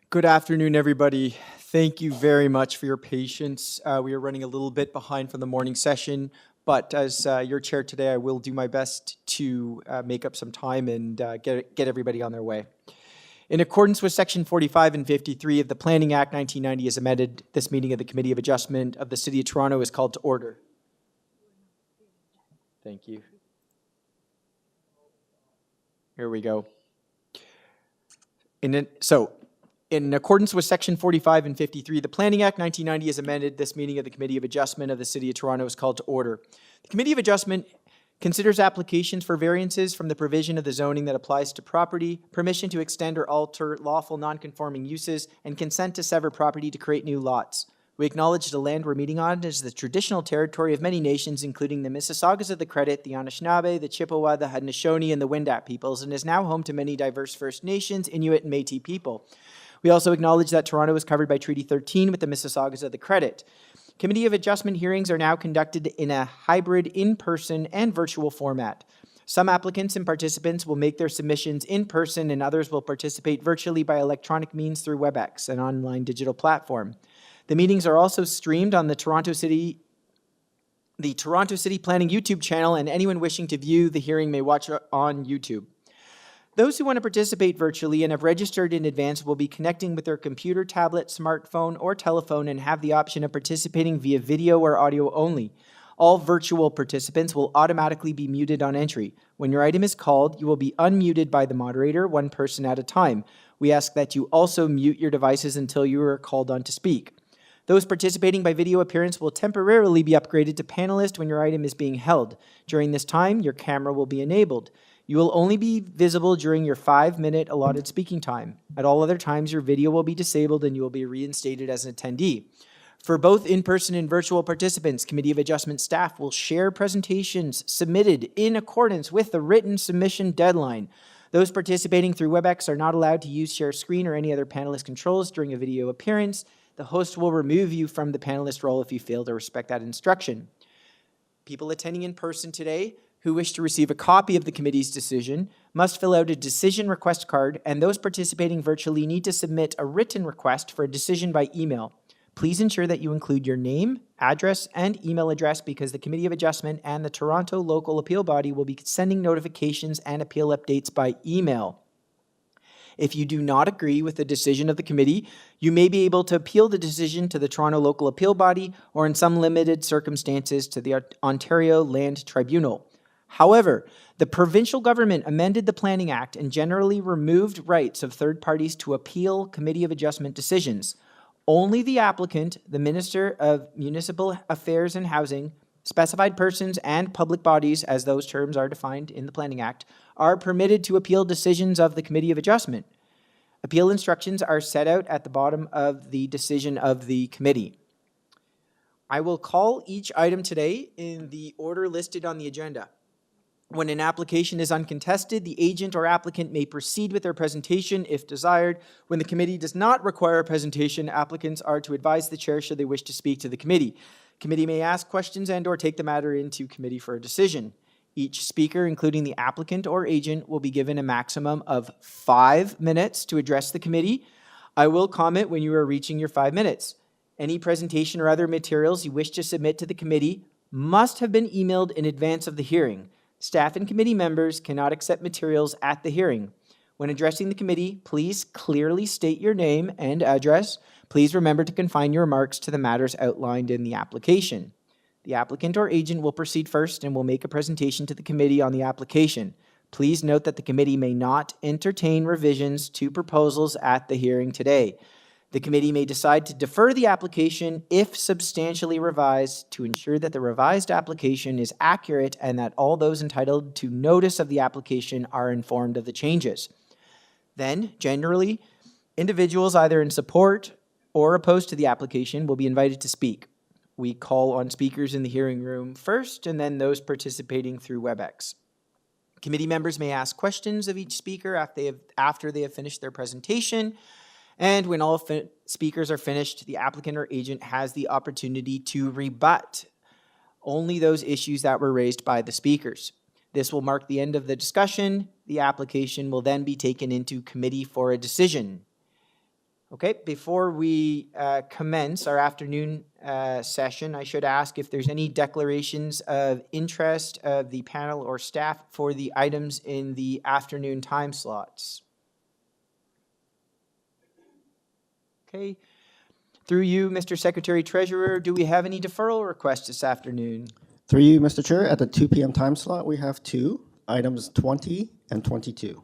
Good afternoon, everybody. Thank you very much for your patience. We are running a little bit behind from the morning session, but as your chair today, I will do my best to make up some time and get everybody on their way. In accordance with Section 45 and 53 of the Planning Act 1990 as amended, this meeting of the Committee of Adjustment of the City of Toronto is called to order. Thank you. Here we go. In accordance with Section 45 and 53, the Planning Act 1990 is amended. This meeting of the Committee of Adjustment of the City of Toronto is called to order. The Committee of Adjustment considers applications for variances from the provision of the zoning that applies to property, permission to extend or alter lawful non-conforming uses, and consent to sever property to create new lots. We acknowledge the land we're meeting on is the traditional territory of many nations, including the Mississaugas of the Credit, the Anishinaabe, the Chippewa, the Haudenosaunee, and the Wendat peoples, and is now home to many diverse First Nations, Inuit, and Métis people. We also acknowledge that Toronto is covered by Treaty 13 with the Mississaugas of the Credit. Committee of Adjustment hearings are now conducted in a hybrid in-person and virtual format. Some applicants and participants will make their submissions in person and others will participate virtually by electronic means through WebEx, an online digital platform. The meetings are also streamed on the Toronto City Planning YouTube channel, and anyone wishing to view the hearing may watch on YouTube. Those who want to participate virtually and have registered in advance will be connecting with their computer, tablet, smartphone, or telephone and have the option of participating via video or audio only. All virtual participants will automatically be muted on entry. When your item is called, you will be unmuted by the moderator, one person at a time. We ask that you also mute your devices until you are called on to speak. Those participating by video appearance will temporarily be upgraded to panelist when your item is being held. During this time, your camera will be enabled. You will only be visible during your 5-minute allotted speaking time. At all other times, your video will be disabled and you will be reinstated as an attendee. For both in-person and virtual participants, Committee of Adjustment staff will share presentations submitted in accordance with the written submission deadline. Those participating through WebEx are not allowed to use share screen or any other panelist controls during a video appearance. The host will remove you from the panelist role if you fail to respect that instruction. People attending in person today who wish to receive a copy of the committee's decision must fill out a decision request card, and those participating virtually need to submit a written request for a decision by email. Please ensure that you include your name, address, and email address because the Committee of Adjustment and the Toronto Local Appeal Body will be sending notifications and appeal updates by email. If you do not agree with the decision of the committee, you may be able to appeal the decision to the Toronto Local Appeal Body or in some limited circumstances to the Ontario Land Tribunal. However, the provincial government amended the Planning Act and generally removed rights of third parties to appeal Committee of Adjustment decisions. Only the applicant, the Minister of Municipal Affairs and Housing, specified persons, and public bodies, as those terms are defined in the Planning Act, are permitted to appeal decisions of the Committee of Adjustment. Appeal instructions are set out at the bottom of the decision of the committee. I will call each item today in the order listed on the agenda. When an application is uncontested, the agent or applicant may proceed with their presentation if desired. When the committee does not require a presentation, applicants are to advise the chair should they wish to speak to the committee. Committee may ask questions and/or take the matter into committee for a decision. Each speaker, including the applicant or agent, will be given a maximum of 5 minutes to address the committee. I will comment when you are reaching your 5 minutes. Any presentation or other materials you wish to submit to the committee must have been emailed in advance of the hearing. Staff and committee members cannot accept materials at the hearing. When addressing the committee, please clearly state your name and address. Please remember to confine your remarks to the matters outlined in the application. The applicant or agent will proceed first and will make a presentation to the committee on the application. Please note that the committee may not entertain revisions to proposals at the hearing today. The committee may decide to defer the application if substantially revised to ensure that the revised application is accurate and that all those entitled to notice of the application are informed of the changes. Then, generally, individuals either in support or opposed to the application will be invited to speak. We call on speakers in the hearing room first and then those participating through WebEx. Committee members may ask questions of each speaker after they have finished their presentation. And when all speakers are finished, the applicant or agent has the opportunity to rebut only those issues that were raised by the speakers. This will mark the end of the discussion. The application will then be taken into committee for a decision. Okay, before we commence our afternoon session, I should ask if there's any declarations of interest of the panel or staff for the items in the afternoon time slots. Okay, through you, Mr. Secretary Treasurer, do we have any deferral requests this afternoon? Through you, Mr. Chair, at the 2 p.m. time slot, we have 2, items 20 and 22.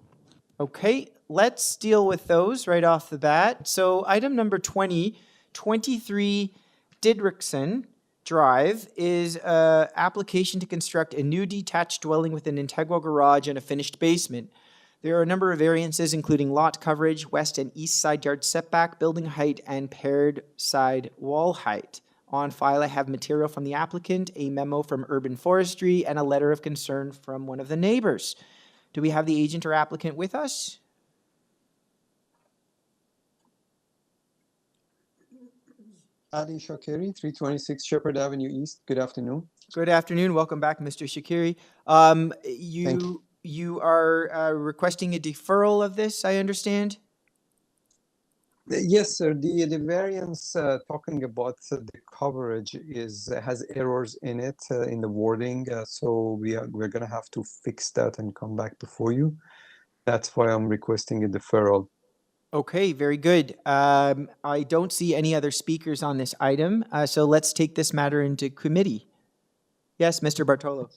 Okay, let's deal with those right off the bat. So item number 20, 23 DIDRICKSON Drive is an application to construct a new detached dwelling with an integral garage and a finished basement. There are a number of variances, including lot coverage, west and east side yard setback, building height, and paired side wall height. On file, I have material from the applicant, a memo from Urban Forestry, and a letter of concern from one of the neighbors. Do we have the agent or applicant with us? Ali Shakiri, 326 Shepherd Avenue East. Good afternoon. Good afternoon. Welcome back, Mr. Shakiri. You are requesting a deferral of this, I understand? Yes, sir. The variance talking about the coverage has errors in it in the wording, so we're gonna have to fix that and come back before you. That's why I'm requesting a deferral. Okay, very good. I don't see any other speakers on this item, so let's take this matter into committee. Yes, Mr. Bartolo.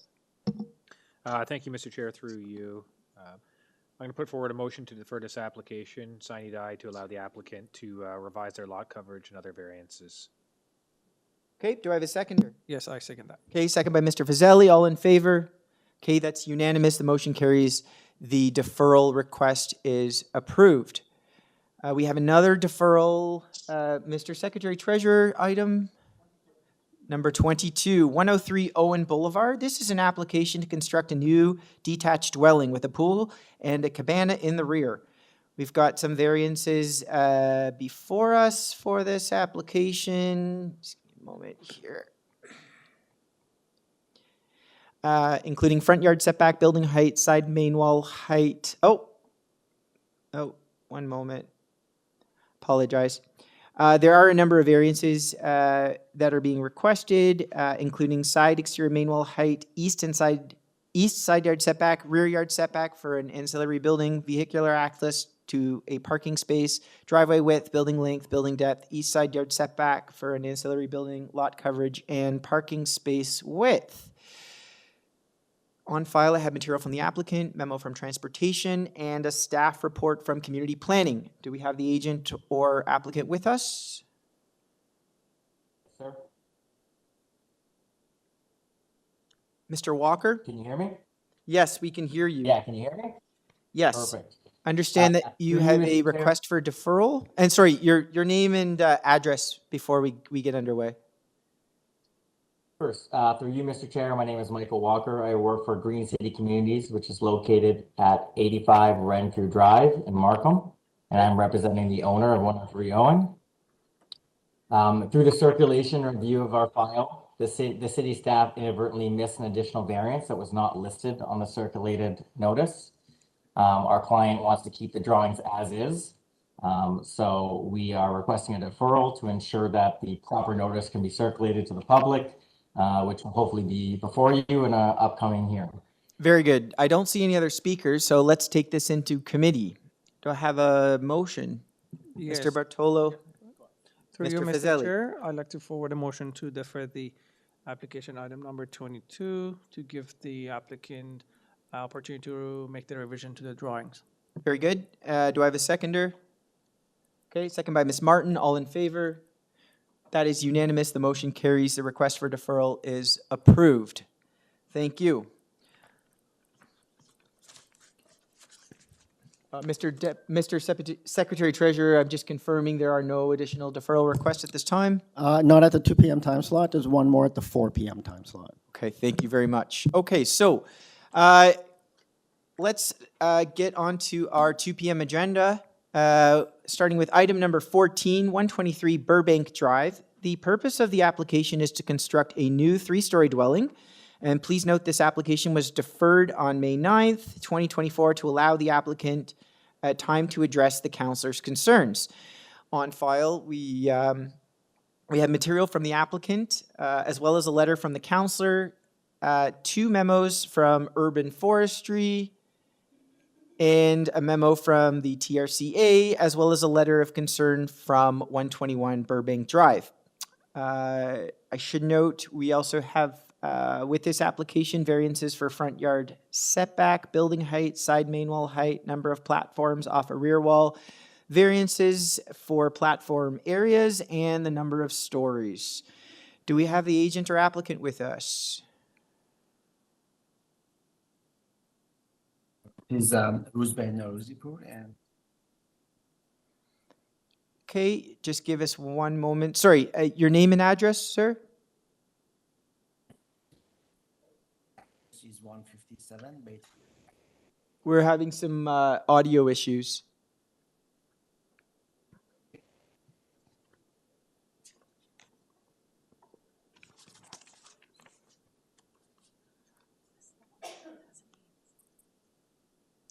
Thank you, Mr. Chair, through you. I'm going to put forward a motion to defer this application, sine die, to allow the applicant to revise their lot coverage and other variances. Okay, do I have a seconder? Yes, I second that. Okay, second by Mr. Fazeli. All in favor? Okay, that's unanimous. The motion carries. The deferral request is approved. We have another deferral, Mr. Secretary Treasurer, item number 22, 103 Owen Boulevard. This is an application to construct a new detached dwelling with a pool and a cabana in the rear. We've got some variances before us for this application. Just give me a moment here. Including front yard setback, building height, side main wall height. Oh, one moment. Apologize. There are a number of variances that are being requested, including side exterior main wall height, east side yard setback, rear yard setback for an ancillary building, vehicular access to a parking space, driveway width, building length, building depth, east side yard setback for an ancillary building, lot coverage, and parking space width. On file, I have material from the applicant, memo from transportation, and a staff report from community planning. Do we have the agent or applicant with us? Sir, Mr. Walker? can you hear me? Yes, we can hear you. Yeah, can you hear me? Yes. Perfect. Understand that you through have you, a Mr. Chair. request for deferral? And sorry, your name and address before we get underway. First, through you, Mr. Chair, my name is Michael Walker. I work for Green City Communities, which is located at 85 Renfrew Drive in Markham, and I'm representing the owner of 103 Owen. Through the circulation review of our file, the city staff inadvertently missed an additional variance that was not listed on the circulated notice. Our client wants to keep the drawings as is, so we are requesting a deferral to ensure that the proper notice can be circulated to the public, which will hopefully be before you in an upcoming hearing. Very good. I don't see any other speakers, so let's take this into committee. Do I have a motion? Yes. Mr. Bartolo? Through you, Mr. Mr. Fazeli. Chair, I'd like to forward a motion to defer the application item number 22 to give the applicant opportunity to make the revision to the drawings. Very good. Do I have a seconder? Okay, second by Ms. Martin. All in favor? That is unanimous. The motion carries. The request for deferral is approved. Thank you. Mr. Secretary Treasurer, I'm just confirming there are no additional deferral requests at this time. Not at the 2 p.m. time slot. There's one more at the 4 p.m. time slot. Okay, thank you very much. Okay, so let's get on to our 2 p.m. agenda, starting with item number 14, 123 Burbank Drive. The purpose of the application is to construct a new 3-story dwelling. And please note this application was deferred on May 9th, 2024 to allow the applicant time to address the councilor's concerns. On file, we have material from the applicant, as well as a letter from the councilor, 2 memos from Urban Forestry, and a memo from the TRCA, as well as a letter of concern from 121 Burbank Drive. I should note, we also have, with this application, variances for front yard setback, building height, side main wall height, number of platforms off a rear wall, variances for platform areas, and the number of stories. Do we have the agent or applicant with us? Is Ruzbeh Noruzipur and Okay, just give us one moment. Sorry, your name and address, sir? she's 157 Bay. We're having some audio issues.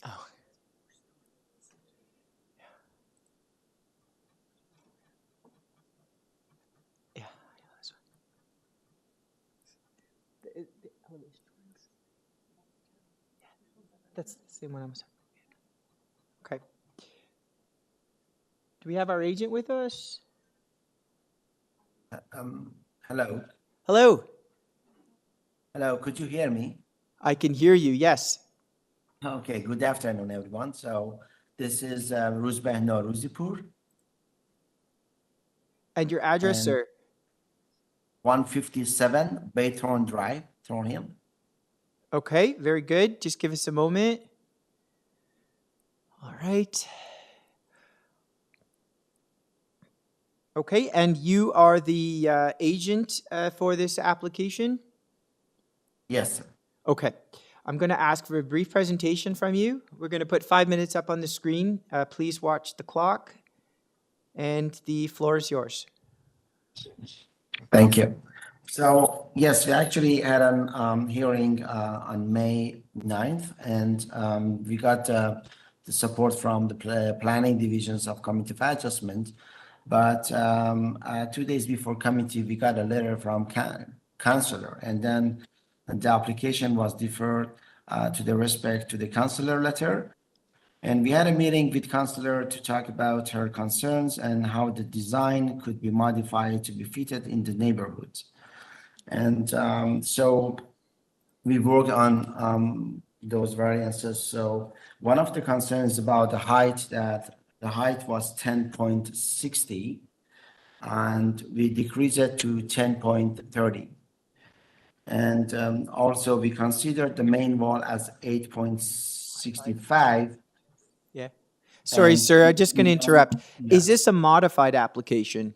Oh. Yeah, that's right. The elevation drawings. Yeah, that's the same one I was. Okay. Do we have our agent with us? Hello. Hello, Hello, could you hear me? I can hear you, yes. Okay, good afternoon, everyone. So this is Ruzbeh Noruzipur, And your address, And- sir? 157 Baythorn Drive, Thornhill. Okay, very good. Just give us a moment. All right. Okay, and you are the agent for this application? Yes, sir. Okay. I'm going to ask for a brief presentation from you. We're going to put 5 minutes up on the screen. Please watch the clock. And the floor is yours. Thank you. So yes, we actually had an hearing on May 9th, and we got the support from the planning divisions of Committee of Adjustment. But 2 days before committee, we got a letter from councilor, and then the application was deferred to the respect to the councilor letter. And we had a meeting with councilor to talk about her concerns and how the design could be modified to be fitted in the neighborhood. And so we worked on those variances. So one of the concerns about the height, that the height was 10.60 and we decreased it to 10.30. And also we considered the main wall as 8.65. Yeah. Sorry, And sir, I'm just going to interrupt. yeah. Is this a modified application?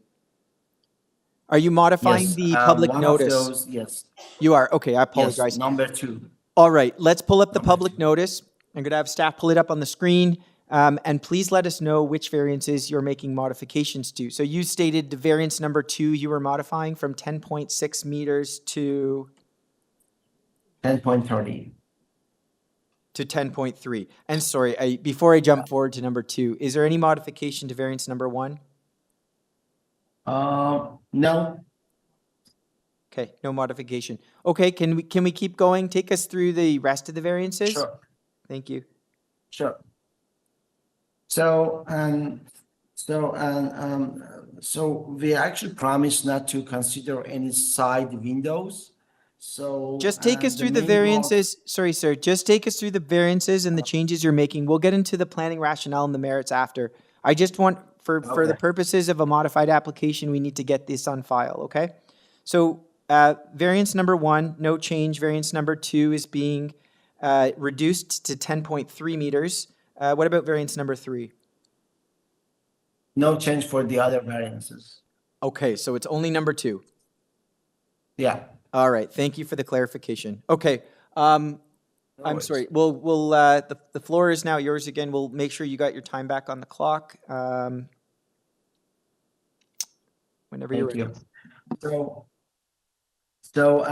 Are you modifying Yes, the public one notice? of those, yes, You are. Okay, I yes, apologize. number 2. All right, let's pull up the Number public 2. notice. I'm going to have staff pull it up on the screen. And please let us know which variances you're making modifications to. So you stated the variance number 2 you were modifying from 10.6 meters to 10.30. 10.3. And sorry, before I jump forward to number 2, is there any modification to variance number 1? No, Okay, no modification. Okay, can we keep going? Take us through the rest of the variances? sure, Thank you. sure. So, so we actually promised not to consider any side windows. So Just take us through the main wall- variances. Sorry, sir. Just take us through the variances and the changes you're making. We'll get into the planning rationale and the merits after. I just want, for the Okay. purposes of a modified application, we need to get this on file, okay? So variance number 1, no change. Variance number 2 is being reduced to 10.3 meters. What about variance number 3? No change for the other variances. Okay, so it's only number 2. Yeah. All right, thank you for the clarification. Okay, No I'm worries. sorry. The floor is now yours again. We'll make sure you got your time back on the clock. Whenever you're Thank ready. you. So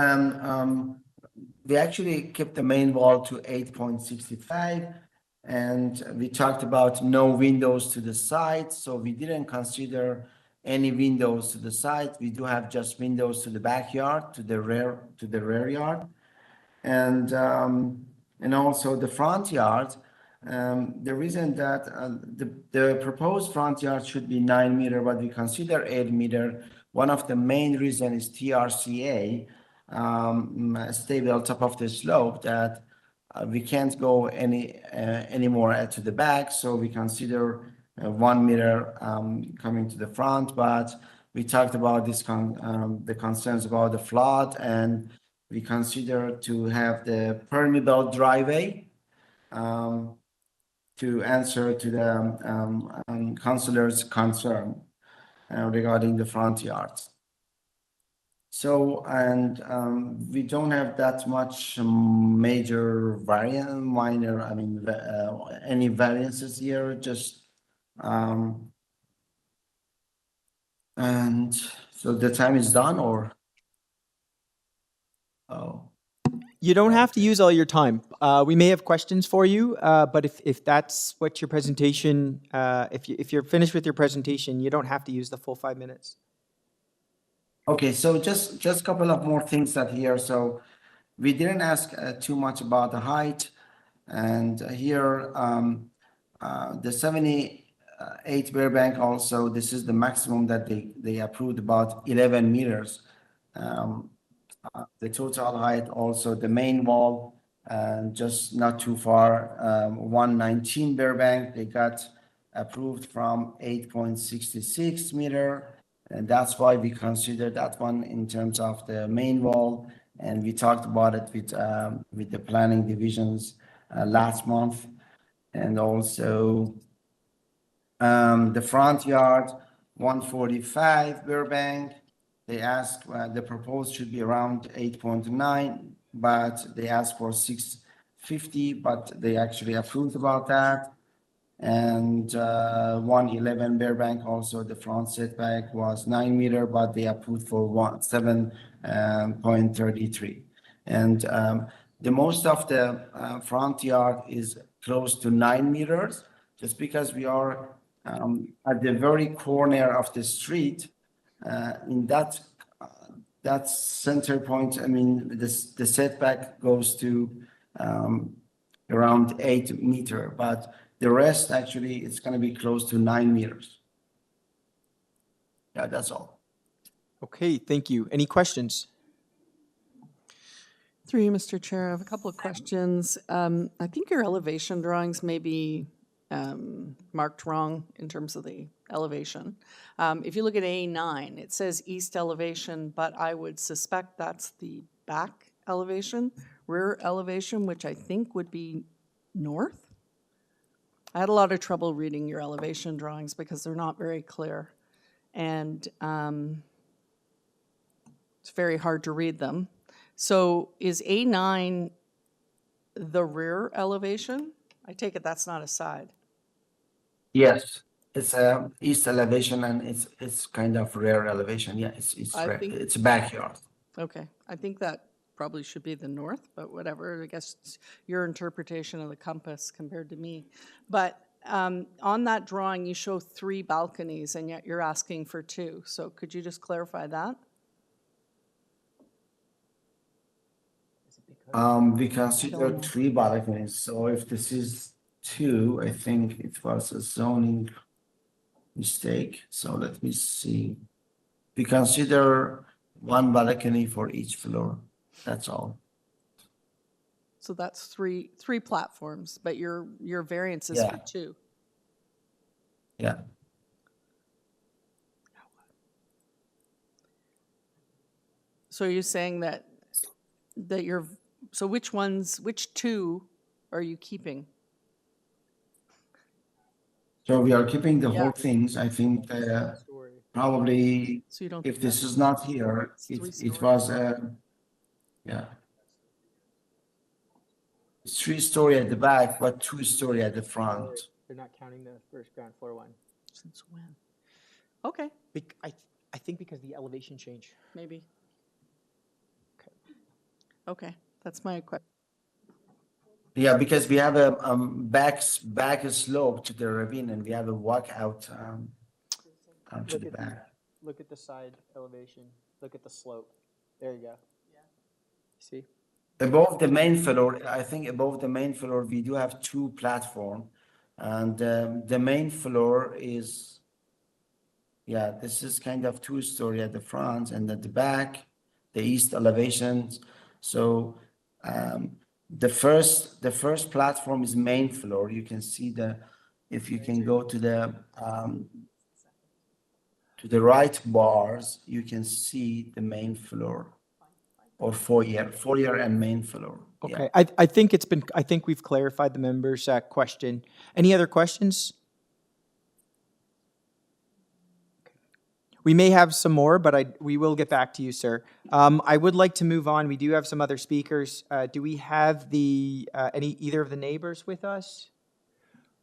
we actually kept the main wall to 8.65, and we talked about no windows to the side, so we didn't consider any windows to the side. We do have just windows to the backyard, to the rear yard, and also the front yard. The reason that the proposed front yard should be 9 meter, but we consider 8 meter. One of the main reason is TRCA, stable top of the slope, that we can't go any more to the back, so we consider 1 meter coming to the front. But we talked about this the concerns about the flood, and we consider to have the permeable driveway to answer to the councillor's concern regarding the front yards. So, and we don't have that much major minor, I mean, any variances here, just, and so the time is done, or? Oh. You don't have to Okay. use all your time. We may have questions for you, but if that's what your presentation, if you're finished with your presentation, you don't have to use the full 5 minutes. Okay, so just a couple of more things that here. So we didn't ask too much about the height, and here the 78 Burbank also, this is the maximum that they approved, about 11 meters. The total height also, the main wall, just not too far, 119 Burbank, they got approved from 8.66 meter. And that's why we consider that one in terms of the main wall. And we talked about it with the planning divisions last month. And also the front yard, 145 Burbank. They asked, the proposed should be around 8.9, but they asked for 650, but they actually approved about that. And 111 Burbank, also the front setback was 9 meter, but they approved for 7.33. And the most of the front yard is close to 9 meters, just because we are at the very corner of the street. In that center point, I mean, the setback goes to around 8 meter, but the rest, actually, it's going to be close to 9 meters. Yeah, that's all. Okay, thank you. Any questions? Through you, Mr. Chair, I have a couple of questions. I think your elevation drawings may be marked wrong in terms of the elevation. If you look at A9, it says east elevation, but I would suspect that's the back elevation, rear elevation, which I think would be north. I had a lot of trouble reading your elevation drawings because they're not very clear. And it's very hard to read them. So is A9 the rear elevation? I take it that's not a side. Yes, it's east elevation, and it's kind of rear elevation. Yeah, it's backyard. Okay, I think that probably should be the north, but whatever. I guess it's your interpretation of the compass compared to me. But on that drawing, you show 3 balconies, and yet you're asking for 2. So could you just clarify that? We consider 3 balconies. So if this is 2, I think it was a zoning mistake. So let me see. We consider 1 balcony for each floor. That's all. So that's three platforms, but your variance is for 2. Yeah. So you're saying that you're, so which 2 are you keeping? So we are keeping the whole things. I think probably So you don't. if this is not here, it was yeah. It's 3-story at the back, but 2-story at the front. They're not counting the first ground floor one. Since when? Okay, I think because the elevation change. maybe. Okay, that's my question. Yeah, because we have a back slope to the ravine, and we have a walkout to the back. Look at the side elevation. Look at the slope. There you go. Yeah. See? Above the main floor, I think above the main floor, we do have 2 platforms, and the main floor is, yeah, this is kind of 2-story at the front, and at the back, the east elevations. So the first platform is main floor. You can see if you can go to the right bars, you can see the main floor, or foyer and main floor. Okay, I think we've clarified the members' question. Any other questions? We may have some more, but we will get back to you, sir. I would like to move on. We do have some other speakers. Do we have either of the neighbors with us?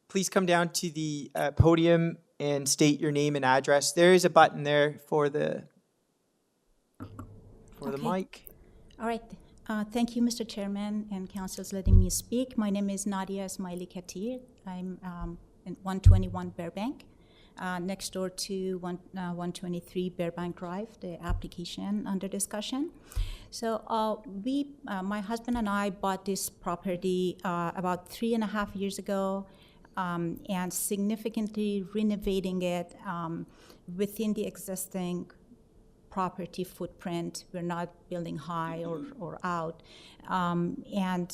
Please come down to the podium and state your name and address. There is a button there for the mic. All right. Thank you, Mr. Chairman and councils letting me speak. My name is Nadia Ismaili Katir. I'm in 121 Burbank, next door to 123 Burbank Drive, the application under discussion. So my husband and I bought this property about 3.5 years ago, and significantly renovating it within the existing property footprint. We're not building high or out, and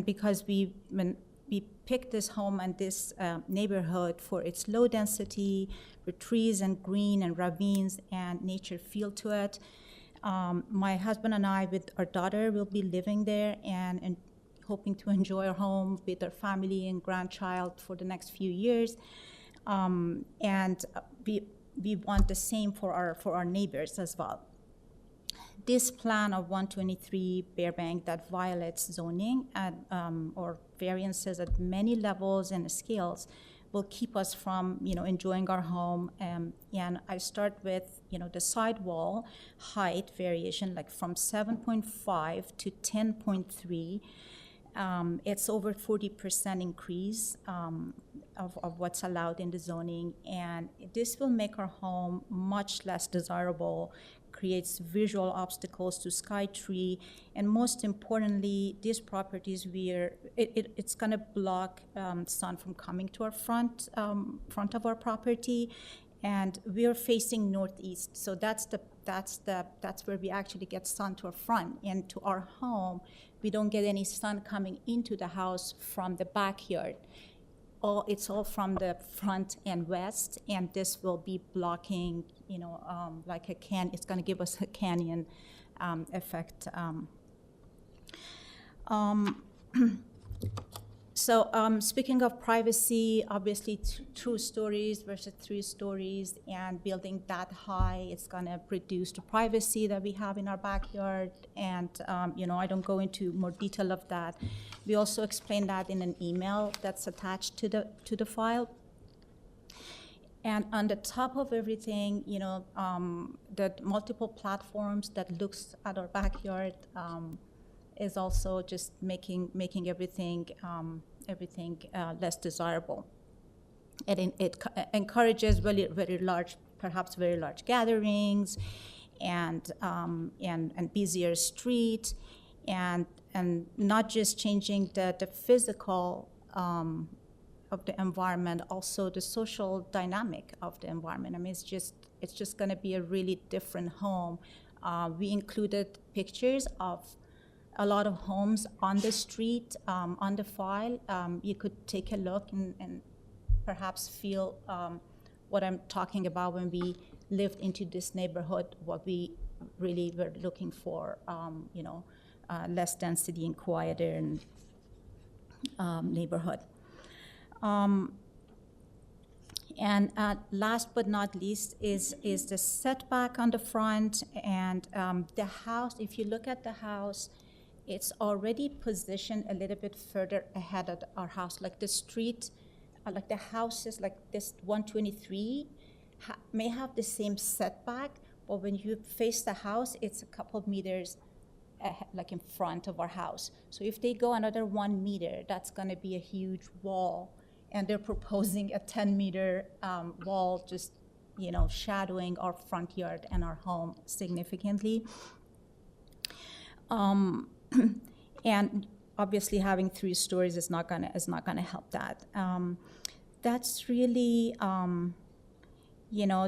because when we picked this home and this neighborhood for its low density, with trees and green and ravines and nature feel to it. My husband and I, with our daughter, will be living there and hoping to enjoy our home with our family and grandchild for the next few years, and we want the same for our neighbors as well. This plan of 123 Burbank that violates zoning or variances at many levels and scales will keep us from enjoying our home. And I start with the sidewall height variation, like from 7.5 to 10.3. It's over 40% increase of what's allowed in the zoning, and this will make our home much less desirable, creates visual obstacles to sky tree, and most importantly, these properties it's going to block sun from coming to our front of our property, and we are facing northeast, so that's where we actually get sun to our front, and to our home we don't get any sun coming into the house from the backyard. It's all from the front and west, and this will be blocking, like it's going to give us a canyon effect. So speaking of privacy, obviously 2 stories versus 3 stories, and building that high, it's going to reduce the privacy that we have in our backyard. And I don't go into more detail of that. We also explain that in an email that's attached to the file. And on the top of everything, the multiple platforms that looks at our backyard is also just making everything less desirable. It encourages very large, perhaps very large gatherings, and busier street, and not just changing the physical of the environment, also the social dynamic of the environment. I mean, it's just going to be a really different home. We included pictures of a lot of homes on the street, on the file. You could take a look and perhaps feel what I'm talking about when we lived into this neighborhood, what we really were looking for, less density and quieter neighborhood. And last but not least is the setback on the front, and the house. If you look at the house, it's already positioned a little bit further ahead of our house. Like the street, like the houses, like this 123 may have the same setback, but when you face the house, it's a couple of meters like in front of our house. So if they go another 1 meter, that's gonna be a huge wall. And they're proposing a 10-meter wall, just, you know, shadowing our front yard and our home significantly. And obviously having 3 stories is not gonna help that. That's really, you know,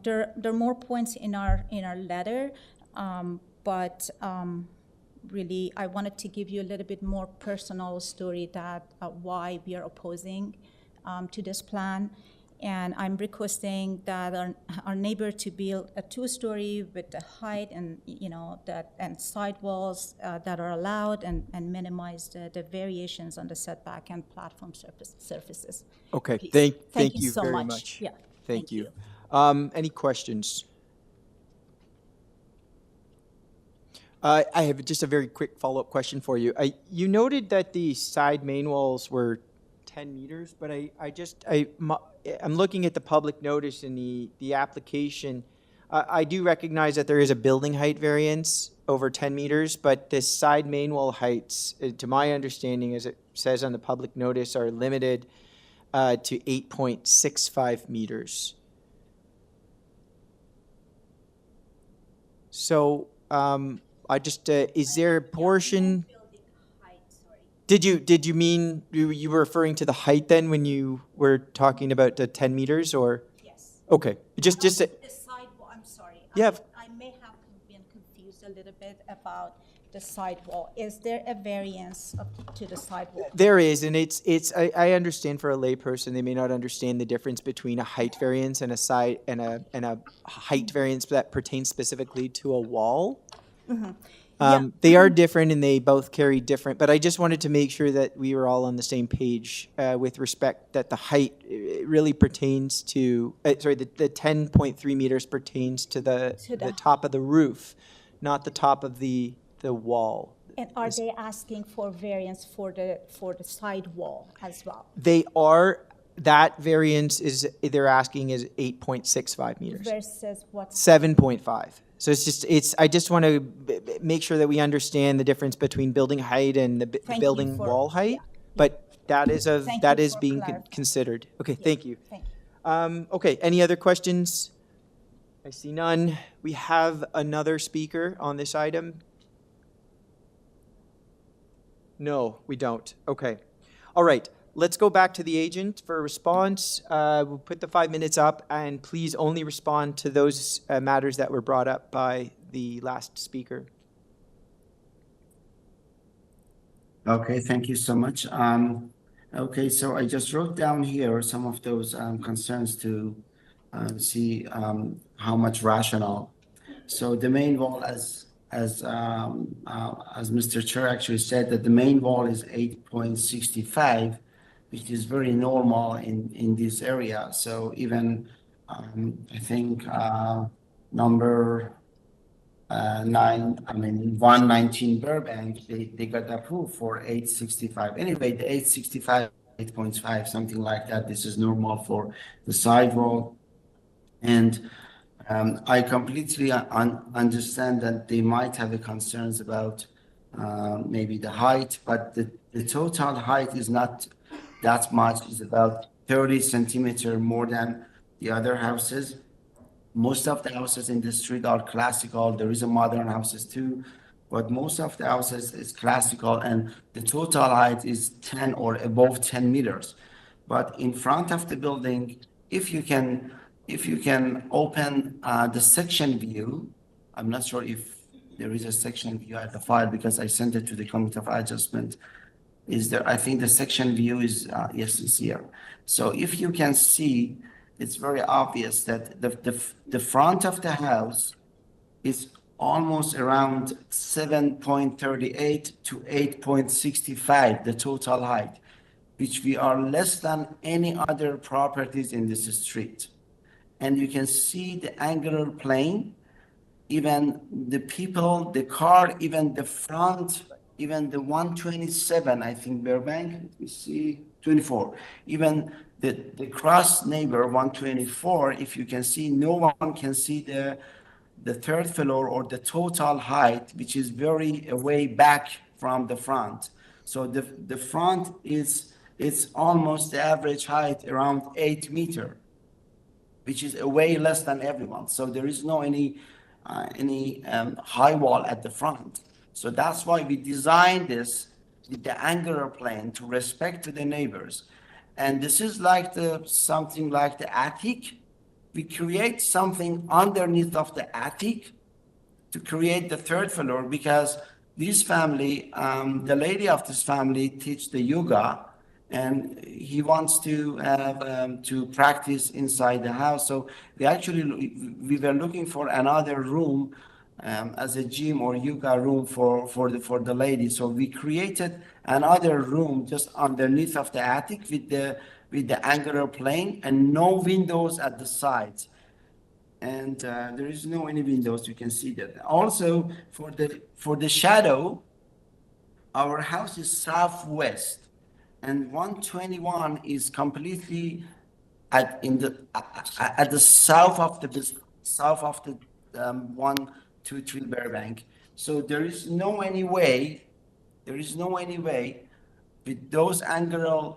there are more points in our letter, but really I wanted to give you a little bit more personal story that why we are opposing to this plan. And I'm requesting that our neighbor to build a 2-story with the height and, you know, that and side walls that are allowed, and minimize the variations on the setback and platform surfaces. Okay, Please. thank you so very much. Yeah. Thank you. Any questions? I have just a very quick follow-up question for you. You noted that the side main walls were 10 meters, but I'm looking at the public notice in the application. I do recognize that there is a building height variance over 10 meters, but the side main wall heights, to my understanding, as it says on the public notice, are limited to 8.65 meters. So I just, is there a portion? Did you mean you were referring to the height then when you were talking about the 10 meters, or? Yes. Okay, just The sidewall, I'm sorry. Yeah. I may have been confused a little bit about the sidewall. Is there a variance to the sidewall? There is, and I understand for a layperson, they may not understand the difference between a height variance and a height variance that pertains specifically to a wall. Yeah. They are different and they both carry different, but I just wanted to make sure that we were all on the same page with respect that the height really pertains to, the 10.3 meters pertains to the top of the roof, not the top of the wall. And are they asking for variance for the side wall as well? They are, that variance they're asking is 8.65 meters. Versus what? 7.5. So I just want to make sure that we understand the difference between building height and the building wall height, but that is being considered. Okay, thank you. Thank you. Okay, any other questions? I see none. We have another speaker on this item. No, we don't. Okay. All right. Let's go back to the agent for a response. We'll put the 5 minutes up, and please only respond to those matters that were brought up by the last speaker. Okay, thank you so much. Okay, so I just wrote down here some of those concerns to see how much rational. So the main wall, as Mr. Chair actually said, that the main wall is 8.65, which is very normal in this area. So even I think number 119 Burbank, they got approved for 865. Anyway, the 865, 8.5, something like that. This is normal for the sidewall. And I completely understand that they might have concerns about maybe the height, but the total height is not that much. Is about 30 centimeter more than the other houses. Most of the houses in the street are classical. There is a modern houses too, but most of the houses is classical, and the total height is 10 or above 10 meters. But in front of the building, if you can open the section view, I'm not sure if there is a section view at the file because I sent it to the Committee of Adjustment. Is there? I think the section view is yes, it's here. So if you can see, it's very obvious that the front of the house is almost around 7.38 to 8.65, the total height, which we are less than any other properties in this street. And you can see the angular plane, even the people, the car, even the front even the 127, I think Burbank, let me see, 24. Even the cross neighbor 124, if you can see, no one can see the third floor or the total height, which is very way back from the front. So the front it's almost the average height around 8 meter, which is way less than everyone. So there is no any high wall at the front. So that's why we designed this with the angular plane to respect to the neighbors. And this is like something like the attic. We create something underneath of the attic to create the third floor, because this family, the lady of this family teach the yoga, and he wants to have to practice inside the house. So we were looking for another room as a gym or yoga room for the lady. So we created another room just underneath of the attic with the angular plane and no windows at the sides. And there is no any windows, you can see that. Also for the shadow, our house is southwest, and 121 is completely at the south of the 123 Burbank. So there is no any way with those angular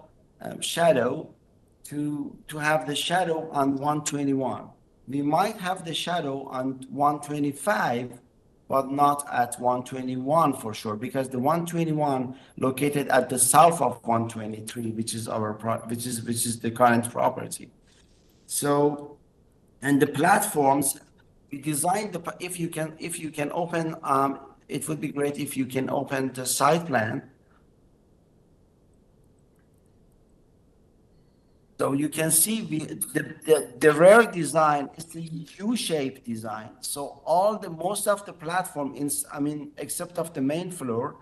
shadow to have the shadow on 121. We might have the shadow on 125, but not at 121 for sure, because the 121 located at the south of 123, which is which is the current property. So, and the platforms we designed if you can open, it would be great if you can open the site plan. So you can see the rear design is the U-shaped design. So most of the platform, except of the main floor,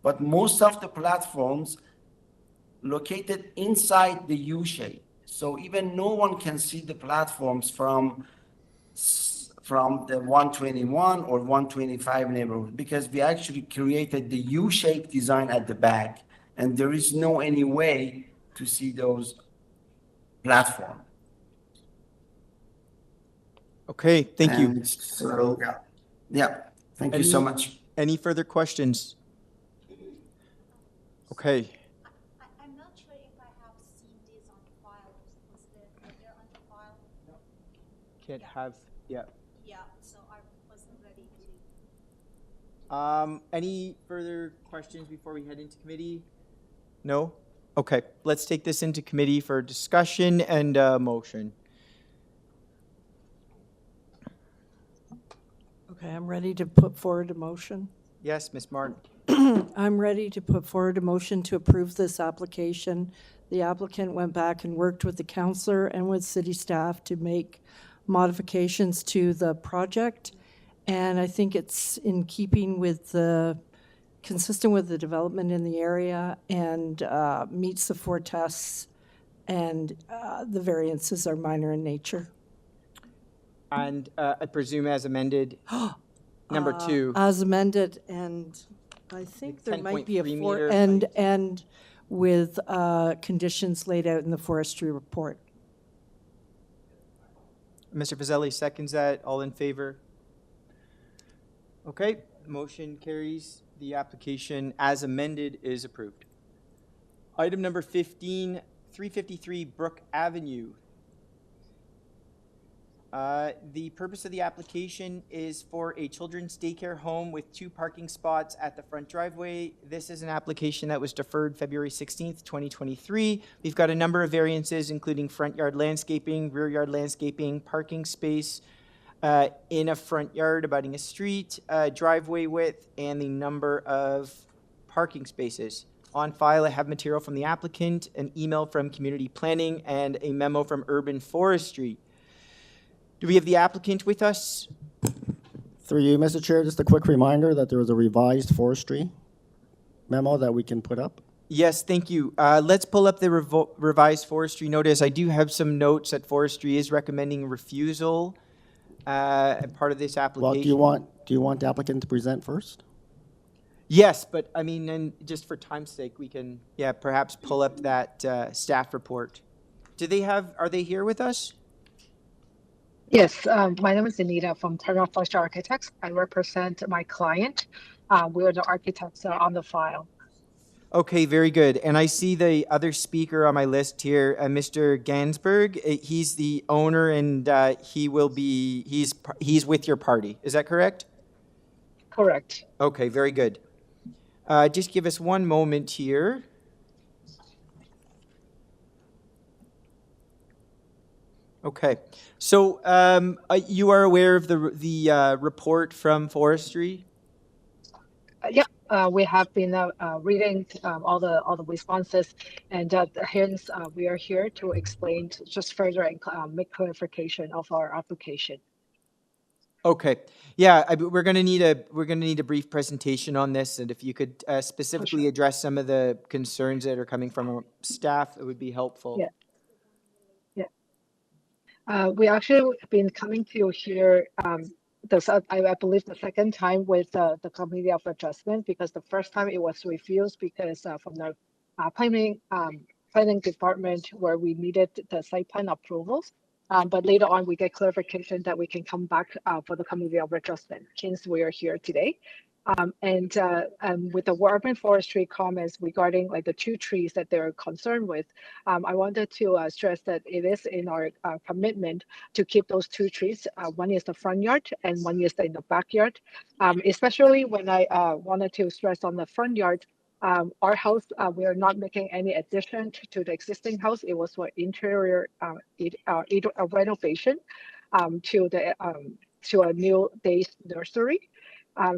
but most of the platforms located inside the U-shape. So even no one can see the platforms from the 121 or 125 neighborhood, because we actually created the U-shaped design at the back, and there is no any way to see those platform. Okay, thank you. And so, yeah, thank you so much. Any further questions? Okay. I'm not sure if I have seen this on file. Was there on the file? Can't have, yeah. Yeah, so I wasn't ready to. Any further questions before we head into committee? No? Okay, let's take this into committee for discussion and motion. Okay, I'm ready to put forward a motion. Yes, Ms. Martin. I'm ready to put forward a motion to approve this application. The applicant went back and worked with the counselor and with city staff to make modifications to the project. And I think it's in keeping with consistent with the development in the area, and meets the 4 tests, and the variances are minor in nature. And I presume as amended, number 2. As amended, and I think there might be a 10.3 4, meter and with conditions laid out in the forestry report. Mr. Fazeli seconds that. All in favor? Okay, motion carries. The application as amended is approved. Item number 15, 353 Brooke Avenue. The purpose of the application is for a children's daycare home with 2 parking spots at the front driveway. This is an application that was deferred February 16th, 2023. We've got a number of variances, including front yard landscaping, rear yard landscaping, parking space, in a front yard abutting a street, driveway width, and the number of parking spaces. On file, I have material from the applicant, an email from community planning, and a memo from urban forestry. Do we have the applicant with us? Through you, Mr. Chair, just a quick reminder that there was a revised forestry memo that we can put up. Yes, thank you. Let's pull up the revised forestry notice. I do have some notes that forestry is recommending refusal part of this application. Well, do you want the applicant to present first? Yes, but I mean, and just for time's sake, we can, yeah, perhaps pull up that staff report. Are they here with us? Yes, my name is Anita from Turner First Architects. I represent my client. We are the architects on the file. Okay, very good. And I see the other speaker on my list here, Mr. Gansberg. He's the owner, and he's with your party. Is that correct? Correct. Okay, very good. Just give us one moment here. Okay, so you are aware of the report from Forestry? Yeah, we have been reading all the responses, and hence we are here to explain just further and make clarification of our application. Okay, yeah, we're gonna need a brief presentation on this, and if you could specifically address some of the concerns that are coming from our staff, it would be helpful. Yeah. We actually have been coming to you here. I believe the second time with the Committee of Adjustment, because the first time it was refused because from the planning department where we needed the site plan approvals. But later on, we get clarification that we can come back for the Committee of Adjustment. Hence, we are here today. And with the urban forestry comments regarding like the 2 trees that they're concerned with, I wanted to stress that it is in our commitment to keep those 2 trees. One is the front yard and one is in the backyard. Especially when I wanted to stress on the front yard, our house, we are not making any addition to the existing house. It was for interior renovation to a new day nursery.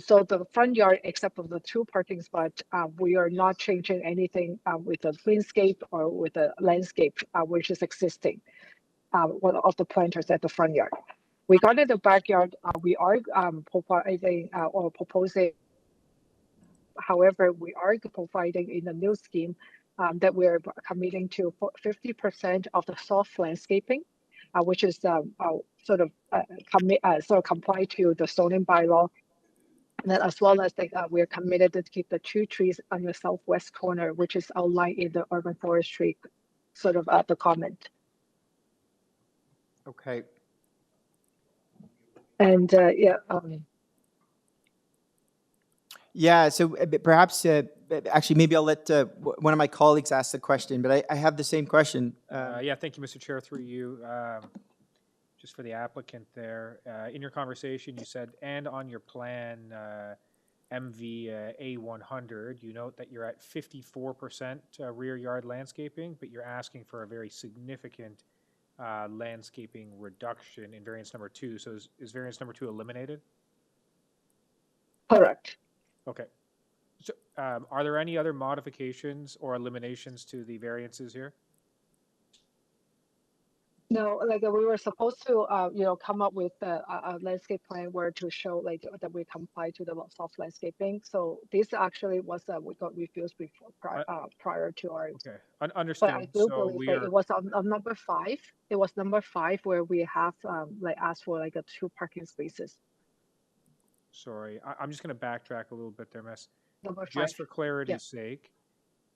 So the front yard, except for the 2 parking spots, we are not changing anything with the greenscape or with the landscape, which is existing, one of the planters at the front yard. Regarding the backyard, we are proposing, however, we are providing in the new scheme that we're committing to 50% of the soft landscaping, which is sort of comply to the zoning bylaw. And then as well as we're committed to keep the 2 trees on the southwest corner, which is outlined in the urban forestry sort of the comment. Okay. And Yeah, so perhaps, actually, maybe I'll let one of my colleagues ask the question, but I have the same question. Yeah, thank you, Mr. Chair, through you. Just for the applicant there, in your conversation, you said, and on your plan, MV A100, you note that you're at 54% rear yard landscaping, but you're asking for a very significant landscaping reduction in variance number 2. So is variance number 2 eliminated? correct. Okay. So are there any other modifications or eliminations to the variances here? No, like we were supposed to, come up with a landscape plan where to show like that we comply to the soft landscaping. So this actually was we got refused before prior to our. Okay, But I understood. do So believe we that are, it was on number 5. It was number 5 where we have like asked for like 2 parking spaces. sorry, I'm just going to backtrack a little bit there, Miss. Number 5. Just for clarity's sake,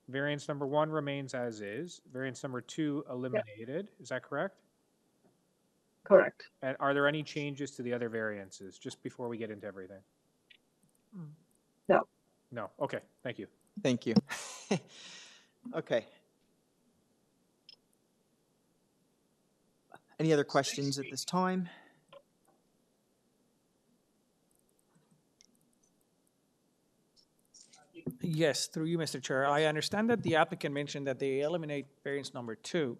variance number 1 remains as is. Variance number 2 eliminated. Is that correct? Correct. And are there any changes to the other variances, just before we get into everything? No. No. Okay. Thank you. Thank you. Okay. Any other questions at this time? Yes, through you, Mr. Chair. I understand that the applicant mentioned that they eliminate variance number 2.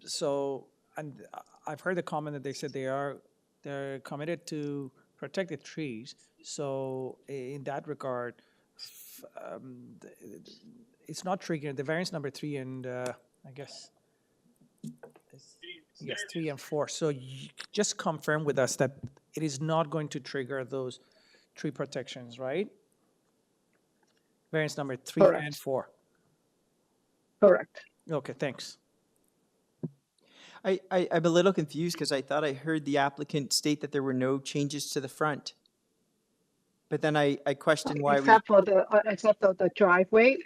So, and I've heard the comment that they said they're committed to protect the trees. So in that regard, it's not triggering the variance number 3 and I guess, yes, 3 and 4. So you just confirm with us that it is not going to trigger those tree protections, right? Variance number 3 Correct. and 4. Correct. Okay, thanks. I'm a little confused because I thought I heard the applicant state that there were no changes to the front. But then I question why we, except for the driveway,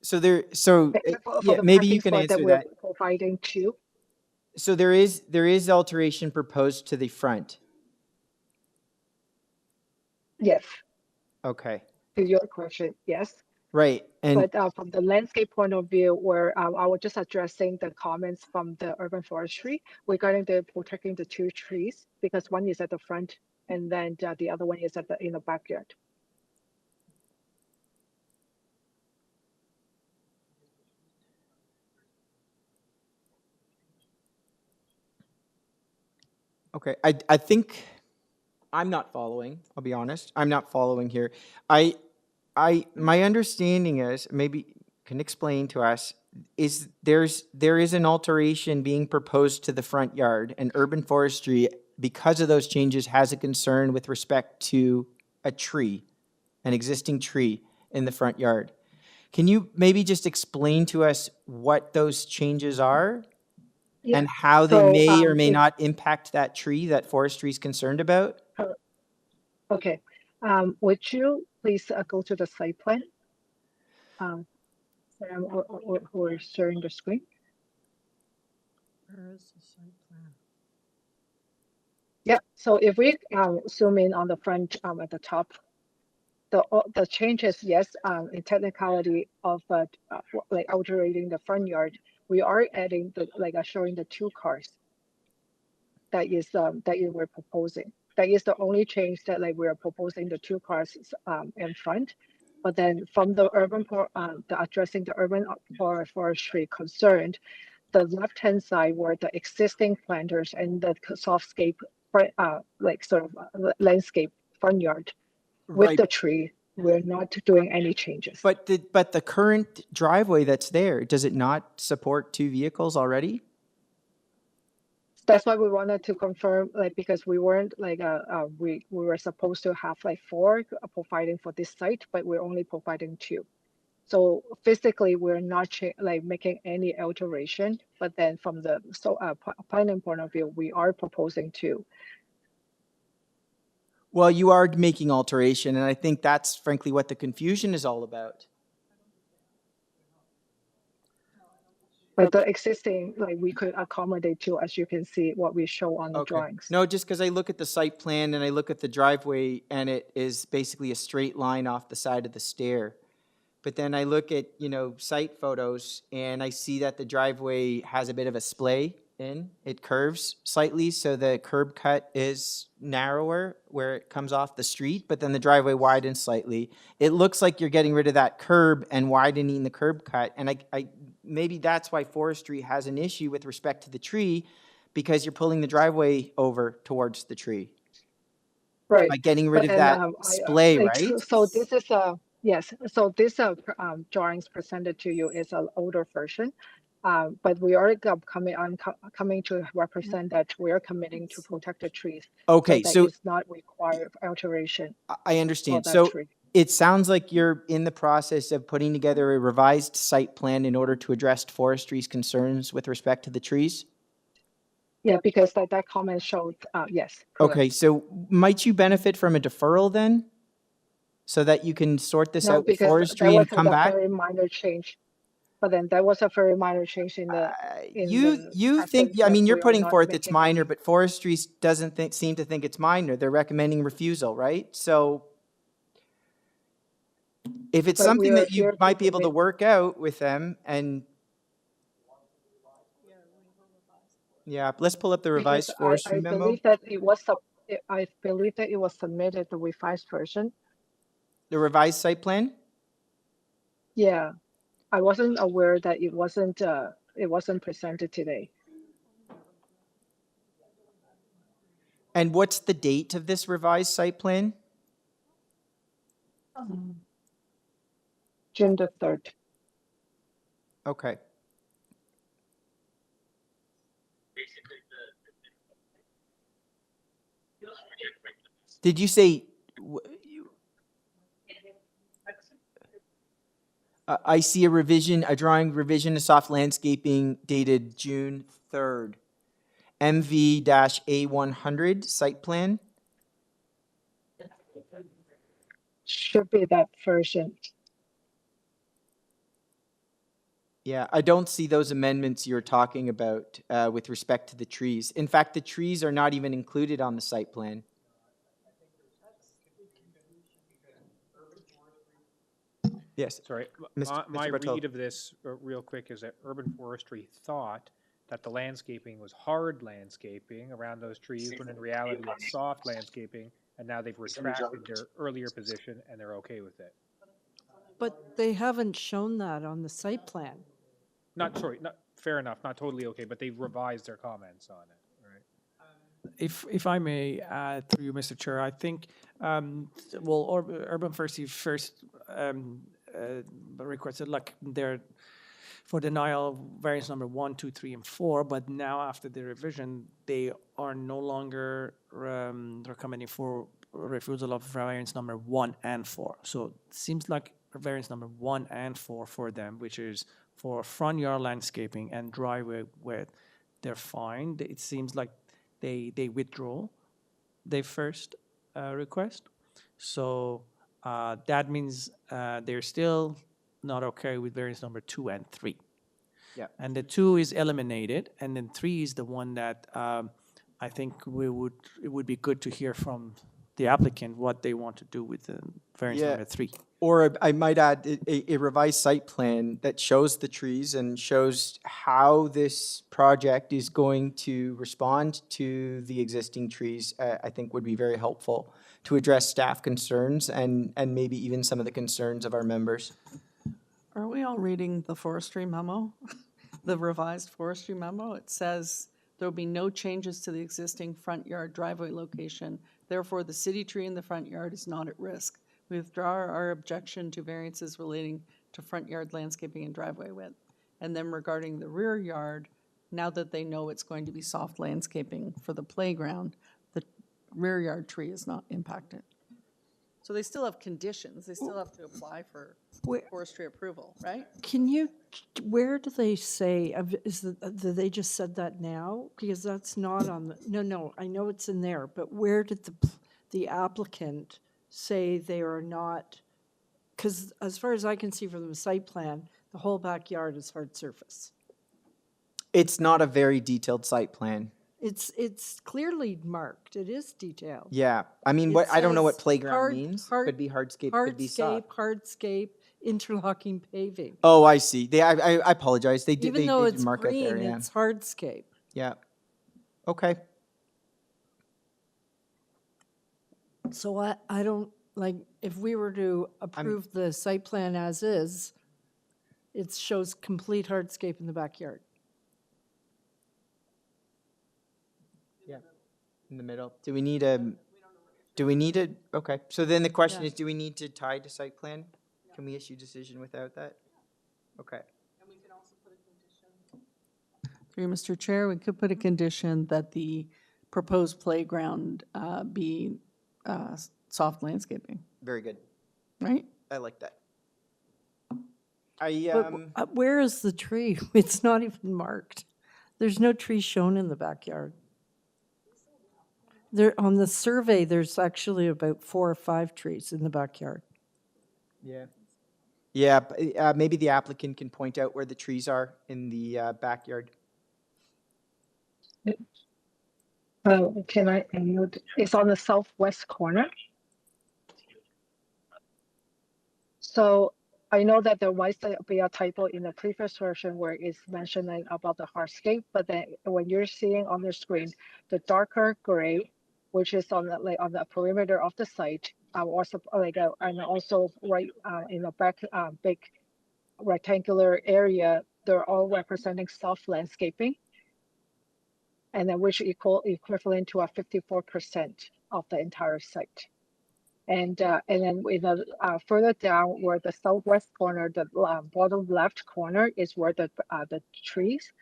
so there, except for yeah, the maybe parking you can spot that answer we're that. providing two. So there is alteration proposed to the front. Yes, Okay, to your question, yes. right. And But from the landscape point of view, where I was just addressing the comments from the urban forestry regarding the protecting the two trees, because one is at the front and then the other one is in the backyard. okay, I think I'm not following, I'll be honest. I'm not following here. My understanding is, maybe you can explain to us, is there is an alteration being proposed to the front yard, and urban forestry, because of those changes, has a concern with respect to a tree, an existing tree in the front yard. Can you maybe just explain to us what those changes are? Yeah. And how they So, may or may if- not impact that tree that forestry is concerned about? Okay, would you please go to the site plan? We're sharing the screen. Where is the site plan? Yeah, so if we zoom in on the front at the top, the changes, yes, in technicality of like altering the front yard, we are adding showing the two cars. That is we're proposing. That is the only change that we're proposing, the two cars in front. But then from the addressing the urban forestry concerned, the left-hand side were the existing planters and the softscape, landscape front yard with Right. the tree. We're not doing any changes. But the current driveway that's there, does it not support two vehicles already? That's why we wanted to confirm, because we weren't we were supposed to have four providing for this site, but we're only providing two. So physically, we're not making any alteration, but then from the planning point of view, we are proposing two. Well, you are making alteration, and I think that's frankly what the confusion is all about. But the existing, we could accommodate two, as you can see what we show on the drawings. No, just because I look at the site plan and I look at the driveway, and it is basically a straight line off the side of the stair. But then I look at, site photos, and I see that the driveway has a bit of a splay in. It curves slightly, so the curb cut is narrower where it comes off the street, but then the driveway widens slightly. It looks like you're getting rid of that curb and widening the curb cut, and I maybe that's why forestry has an issue with respect to the tree, because you're pulling the driveway over towards the tree. Right. By getting rid of that splay, right? So this is yes. So this drawings presented to you is an older version, but we are coming to represent that we are committing to protect the trees. Okay, so it's not required alteration. I understand. For that So tree. it sounds like you're in the process of putting together a revised site plan in order to address forestry's concerns with respect to the trees? Yeah, because that comment showed, yes. Correct. Okay, so might you benefit from a deferral then? So that you can sort this out with because forestry that and come was a back? very minor change. But then that was a very minor change in the. You think, essence I mean, that you're we are putting not forth it's making minor, any- but forestry doesn't seem to think it's minor. They're recommending refusal, right? So if it's But we something are that you here to might be able to commit- work out with them, and yeah, let's pull up the revised because forestry I memo. believe that I believe that it was submitted, the revised version. The revised site plan? Yeah, I wasn't aware that it wasn't presented today. And what's the date of this revised site plan? June the 3rd. Okay. Did you say? I see a revision, a drawing revision to soft landscaping dated June 3rd. MV-A100 site plan. Should be that version. Yeah, I don't see those amendments you're talking about with respect to the trees. In fact, the trees are not even included on the site plan. Yes. Sorry, Mr. my Bertol. read of this real quick is that urban forestry thought that the landscaping was hard landscaping around those trees, when in reality it's soft landscaping, and now they've retracted their earlier position and they're okay with it. But they haven't shown that on the site plan. Not, sorry, not, fair enough, not totally okay, but they've revised their comments on it, right? If I may add through you, Mr. Chair, I think, Urban Forestry first requested, like, they're for denial of variance number 1, 2, 3, and 4, but now after the revision, they are no longer recommending for refusal of variance number 1 and 4. So it seems like variance number 1 and 4 for them, which is for front yard landscaping and driveway width, they're fine. It seems like they withdraw their first request. So that means they're still not okay with variance number 2 and 3. Yeah. And the 2 is eliminated, and then 3 is the one that I think it would be good to hear from the applicant what they want to do with the variance Yeah. number 3. Or I might add a revised site plan that shows the trees and shows how this project is going to respond to the existing trees, I think would be very helpful to address staff concerns and maybe even some of the concerns of our members. Are we all reading the forestry memo? The revised forestry memo? It says there will be no changes to the existing front yard driveway location. Therefore, the city tree in the front yard is not at risk. We withdraw our objection to variances relating to front yard landscaping and driveway width. And then regarding the rear yard, now that they know it's going to be soft landscaping for the playground, the rear yard tree is not impacted. So they still have conditions. They still have to apply for forestry approval, right? Can you, where do they say, do they just said that now? Because that's not on the, no, I know it's in there, but where did the applicant say they are not, because as far as I can see from the site plan, the whole backyard is hard surface. It's not a very detailed site plan. It's clearly marked. It is detailed. Yeah, I mean, It I don't know what says playground means. Could be hardscape, could be soft. Hardscape, interlocking paving. Oh, I see. I apologize. They did. Even though they did it's mark it there. green, Yeah. it's hardscape. Yeah. Okay. So I don't, like, if we were to approve the site plan as is, it shows complete hardscape in the backyard. Yeah. In the middle. Do we need a? Okay. So then the question is, do we need to tie to site plan? Can we issue decision without that? Okay. Through Mr. Chair, we could put a condition that the proposed playground be soft landscaping, Very good. right? I like that. But where is the tree? It's not even marked. There's no tree shown in the backyard. There, on the survey, there's actually about 4 or 5 trees in the backyard. Yeah. Yeah, maybe the applicant can point out where the trees are in the backyard. Can I note? It's on the southwest corner. So I know that there might be a typo in the previous version where it's mentioning about the hardscape, but then when you're seeing on the screen, the darker gray, which is on the perimeter of the site, also and also right in the back big rectangular area, they're all representing soft landscaping, and then which equivalent to a 54% of the entire site. And then further down where the southwest corner, the bottom left corner is where the trees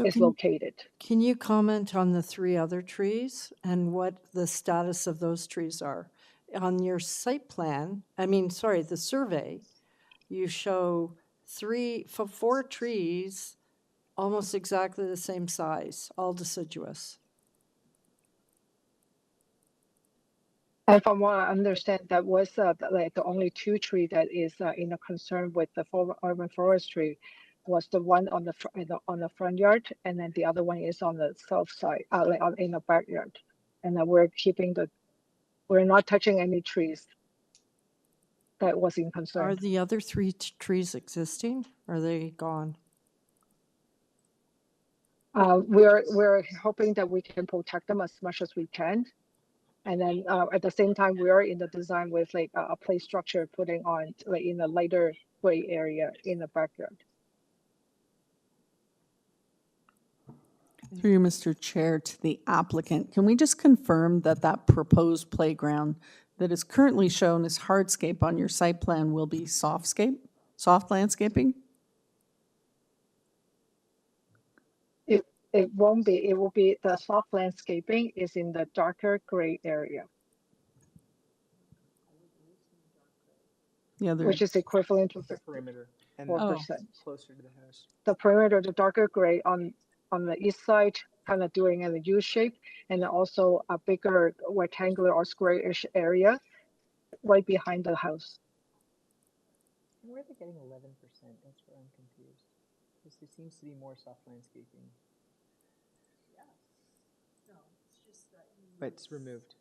is located. Can you comment on the 3 other trees and what the status of those trees are? On your site plan, the survey, you show 4 trees almost exactly the same size, all deciduous. And from what I understand, that was like the only two tree that is in a concern with the urban forestry was the one on the on the front yard, and then the other one is on the south side, like in the backyard. And then we're not touching any trees that was in Are concern. the other three trees existing? Are they gone? We're hoping that we can protect them as much as we can. And then at the same time, we are in the design with like a play structure putting on like in a lighter gray area in the backyard. Through you, Mr. Chair, to the applicant, can we just confirm that that proposed playground that is currently shown as hardscape on your site plan will be soft landscaping? It won't be. It will be the soft landscaping is in the darker gray area, which is equivalent to The perimeter. And 4%. closer to the house. The perimeter, the darker gray on the east side, kind of doing in a U shape, and then also a bigger rectangular or square-ish area right behind the house. Where are they getting 11%? That's where I'm confused. Because there seems to be more soft landscaping. But it's removed.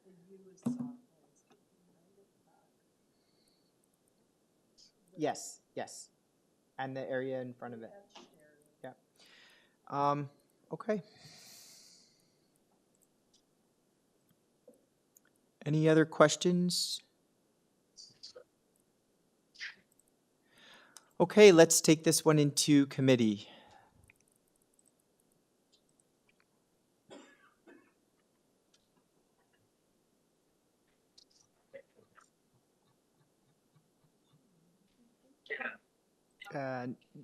Yes, yes. And the area in front of it. Yeah. Okay. Any other questions? Okay, let's take this one into committee.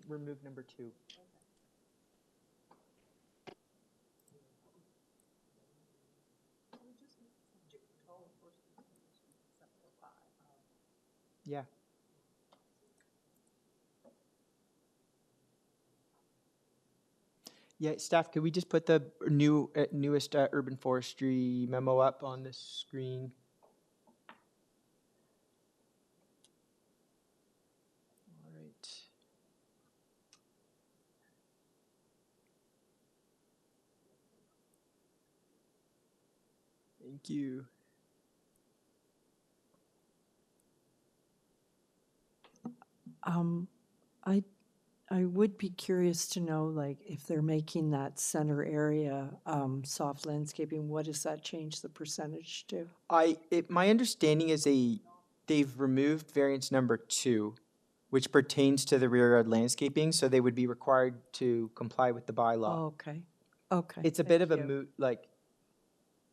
Remove number 2. Yeah. Yeah, staff, could we just put the newest urban forestry memo up on the screen? All right. Thank you. I would be curious to know, like, if they're making that center area soft landscaping, what does that change the percentage to? My understanding is they've removed variance number 2, which pertains to the rear yard landscaping, so they would be required to comply with the bylaw. Oh, okay, okay. It's a bit of a thank you. moot, like,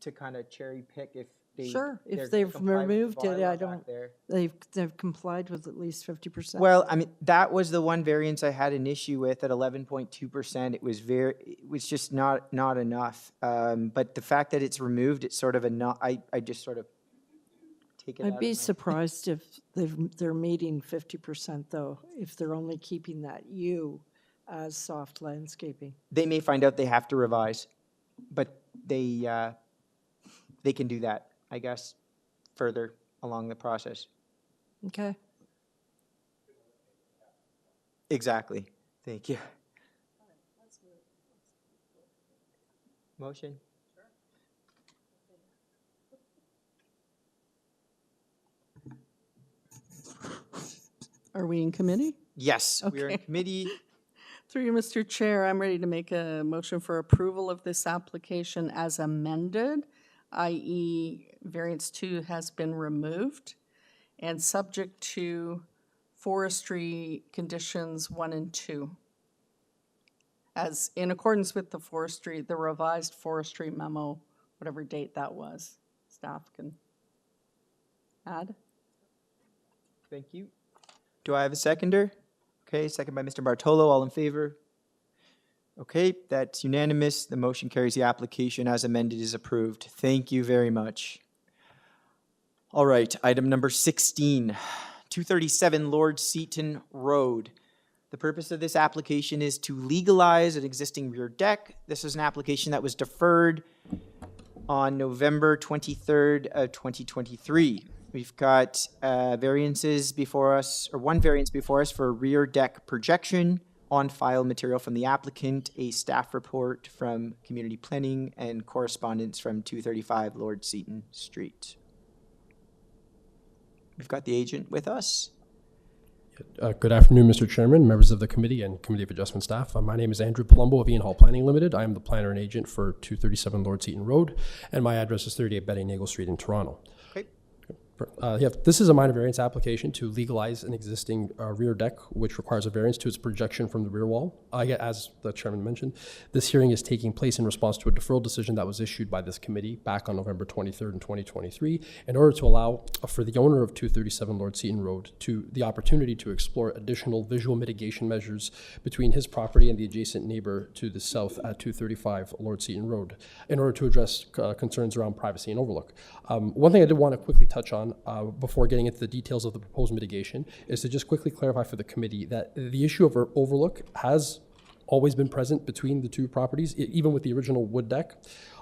to kind of cherry pick if they. Sure, if they're they've comply with the removed it, bylaw I back don't, there. they've complied with at least 50%. Well, I mean, that was the one variance I had an issue with at 11.2%. It was just not enough. But the fact that it's removed, it's sort of I just sort of take it out I'd of be my- surprised if they're meeting 50% though, if they're only keeping that U as soft landscaping. They may find out they have to revise, but they can do that, I guess, further along the process. Okay. Exactly. Thank you. Motion? Are we in committee? Yes, we are in Okay. committee. Through you, Mr. Chair, I'm ready to make a motion for approval of this application as amended, i.e. variance 2 has been removed and subject to forestry conditions 1 and 2. As in accordance with the revised forestry memo, whatever date that was, staff can add. Thank you. Do I have a seconder? Okay, second by Mr. Bartolo. All in favor? Okay, that's unanimous. The motion carries. The application as amended is approved. Thank you very much. All right, item number 16, 237 Lord Seaton Road. The purpose of this application is to legalize an existing rear deck. This is an application that was deferred on November 23rd of 2023. We've got variances before us, or one variance before us for rear deck projection, on file material from the applicant, a staff report from community planning, and correspondence from 235 Lord Seaton Street. We've got the agent with us. Good afternoon, Mr. Chairman, members of the committee and Committee of Adjustment staff. My name is Andrew Palumbo of Ian Hall Planning Limited. I am the planner and agent for 237 Lord Seaton Road, and my address is 38 Betty Nagle Street in Toronto. Okay. This is a minor variance application to legalize an existing rear deck, which requires a variance to its projection from the rear wall. As the chairman mentioned, this hearing is taking place in response to a deferral decision that was issued by this committee back on November 23rd in 2023 in order to allow for the owner of 237 Lord Seaton Road to the opportunity to explore additional visual mitigation measures between his property and the adjacent neighbor to the south at 235 Lord Seaton Road in order to address concerns around privacy and overlook. One thing I did want to quickly touch on before getting into the details of the proposed mitigation is to just quickly clarify for the committee that the issue of overlook has always been present between the two properties, even with the original wood deck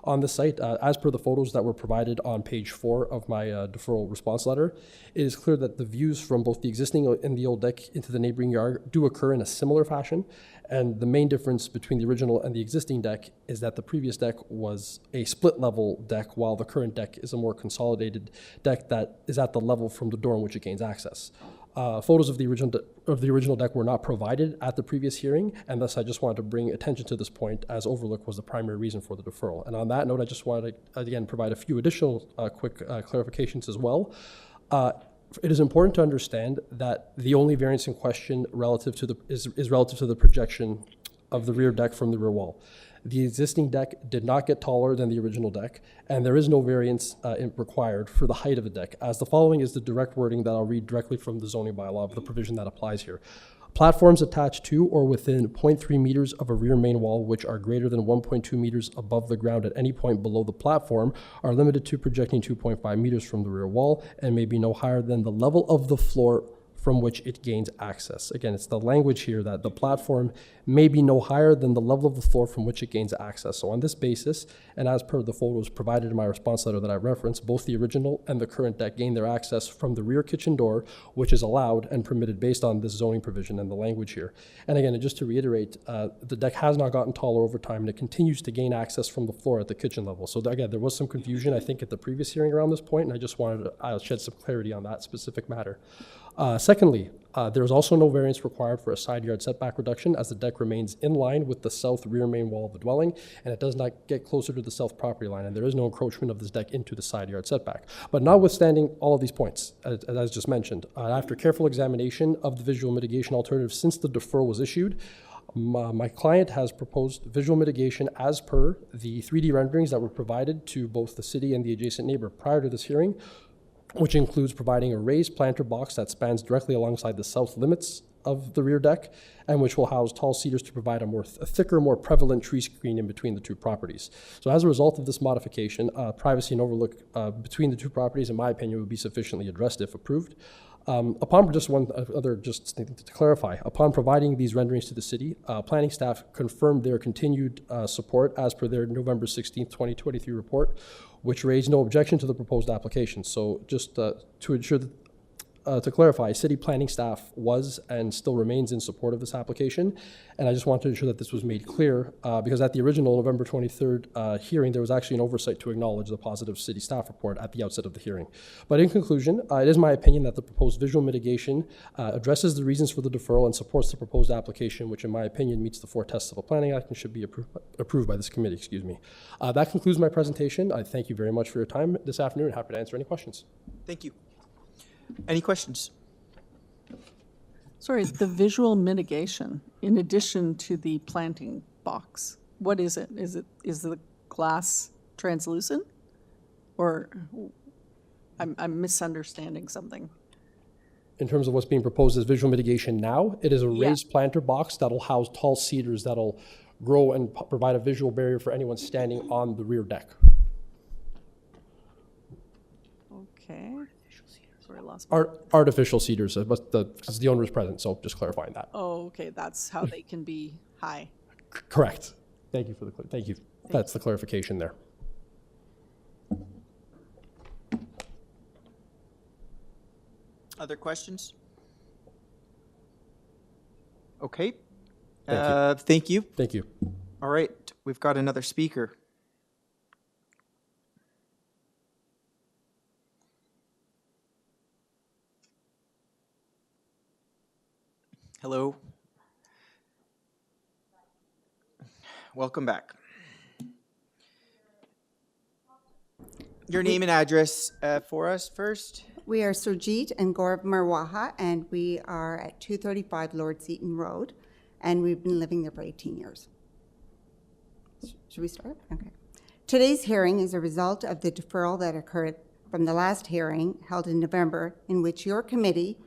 on the site. As per the photos that were provided on page 4 of my deferral response letter, it is clear that the views from both the existing and the old deck into the neighboring yard do occur in a similar fashion. And the main difference between the original and the existing deck is that the previous deck was a split level deck, while the current deck is a more consolidated deck that is at the level from the door in which it gains access. Photos of the original deck were not provided at the previous hearing, and thus I just wanted to bring attention to this point, as overlook was the primary reason for the deferral. And on that note, I just wanted to again provide a few additional quick clarifications as well. It is important to understand that the only variance in question relative to is relative to the projection of the rear deck from the rear wall. The existing deck did not get taller than the original deck, and there is no variance required for the height of the deck, as the following is the direct wording that I'll read directly from the zoning bylaw of the provision that applies here. Platforms attached to or within 0.3 meters of a rear main wall, which are greater than 1.2 meters above the ground at any point below the platform, are limited to projecting 2.5 meters from the rear wall and may be no higher than the level of the floor from which it gains access. Again, it's the language here that the platform may be no higher than the level of the floor from which it gains access. So on this basis, and as per the photos provided in my response letter that I referenced, both the original and the current deck gain their access from the rear kitchen door, which is allowed and permitted based on this zoning provision and the language here. And again, just to reiterate, the deck has not gotten taller over time, and it continues to gain access from the floor at the kitchen level. So again, there was some confusion, I think, at the previous hearing around this point, and I just wanted to shed some clarity on that specific matter. Secondly, there is also no variance required for a side yard setback reduction, as the deck remains in line with the south rear main wall of the dwelling, and it does not get closer to the south property line, and there is no encroachment of this deck into the side yard setback. But notwithstanding all of these points, as just mentioned, after careful examination of the visual mitigation alternative since the deferral was issued, my client has proposed visual mitigation as per the 3D renderings that were provided to both the city and the adjacent neighbor prior to this hearing, which includes providing a raised planter box that spans directly alongside the south limits of the rear deck, and which will house tall cedars to provide a thicker, more prevalent tree screen in between the two properties. So as a result of this modification, privacy and overlook between the two properties, in my opinion, would be sufficiently addressed if approved. Upon just one other, just to clarify, upon providing these renderings to the city, planning staff confirmed their continued support as per their November 16th, 2023 report, which raised no objection to the proposed application. So just to ensure that, to clarify, city planning staff was and still remains in support of this application, and I just want to ensure that this was made clear because at the original November 23rd hearing, there was actually an oversight to acknowledge the positive city staff report at the outset of the hearing. But in conclusion, it is my opinion that the proposed visual mitigation addresses the reasons for the deferral and supports the proposed application, which in my opinion meets the 4 tests of a planning act and should be approved by this committee, excuse me. That concludes my presentation. I thank you very much for your time this afternoon. Happy to answer any questions. Thank you. Any questions? Sorry, the visual mitigation, in addition to the planting box, what is it? Is the glass translucent? Or I'm misunderstanding something. In terms of what's being proposed as visual mitigation now, it is a raised planter box that'll house tall cedars that'll grow and provide a visual barrier for anyone standing on the rear deck. Okay. Sorry, I lost my... Artificial cedars, but because the owner is present, so just clarifying that. Oh, okay, that's how they can be high. Correct. Thank you for the, thank you. That's the clarification there. Other questions? Okay. Thank you. Thank you. Thank you. All right, we've got another speaker. Hello. Welcome back. Your name and address for us first. We are Surjit and Gaurav Marwaha, and we are at 235 Lord Seaton Road, and we've been living there for 18 years. Should we start? Okay. Today's hearing is a result of the deferral that occurred from the last hearing held in November, in which your committee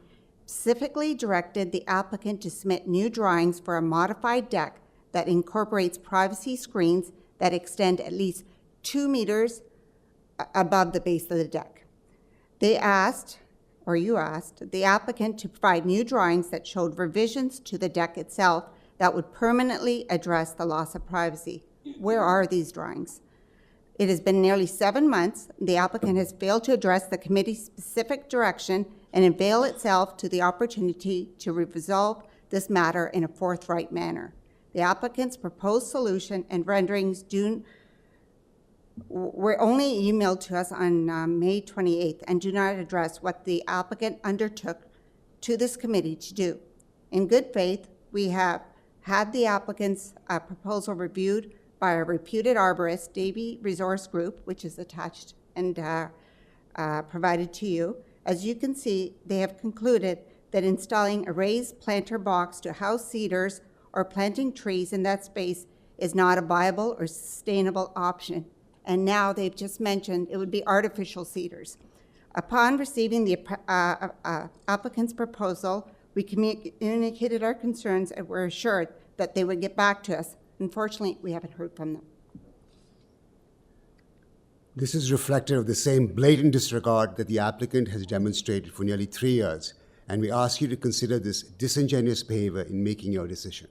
specifically directed the applicant to submit new drawings for a modified deck that incorporates privacy screens that extend at least 2 meters above the base of the deck. They asked, or you asked, the applicant to provide new drawings that showed revisions to the deck itself that would permanently address the loss of privacy. Where are these drawings? It has been nearly 7 months. The applicant has failed to address the committee's specific direction and avail itself to the opportunity to resolve this matter in a forthright manner. The applicant's proposed solution and renderings were only emailed to us on May 28th and do not address what the applicant undertook to this committee to do. In good faith, we have had the applicant's proposal reviewed by a reputed arborist, Davy Resource Group, which is attached and provided to you. As you can see, they have concluded that installing a raised planter box to house cedars or planting trees in that space is not a viable or sustainable option. And now they've just mentioned it would be artificial cedars. Upon receiving the applicant's proposal, we communicated our concerns and were assured that they would get back to us. Unfortunately, we haven't heard from them. This is reflective of the same blatant disregard that the applicant has demonstrated for nearly 3 years, and we ask you to consider this disingenuous behavior in making your decision.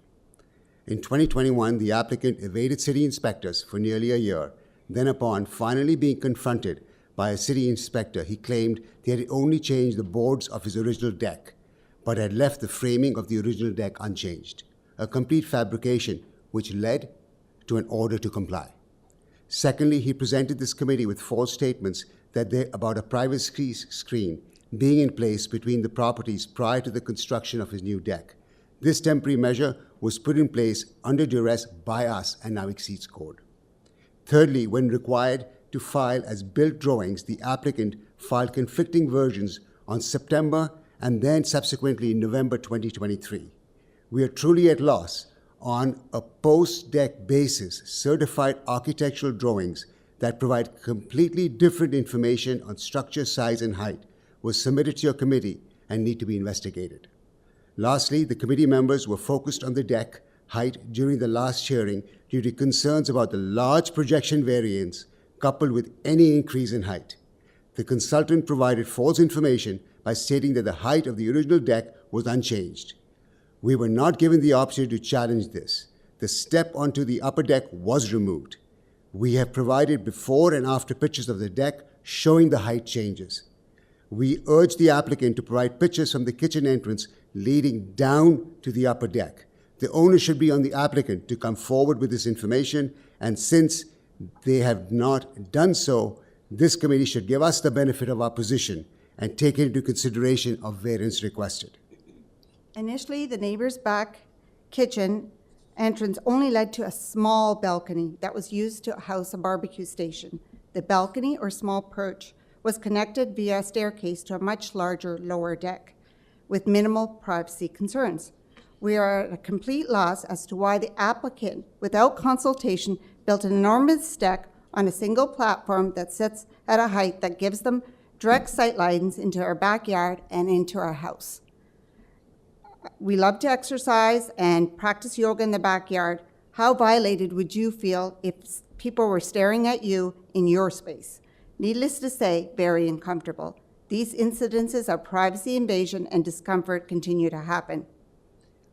In 2021, the applicant evaded city inspectors for nearly a year. Then upon finally being confronted by a city inspector, he claimed that he had only changed the boards of his original deck, but had left the framing of the original deck unchanged, a complete fabrication which led to an order to comply. Secondly, he presented this committee with false statements about a privacy screen being in place between the properties prior to the construction of his new deck. This temporary measure was put in place under duress by us and now exceeds code. Thirdly, when required to file as built drawings, the applicant filed conflicting versions on September and then subsequently in November 2023. We are truly at loss on a post-deck basis certified architectural drawings that provide completely different information on structure size and height was submitted to your committee and need to be investigated. Lastly, the committee members were focused on the deck height during the last hearing due to concerns about the large projection variance coupled with any increase in height. The consultant provided false information by stating that the height of the original deck was unchanged. We were not given the opportunity to challenge this. The step onto the upper deck was removed. We have provided before and after pictures of the deck showing the height changes. We urge the applicant to provide pictures from the kitchen entrance leading down to the upper deck. The onus should be on the applicant to come forward with this information, and since they have not done so, this committee should give us the benefit of our position and take into consideration of variance requested. Initially, the neighbor's back kitchen entrance only led to a small balcony that was used to house a barbecue station. The balcony or small perch was connected via a staircase to a much larger lower deck with minimal privacy concerns. We are at a complete loss as to why the applicant, without consultation, built an enormous deck on a single platform that sits at a height that gives them direct sight lines into our backyard and into our house. We love to exercise and practice yoga in the backyard. How violated would you feel if people were staring at you in your space? Needless to say, very uncomfortable. These incidences of privacy invasion and discomfort continue to happen.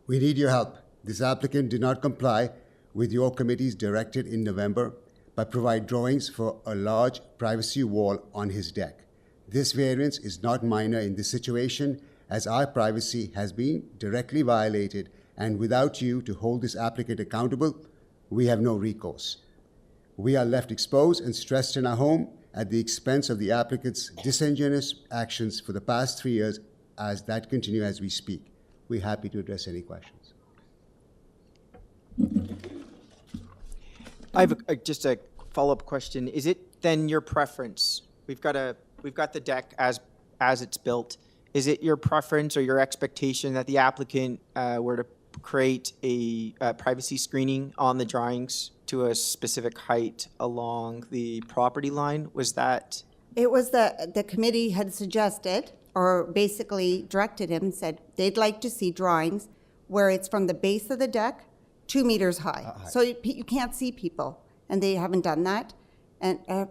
We need your help. This applicant did not comply with your committee's directed in November, but provide drawings for a large privacy wall on his deck. This variance is not minor in this situation, as our privacy has been directly violated, and without you to hold this applicant accountable, we have no recourse. We are left exposed and stressed in our home at the expense of the applicant's disingenuous actions for the past 3 years, as that continue as we speak. We're happy to address any questions. I have just a follow-up question. Is it then your preference? We've got the deck as it's built. Is it your preference or your expectation that the applicant were to create a privacy screening on the drawings to a specific height along the property line? Was that? It was the committee had suggested, or basically directed him, said they'd like to see drawings where it's from the base of the deck 2 meters high. So you can't see people, and they haven't done that. And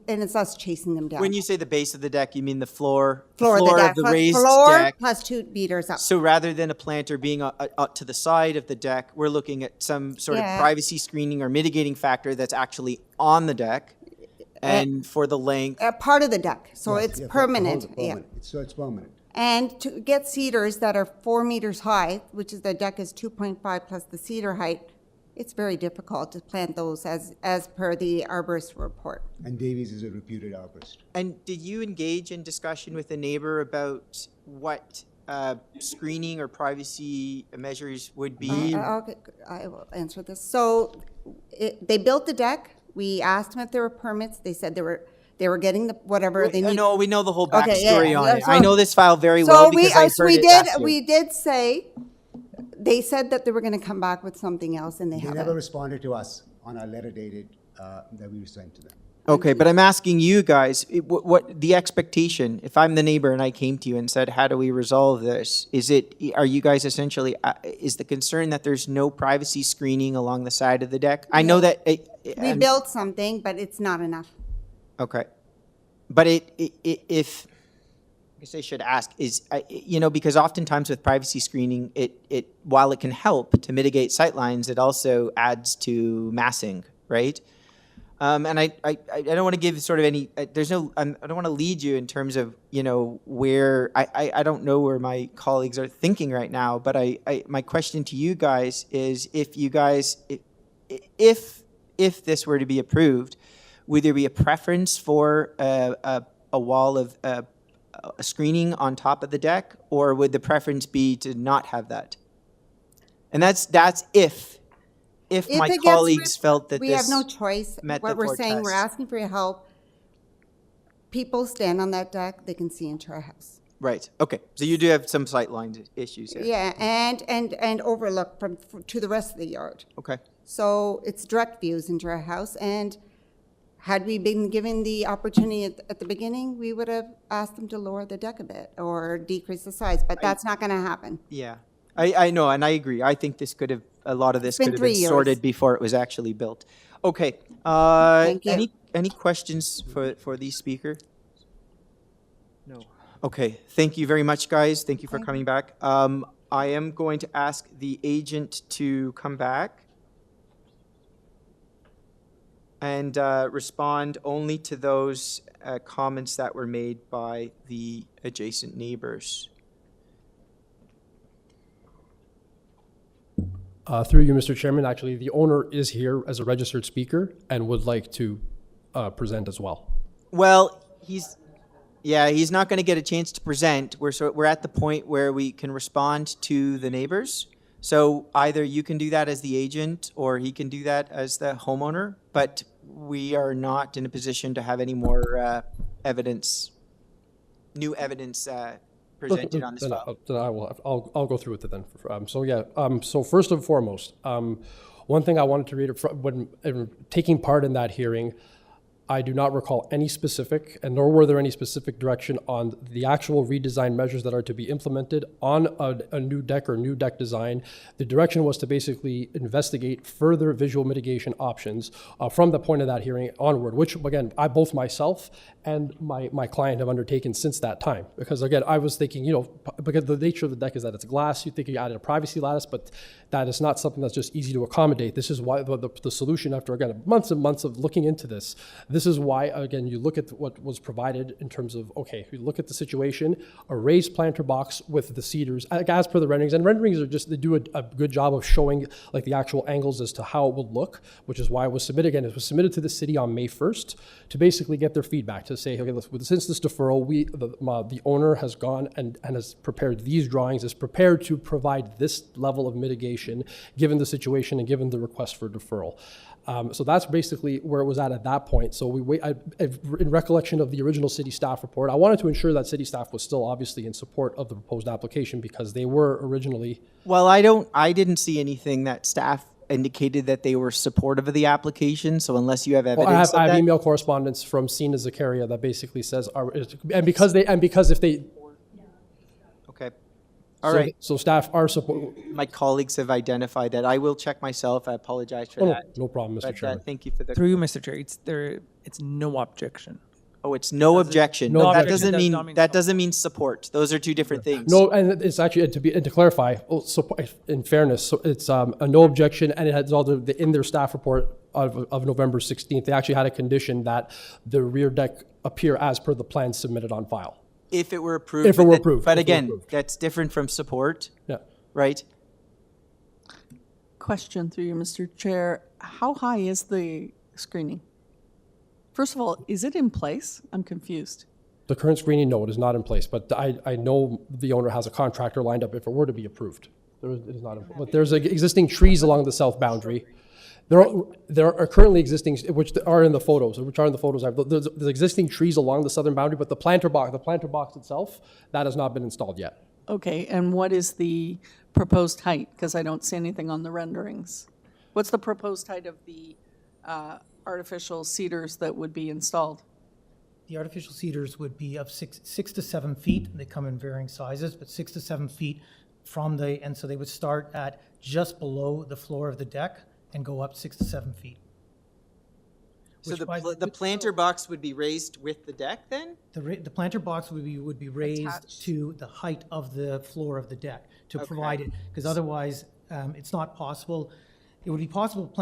it's us chasing them down. When you say the base of the deck, you mean the floor of the deck, of the raised floor deck? plus 2 meters up. So rather than a planter being to the side of the deck, we're looking at some sort of privacy screening or mitigating factor that's actually on the deck, and for the length. Part of the deck, so it's permanent. So it's permanent. And to get cedars that are 4 meters high, which is the deck is 2.5 plus the cedar height, it's very difficult to plant those as per the arborist report. And Davies is a reputed arborist. And did you engage in discussion with a neighbor about what screening or privacy measures would be? Okay, I will answer this. So they built the deck. We asked them if there were permits. They said they were getting the whatever they need. No, we know the whole backstory on it. So, I know this file very well because I heard it last year. We did say, they said that they were going to come back with something else, and they haven't. They never responded to us on our letter dated that we sent to them. Okay, but I'm asking you guys, what the expectation, if I'm the neighbor and I came to you and said, how do we resolve this? Are you guys essentially, is the concern that there's no privacy screening along the side of the deck? I know that. We built something, but it's not enough. Okay. But if, I guess I should ask, because oftentimes with privacy screening, while it can help to mitigate sightlines, it also adds to massing, right? And I don't want to give sort of any, I don't want to lead you in terms of, where, I don't know where my colleagues are thinking right now, but my question to you guys is if you guys, if this were to be approved, would there be a preference for a wall of a screening on top of the deck, or would the preference be to not have that? And that's if my colleagues felt that we have no choice. What we're saying, we're asking for your help. People stand on that deck; they can see into our house. Right. Okay. So you do have some sightline issues here. Yeah, and overlook to the rest of the yard. Okay. So it's direct views into our house, and had we been given the opportunity at the beginning, we would have asked them to lower the deck a bit or decrease the size, but that's not going to happen. Yeah, I know, and I agree. I think a lot of this could have been sorted before it was actually built. Okay. Thank you. Any questions for the speaker? No. Okay. Thank you very much, guys. Thank you for coming back. I am going to ask the agent to come back and respond only to those comments that were made by the adjacent neighbors. Through you, Mr. Chairman, actually, the owner is here as a registered speaker and would like to present as well. Well, he's not going to get a chance to present. We're at the point where we can respond to the neighbors. So either you can do that as the agent or he can do that as the homeowner, but we are not in a position to have any more new evidence presented on this file. I'll go through with it then. So first and foremost, one thing I wanted to read when taking part in that hearing, I do not recall any specific, and nor were there any specific direction on the actual redesign measures that are to be implemented on a new deck or new deck design. The direction was to basically investigate further visual mitigation options from the point of that hearing onward, which again, both myself and my client have undertaken since that time. Because again, I was thinking, because the nature of the deck is that it's glass, you think you added a privacy lattice, but that is not something that's just easy to accommodate. This is why the solution after, again, months and months of looking into this this is why, again, you look at what was provided in terms of, okay, you look at the situation, a raised planter box with the cedars, as per the renderings, and renderings are just, they do a good job of showing like the actual angles as to how it would look, which is why it was submitted. Again, it was submitted to the city on May 1st to basically get their feedback, to say, okay, since this deferral, the owner has gone and has prepared these drawings, is prepared to provide this level of mitigation given the situation and given the request for deferral. So that's basically where it was at that point. So in recollection of the original city staff report, I wanted to ensure that city staff was still obviously in support of the proposed application because they were originally. Well, I didn't see anything that staff indicated that they were supportive of the application. So unless you have evidence I have email correspondence from Sina Zakaria that basically says, because if they. Okay. All right. So staff are support. My colleagues have identified that. I will check myself. I apologize for that. No problem, Mr. Chairman. Thank you for the. Through you, Mr. Chair, it's no objection. Oh, it's no objection. no That objection. doesn't mean support. Those are two different things. No, and it's actually, to clarify, in fairness, so it's a no objection, and it has all in their staff report of November 16th, they actually had a condition that the rear deck appear as per the plan submitted on file. If it were approved. If it were approved. But again, that's different from support. Yeah. Right? Question through you, Mr. Chair. How high is the screening? First of all, is it in place? I'm confused. The current screening, no, it is not in place, but I know the owner has a contractor lined up if it were to be approved. It is not, but there's existing trees along the south boundary. There are currently existing, which are in the photos. There's existing trees along the southern boundary, but the planter box itself, that has not been installed yet. Okay, and what is the proposed height? Because I don't see anything on the renderings. What's the proposed height of the artificial cedars that would be installed? The artificial cedars would be of 6 to 7 feet. They come in varying sizes, but 6 to 7 feet and so they would start at just below the floor of the deck and go up 6 to 7 feet. So the planter box would be raised with the deck then? The planter box would be raised attached to the height of the floor of the deck to provide it, because otherwise it's not possible. It would be possible to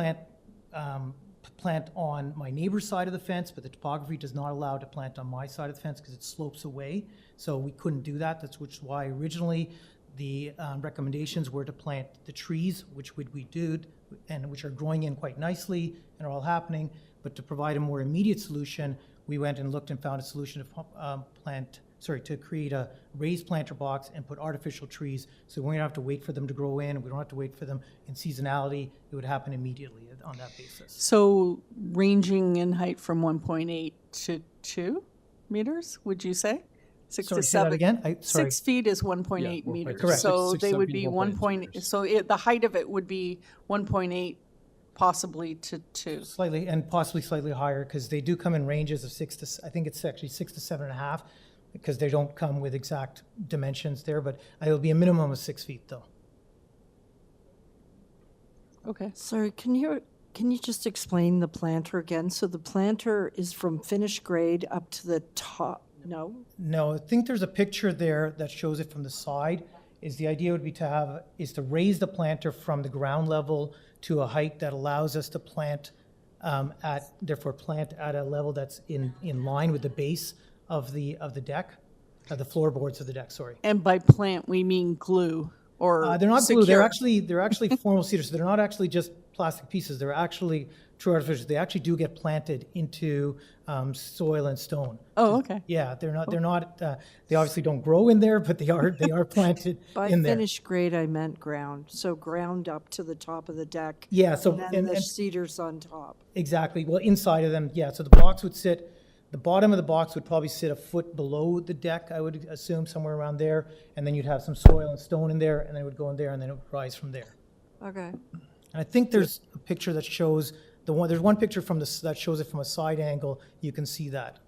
plant on my neighbor's side of the fence, but the topography does not allow to plant on my side of the fence because it slopes away. So we couldn't do that. That's why originally the recommendations were to plant the trees, which we do, and which are growing in quite nicely and are all happening. But to provide a more immediate solution, we went and looked and found a solution to create a raised planter box and put artificial trees. So we don't have to wait for them to grow in. We don't have to wait for them in seasonality. It would happen immediately on that basis. So ranging in height from 1.8 to 2 meters, would you say? 6 Sorry, to say that 7. again? 6 feet is 1.8 meters. Correct. So 6, they 7 would feet be is 1.8. So the height of it would be 1.8 possibly to 2. Slightly, and possibly slightly higher, because they do come in ranges of 6 to, I think it's actually 6 to 7.5, because they don't come with exact dimensions there, but it'll be a minimum of 6 feet though. Okay. Sorry, can you just explain the planter again? So the planter is from finished grade up to the top, no? No, I think there's a picture there that shows it from the side. The idea would be to raise the planter from the ground level to a height that allows us to plant at a level that's in line with the base of the deck, the floorboards of the deck, sorry. And by plant, we mean glue or they're not secure. glue, they're actually formal cedars, so they're not actually just plastic pieces, they're actually true artificial. They actually do get planted into soil and stone. Oh, okay. Yeah, they're not, they obviously don't grow in there, but they are planted By in there. finished grade, I meant ground. So ground up to the top of the deck. Yeah, so and then the cedars on top. Exactly. Well, inside of them, yeah. So the box would sit, the bottom of the box would probably sit a foot below the deck, I would assume, somewhere around there. And then you'd have some soil and stone in there, and then it would go in there, and then it would rise from there. Okay. And I think there's a picture that shows there's one picture that shows it from a side angle. You can see that.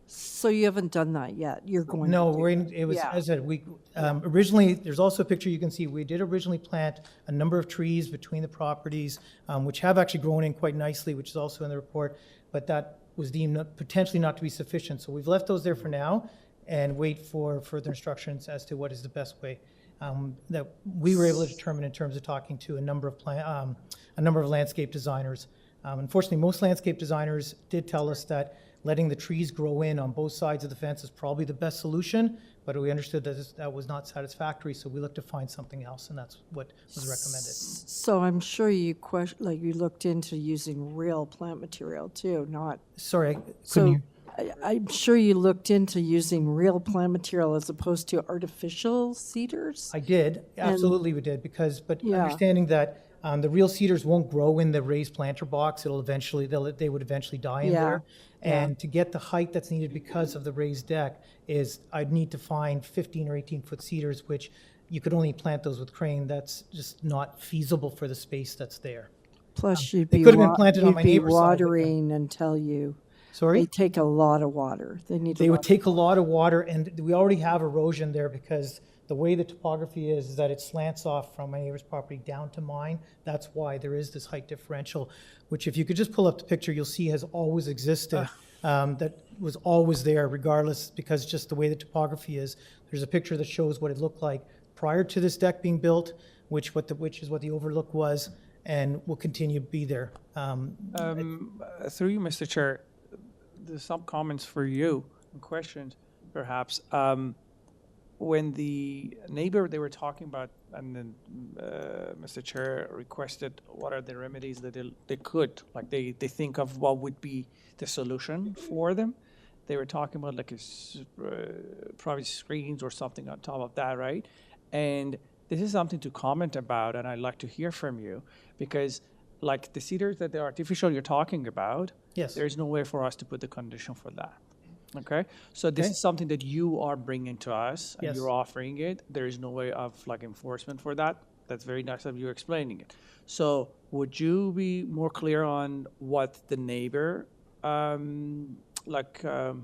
So you haven't done that yet? You're going No, to do it was, as I said, we originally, there's also a picture you can see. We did originally plant a number of trees between the properties, which have actually grown in quite nicely, which is also in the report, but that was deemed potentially not to be sufficient. So we've left those there for now and wait for further instructions as to what is the best way that we were able to determine in terms of talking to a number of landscape designers Unfortunately, most landscape designers did tell us that letting the trees grow in on both sides of the fence is probably the best solution, but we understood that that was not satisfactory, so we looked to find something else, and that's what was recommended. So I'm sure you you looked into using real plant material too, not. Sorry, couldn't So you? I'm sure you looked into using real plant material as opposed to artificial cedars? I did, absolutely we did, but Yeah. understanding that the real cedars won't grow in the raised planter box, they would eventually die in Yeah, there. yeah. And to get the height that's needed because of the raised deck I'd need to find 15 or 18-foot cedars, which you could only plant those with crane. That's just not feasible for the space that's there. Plus you'd they be, could have been planted on my you'd be neighbor's side, but- watering until you. Sorry? They take a lot of water. They would take a lot of water, and we already have erosion there because the way the topography is that it slants off from my neighbor's property down to mine. That's why there is this height differential, which if you could just pull up the picture, you'll see has always existed. That was always there regardless, because just the way the topography is. There's a picture that shows what it looked like prior to this deck being built, which is what the overlook was, and will continue to be there. Through you, Mr. Chair, there's some comments for you and questions, perhaps. When the neighbor they were talking about, and then Mr. Chair requested what are the remedies that they could, like they think of what would be the solution for them. They were talking about like probably screens or something on top of that, right? And this is something to comment about, and I'd like to hear from you, because like the cedars that the artificial you're talking about, yes, there's no way for us to put the condition for that. Okay, so this is something that you are bringing to us, and Yes. you're offering it. There is no way of like enforcement for that. That's very nice of you explaining it. So would you be more clear on what the neighbor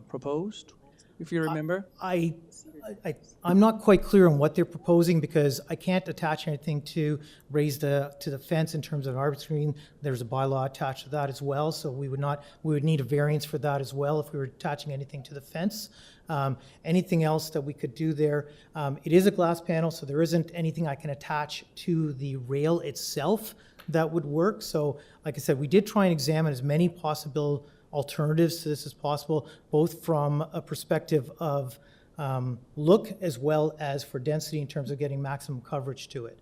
proposed, if you remember? I'm not quite clear on what they're proposing because I can't attach anything to raise to the fence in terms of an arbor screen. There's a bylaw attached to that as well, so we would need a variance for that as well if we were attaching anything to the fence. Anything else that we could do there, it is a glass panel, so there isn't anything I can attach to the rail itself that would work. So like I said, we did try and examine as many possible alternatives to this as possible, both from a perspective of look as well as for density in terms of getting maximum coverage to it.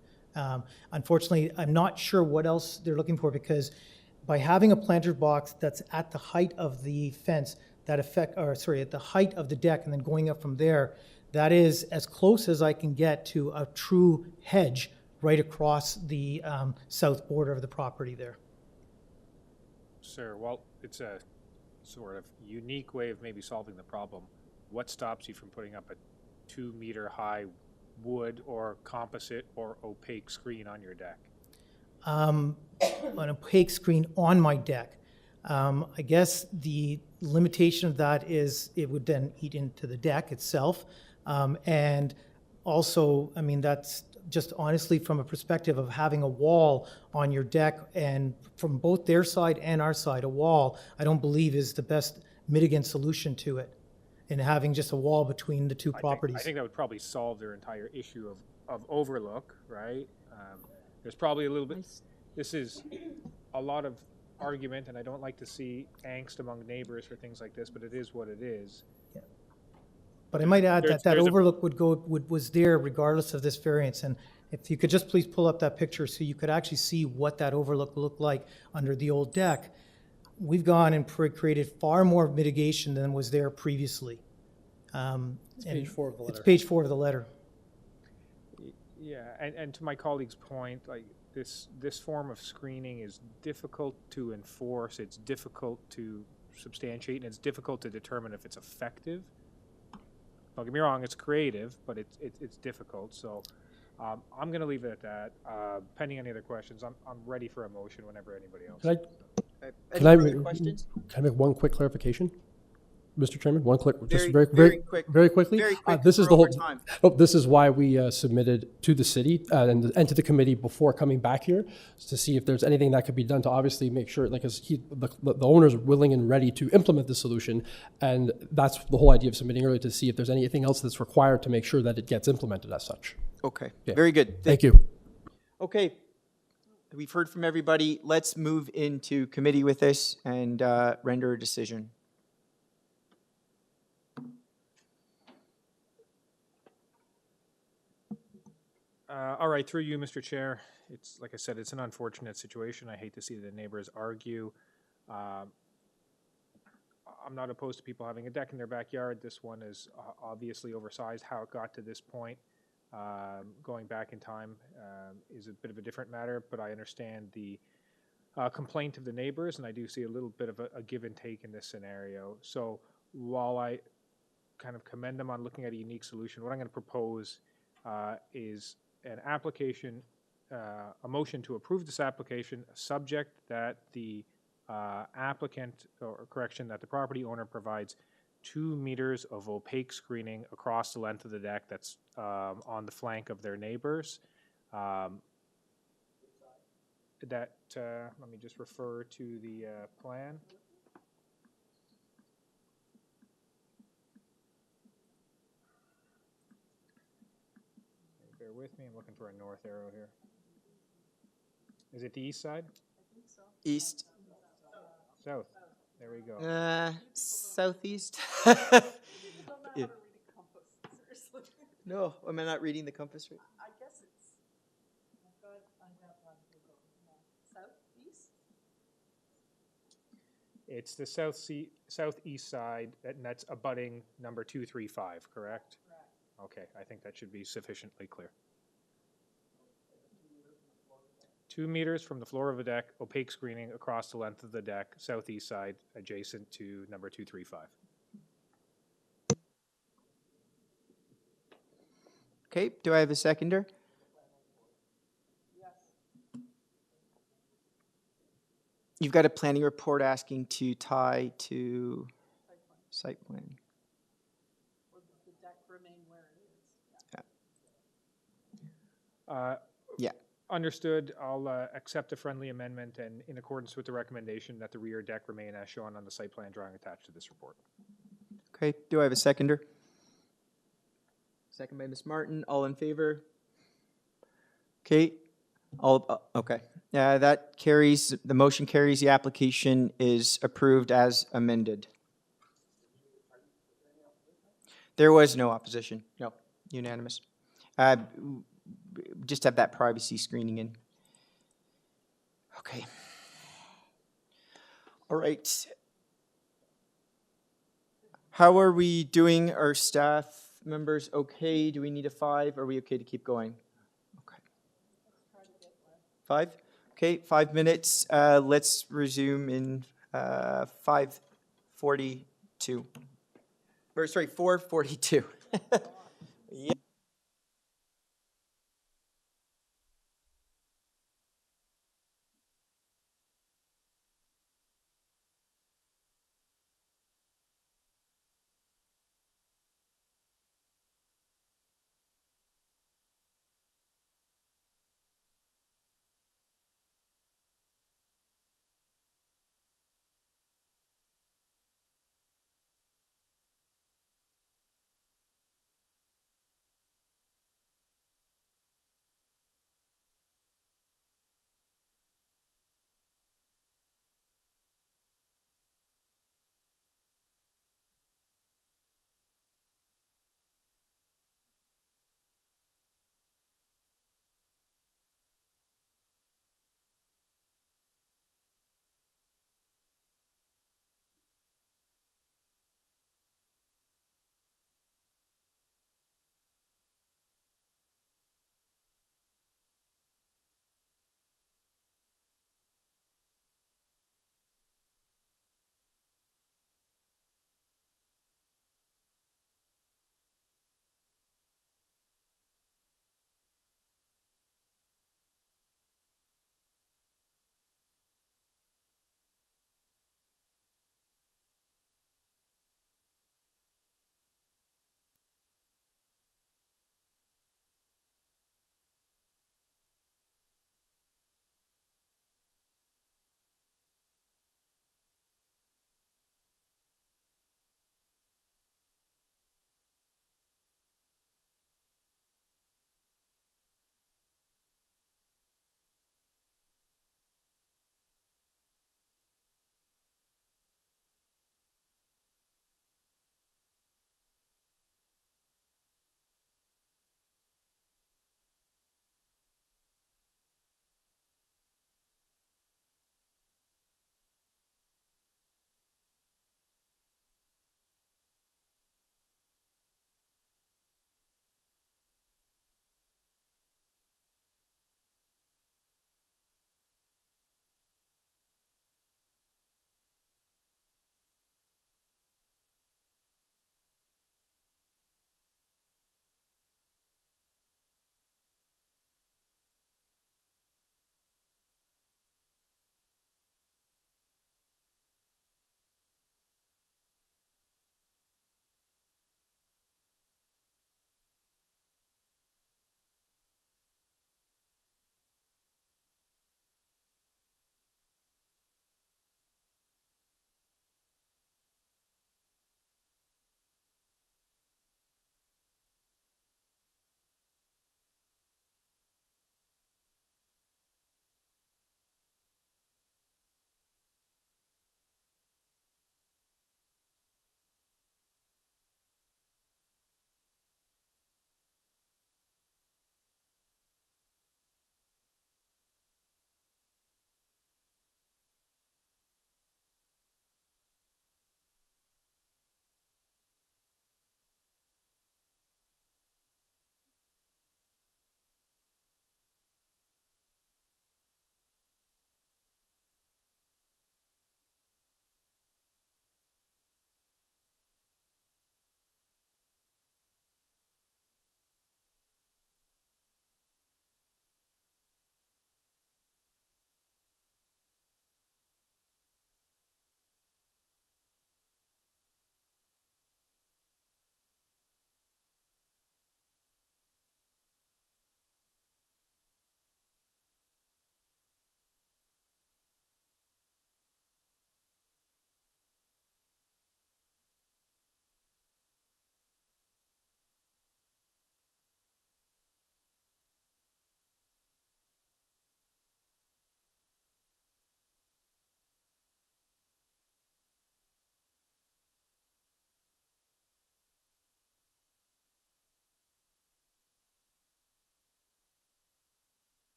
Unfortunately, I'm not sure what else they're looking for, because by having a planter box that's at the height of the fence, at the height of the deck and then going up from there, that is as close as I can get to a true hedge right across the south border of the property there. Sir, well, it's a sort of unique way of maybe solving the problem. What stops you from putting up a 2-meter high wood or composite or opaque screen on your deck? An opaque screen on my deck. I guess the limitation of that is it would then eat into the deck itself. And also, I mean, that's just honestly from a perspective of having a wall on your deck, and from both their side and our side, a wall, I don't believe is the best mitigant solution to it, and having just a wall between the two properties. I think that would probably solve their entire issue of overlook, right? There's probably a little bit, this is a lot of argument, and I don't like to see angst among neighbors for things like this, but it is what it is. But I might add that there's a- overlook was there regardless of this variance. And if you could just please pull up that picture so you could actually see what that overlook looked like under the old deck. We've gone and created far more mitigation than was there previously. It's page 4 of the letter. It's page 4 of the letter. Yeah, and to my colleague's point, like this form of screening is difficult to enforce, it's difficult to substantiate, and it's difficult to determine if it's effective. Don't get me wrong, it's creative, but it's difficult. So I'm going to leave it at that. Pending any other questions, I'm ready for a motion whenever anybody else. Can I make one quick clarification, Mr. Chairman? One quick, just very quickly. Very quick. This is the We're whole. over time. Oh, this is why we submitted to the city and to the committee before coming back here to see if there's anything that could be done to obviously make sure, like, as the owner's willing and ready to implement the solution, and that's the whole idea of submitting earlier, to see if there's anything else that's required to make sure that it gets implemented as such. Okay, Yeah. very good. Thank you. Okay. we've heard from everybody. Let's move into committee with this and render a decision. All right, through you, Mr. Chair. It's, like I said, it's an unfortunate situation. I hate to see the neighbors argue. I'm not opposed to people having a deck in their backyard. This one is obviously oversized. How it got to this point, going back in time, is a bit of a different matter, but I understand the complaint of the neighbors, and I do see a little bit of a give and take in this scenario. So while I kind of commend them on looking at a unique solution, what I'm going to propose is an application, a motion to approve this application, subject that the applicant, or correction, that the property owner provides 2 meters of opaque screening across the length of the deck that's on the flank of their neighbors. Let me just refer to the plan. Bear with me, I'm looking for a north arrow here. Is it the east side? I think so. East. South. There we go. Southeast. Yeah. No, am I not reading the compass right? I guess it's, I got one Google, southeast? It's the southeast side, and that's abutting number 235, correct? Correct. Okay, I think that should be sufficiently clear. 2 meters from the floor of a deck, opaque screening across the length of the deck, southeast side, adjacent to number 235. Okay, do I have a seconder? Yes. You've got a planning report asking to tie to site plan. Or the deck remain where it is. Yeah. Understood. I'll accept a friendly amendment, and in accordance with the recommendation that the rear deck remain as shown on the site plan drawing attached to this report. Okay, do I have a seconder? Second by Ms. Martin. All in favor? Okay. Okay. That carries. The motion carries. The application is approved as amended. There was no opposition. No, unanimous. Just have that privacy screening in. Okay. All right. How are we doing? Our staff members okay? Do we need a 5? Are we okay to keep going? Okay. 5? Okay, 5 minutes. Let's resume in 5:42. Or sorry, 4:42. Yeah.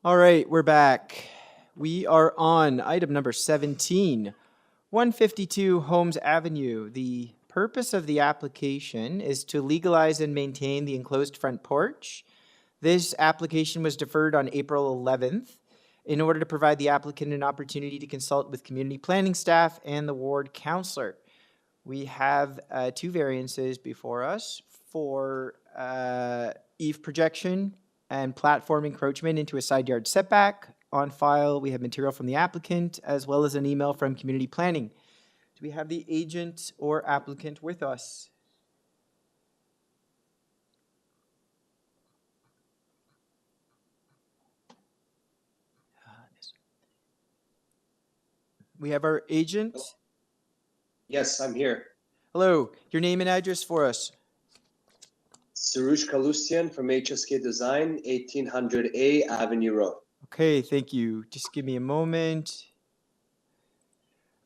All right, we're back. We are on item number 17, 152 Holmes Avenue. The purpose of the application is to legalize and maintain the enclosed front porch. This application was deferred on April 11th in order to provide the applicant an opportunity to consult with community planning staff and the ward councillor. We have two variances before us for eave projection and platform encroachment into a side yard setback. On file, we have material from the applicant as well as an email from community planning. Do we have the agent or applicant with us? We have our agent. Yes, I'm here. Hello, your name and address for us. Sarush Kalustian from HSK Design, 1800A Avenue Road. Okay, thank you. Just give me a moment.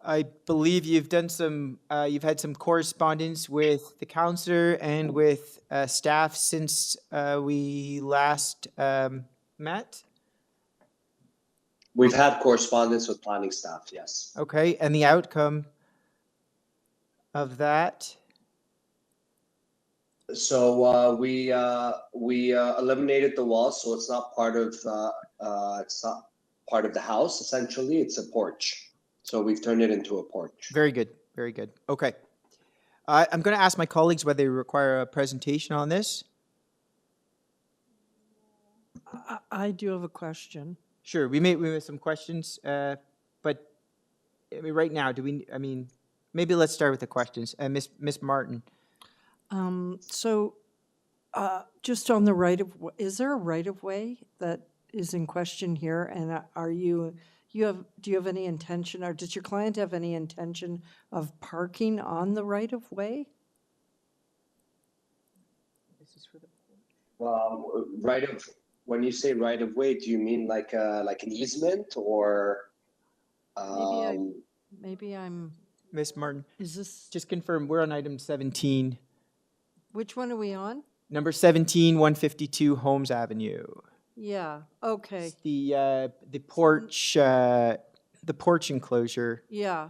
I believe you've done some, you've had some correspondence with the counselor and with staff since we last met. We've had correspondence with planning staff, yes. Okay, and the outcome of that? So we eliminated the wall, so it's not part of the house. Essentially, it's a porch. So we've turned it into a porch. Very good, very good. Okay. I'm going to ask my colleagues whether they require a presentation on this. I do have a question. Sure, we have some questions, but I mean, right now, maybe let's start with the questions. Miss Martin. Just on the is there a right-of-way that is in question here? And do you have any intention, or does your client have any intention of parking on the right-of-way? Well, when you say right of way, do you mean like an easement or? Maybe I'm. Miss Martin. Is this? Just confirm, we're on item 17. Which one are we on? Number 17, 152 Holmes Avenue. Yeah, okay. It's the porch enclosure. Yeah.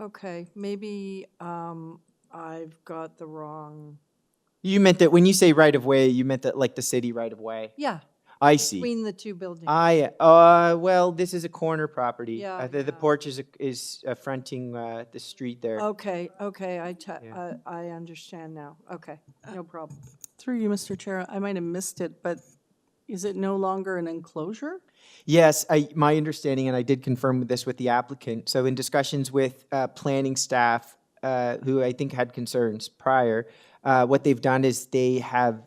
Okay, maybe I've got the wrong. You meant that when you say right of way, you meant that like the city right of way. Yeah. I see. Between the two buildings. Well, this is a corner property. Yeah, The porch is fronting the street there. Okay, I understand now. Okay, no problem. Through you, Mr. Chair, I might have missed it, but is it no longer an enclosure? Yes, my understanding, and I did confirm this with the applicant. So in discussions with planning staff, who I think had concerns prior, what they've done is they have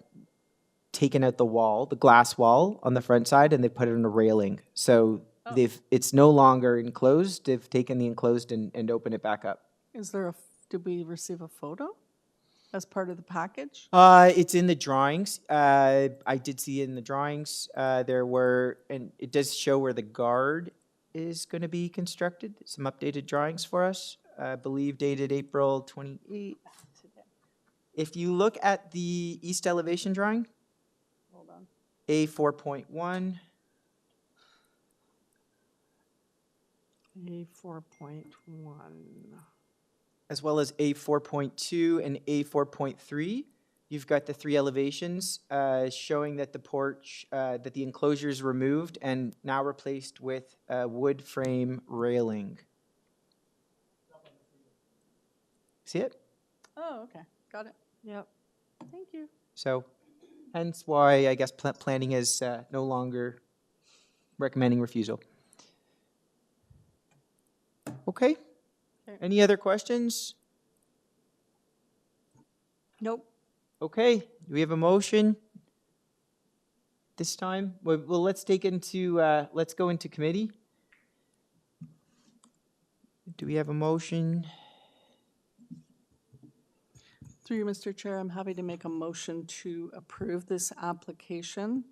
taken out the wall, the glass wall on the front side, and they put it on a railing. So it's no longer enclosed. They've taken the enclosed and opened it back up. Did we receive a photo as part of the package? It's in the drawings. I did see it in the drawings. And it does show where the guard is going to be constructed. Some updated drawings for us, I believe dated April 28th. If you look at the east elevation drawing, Hold on. A4.1. A4.1. As well as A4.2 and A4.3. You've got the three elevations showing that the porch, that the enclosure is removed and now replaced with wood frame railing. See it? Oh, okay. Got it. Yep. Thank you. So hence why I guess planning is no longer recommending refusal. Okay. Any other questions? Nope. Okay. Do we have a motion this time? Well, let's go into committee. Do we have a motion? Through you, Mr. Chair, I'm happy to make a motion to approve this application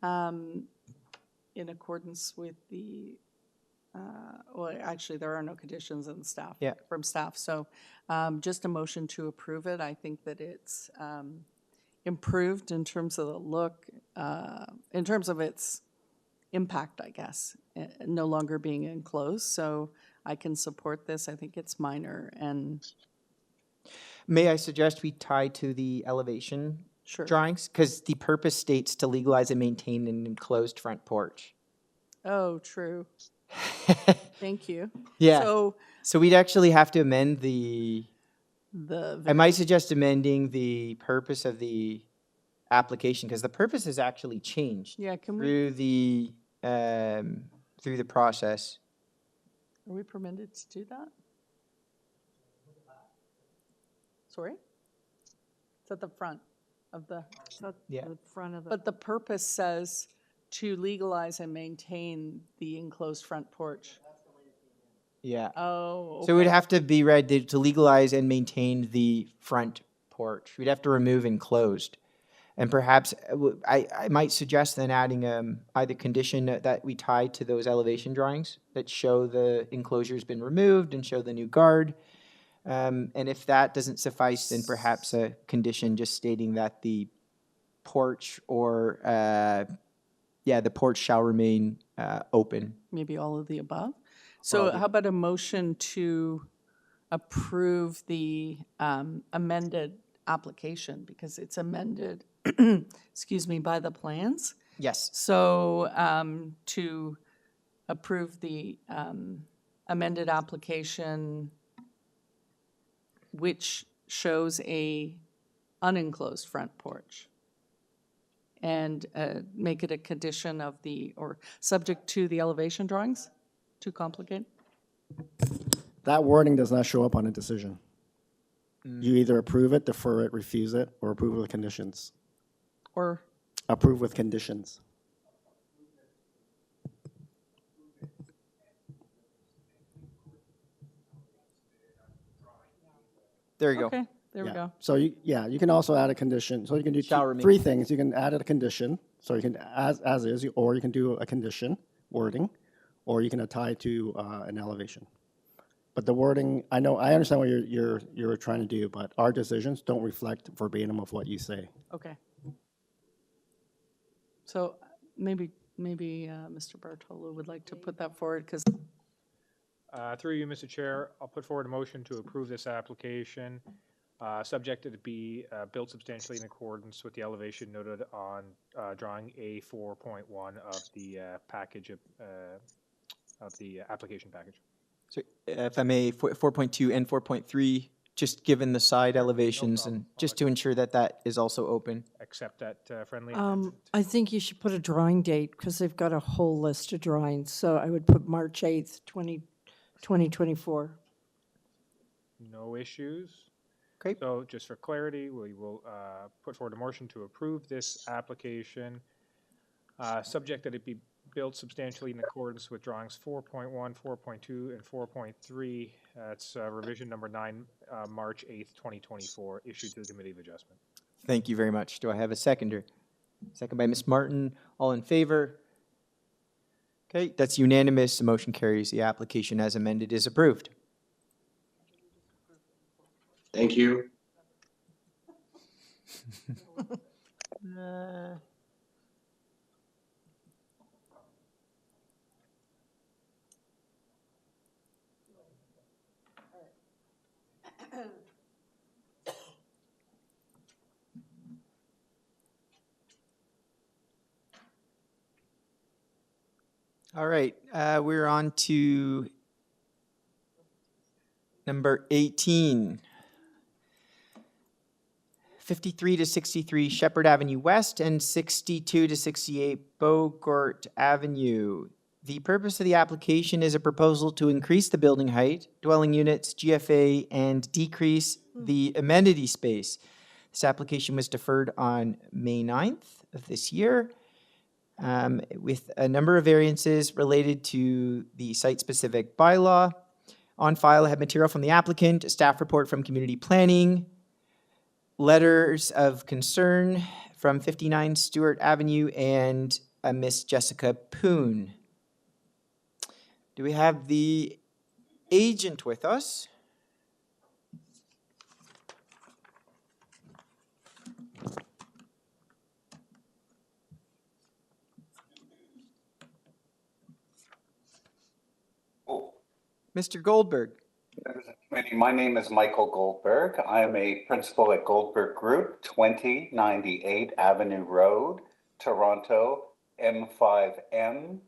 in accordance with the, well, actually, there are no conditions in staff, from staff. So just a motion to approve it. I think that it's improved in terms of the look, in terms of its impact, I guess, no longer being enclosed. So I can support this. I think it's minor and May I suggest we tie to the elevation sure. drawings? Because the purpose states to legalize and maintain an enclosed front porch. Oh, true. Thank you. Yeah. So So we'd actually have to amend the I might suggest amending the purpose of the application, because the purpose has actually changed yeah, can we, through the process. are we permitted to do that? Sorry? It's at the front of the, Yeah. The front of the. but the purpose says to legalize and maintain the enclosed front porch. Yeah. Oh, okay. So it would have to be read to legalize and maintain the front porch. We'd have to remove enclosed. And perhaps I might suggest then adding either condition that we tie to those elevation drawings that show the enclosure's been removed and show the new guard. And if that doesn't suffice, then perhaps a condition just stating that the porch or, the porch shall remain open. Maybe all of the above. So how about a motion to approve the amended application, because it's amended, excuse me, by the plans? Yes. So to approve the amended application, which shows a unenclosed front porch, and make it a condition of the, or subject to the elevation drawings? Too complicated? That wording does not show up on a decision. You either approve it, defer it, refuse it, or approve with conditions. Or Approve with conditions. There you go. okay, there we Yeah. go. So you can also add a condition. So you can do Shall remain. three things. You can add a condition. So you can as is, or you can do a condition wording, or you can tie to an elevation. But the wording, I understand what you're trying to do, but our decisions don't reflect verbatim of what you say. Okay. So maybe Mr. Bartolo would like to put that forward, because Through you, Mr. Chair, I'll put forward a motion to approve this application, subject to it be built substantially in accordance with the elevation noted on drawing A4.1 of the package of the application package. So if I may, 4.2 and 4.3, just given the side elevations and just to ensure that that is also open. Accept that friendly amendment. I think you should put a drawing date, because they've got a whole list of drawings. So I would put March 8th, 2024. No issues. Great. So just for clarity, we will put forward a motion to approve this application, subject that it be built substantially in accordance with drawings 4.1, 4.2, and 4.3. That's revision number 9, March 8th, 2024, issued to the Committee of Adjustment. Thank you very much. Do I have a seconder? Second by Ms. Martin. All in favor? Okay, that's unanimous. The motion carries. The application as amended is approved. Thank you. All right, we're on to number 18. 53 to 63 Sheppard Avenue West and 62 to 68 Bogert Avenue. The purpose of the application is a proposal to increase the building height, dwelling units, GFA, and decrease the amenity space. This application was deferred on May 9th of this year, with a number of variances related to the site-specific bylaw. On file, I have material from the applicant, a staff report from community planning, letters of concern from 59 Stewart Avenue, and a Miss Jessica Poon. Do we have the agent with us? Mr. Goldberg. Members of the committee, my name is Michael Goldberg. I am a principal at Goldberg Group, 2098 Avenue Road, Toronto, M5M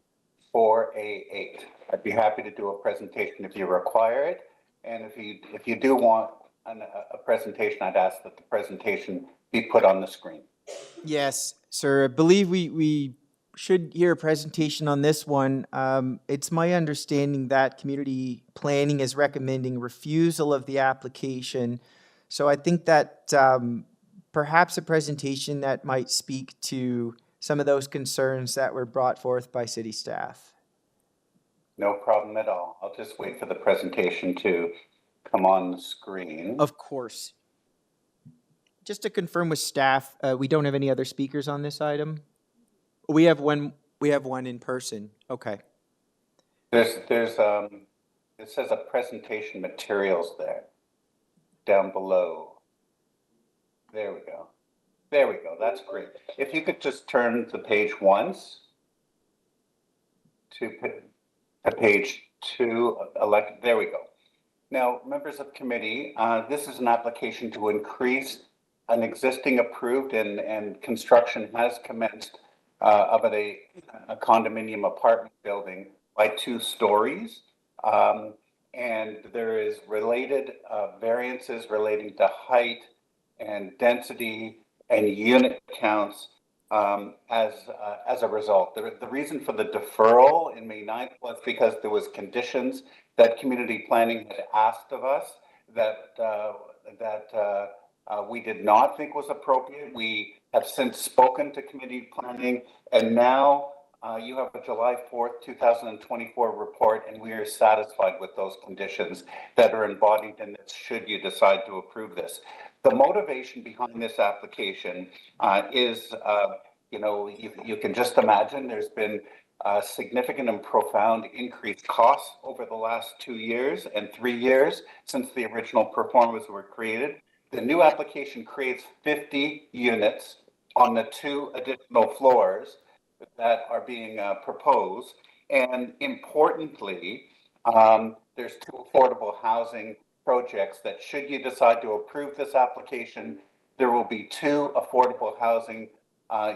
4A8. I'd be happy to do a presentation if you require it. And if you do want a presentation, I'd ask that the presentation be put on the screen. Yes, sir. I believe we should hear a presentation on this one. It's my understanding that community planning is recommending refusal of the application. So I think that perhaps a presentation that might speak to some of those concerns that were brought forth by city staff. No problem at all. I'll just wait for the presentation to come on the screen. Of course. Just to confirm with staff, we don't have any other speakers on this item? We have one in person. Okay. It says a presentation materials there, down below. There we go. There we go. That's great. If you could just turn the page once to page 2, there we go. Now, members of committee, this is an application to increase an existing approved and construction has commenced of a condominium apartment building by 2 stories. And there is related variances relating to height and density and unit counts as a result. The reason for the deferral in May 9th was because there was conditions that community planning had asked of us that we did not think was appropriate. We have since spoken to community planning, and now you have a July 4th, 2024 report, and we are satisfied with those conditions that are embodied in this should you decide to approve this. The motivation behind this application is, you can just imagine there's been significant and profound increased costs over the last 2 years and 3 years since the original performers were created. The new application creates 50 units on the 2 additional floors that are being proposed. And importantly, there's 2 affordable housing projects that should you decide to approve this application, there will be 2 affordable housing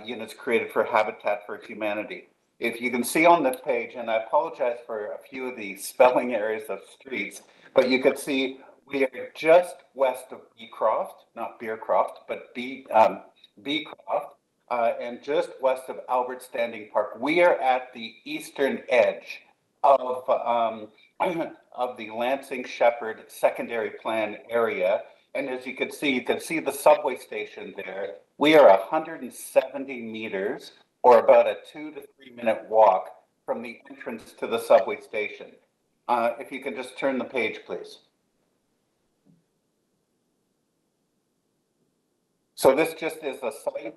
units created for Habitat for Humanity. If you can see on this page, and I apologize for a few of the spelling areas of streets, but you can see we are just west of Beecroft, not Beercroft, but Beecroft, and just west of Albert Standing Park. We are at the eastern edge of the Lansing Sheppard secondary plan area. And as you can see the subway station there. We are 170 meters, or about a 2 to 3 minute walk from the entrance to the subway station. If you can just turn the page, please. So this just is a site.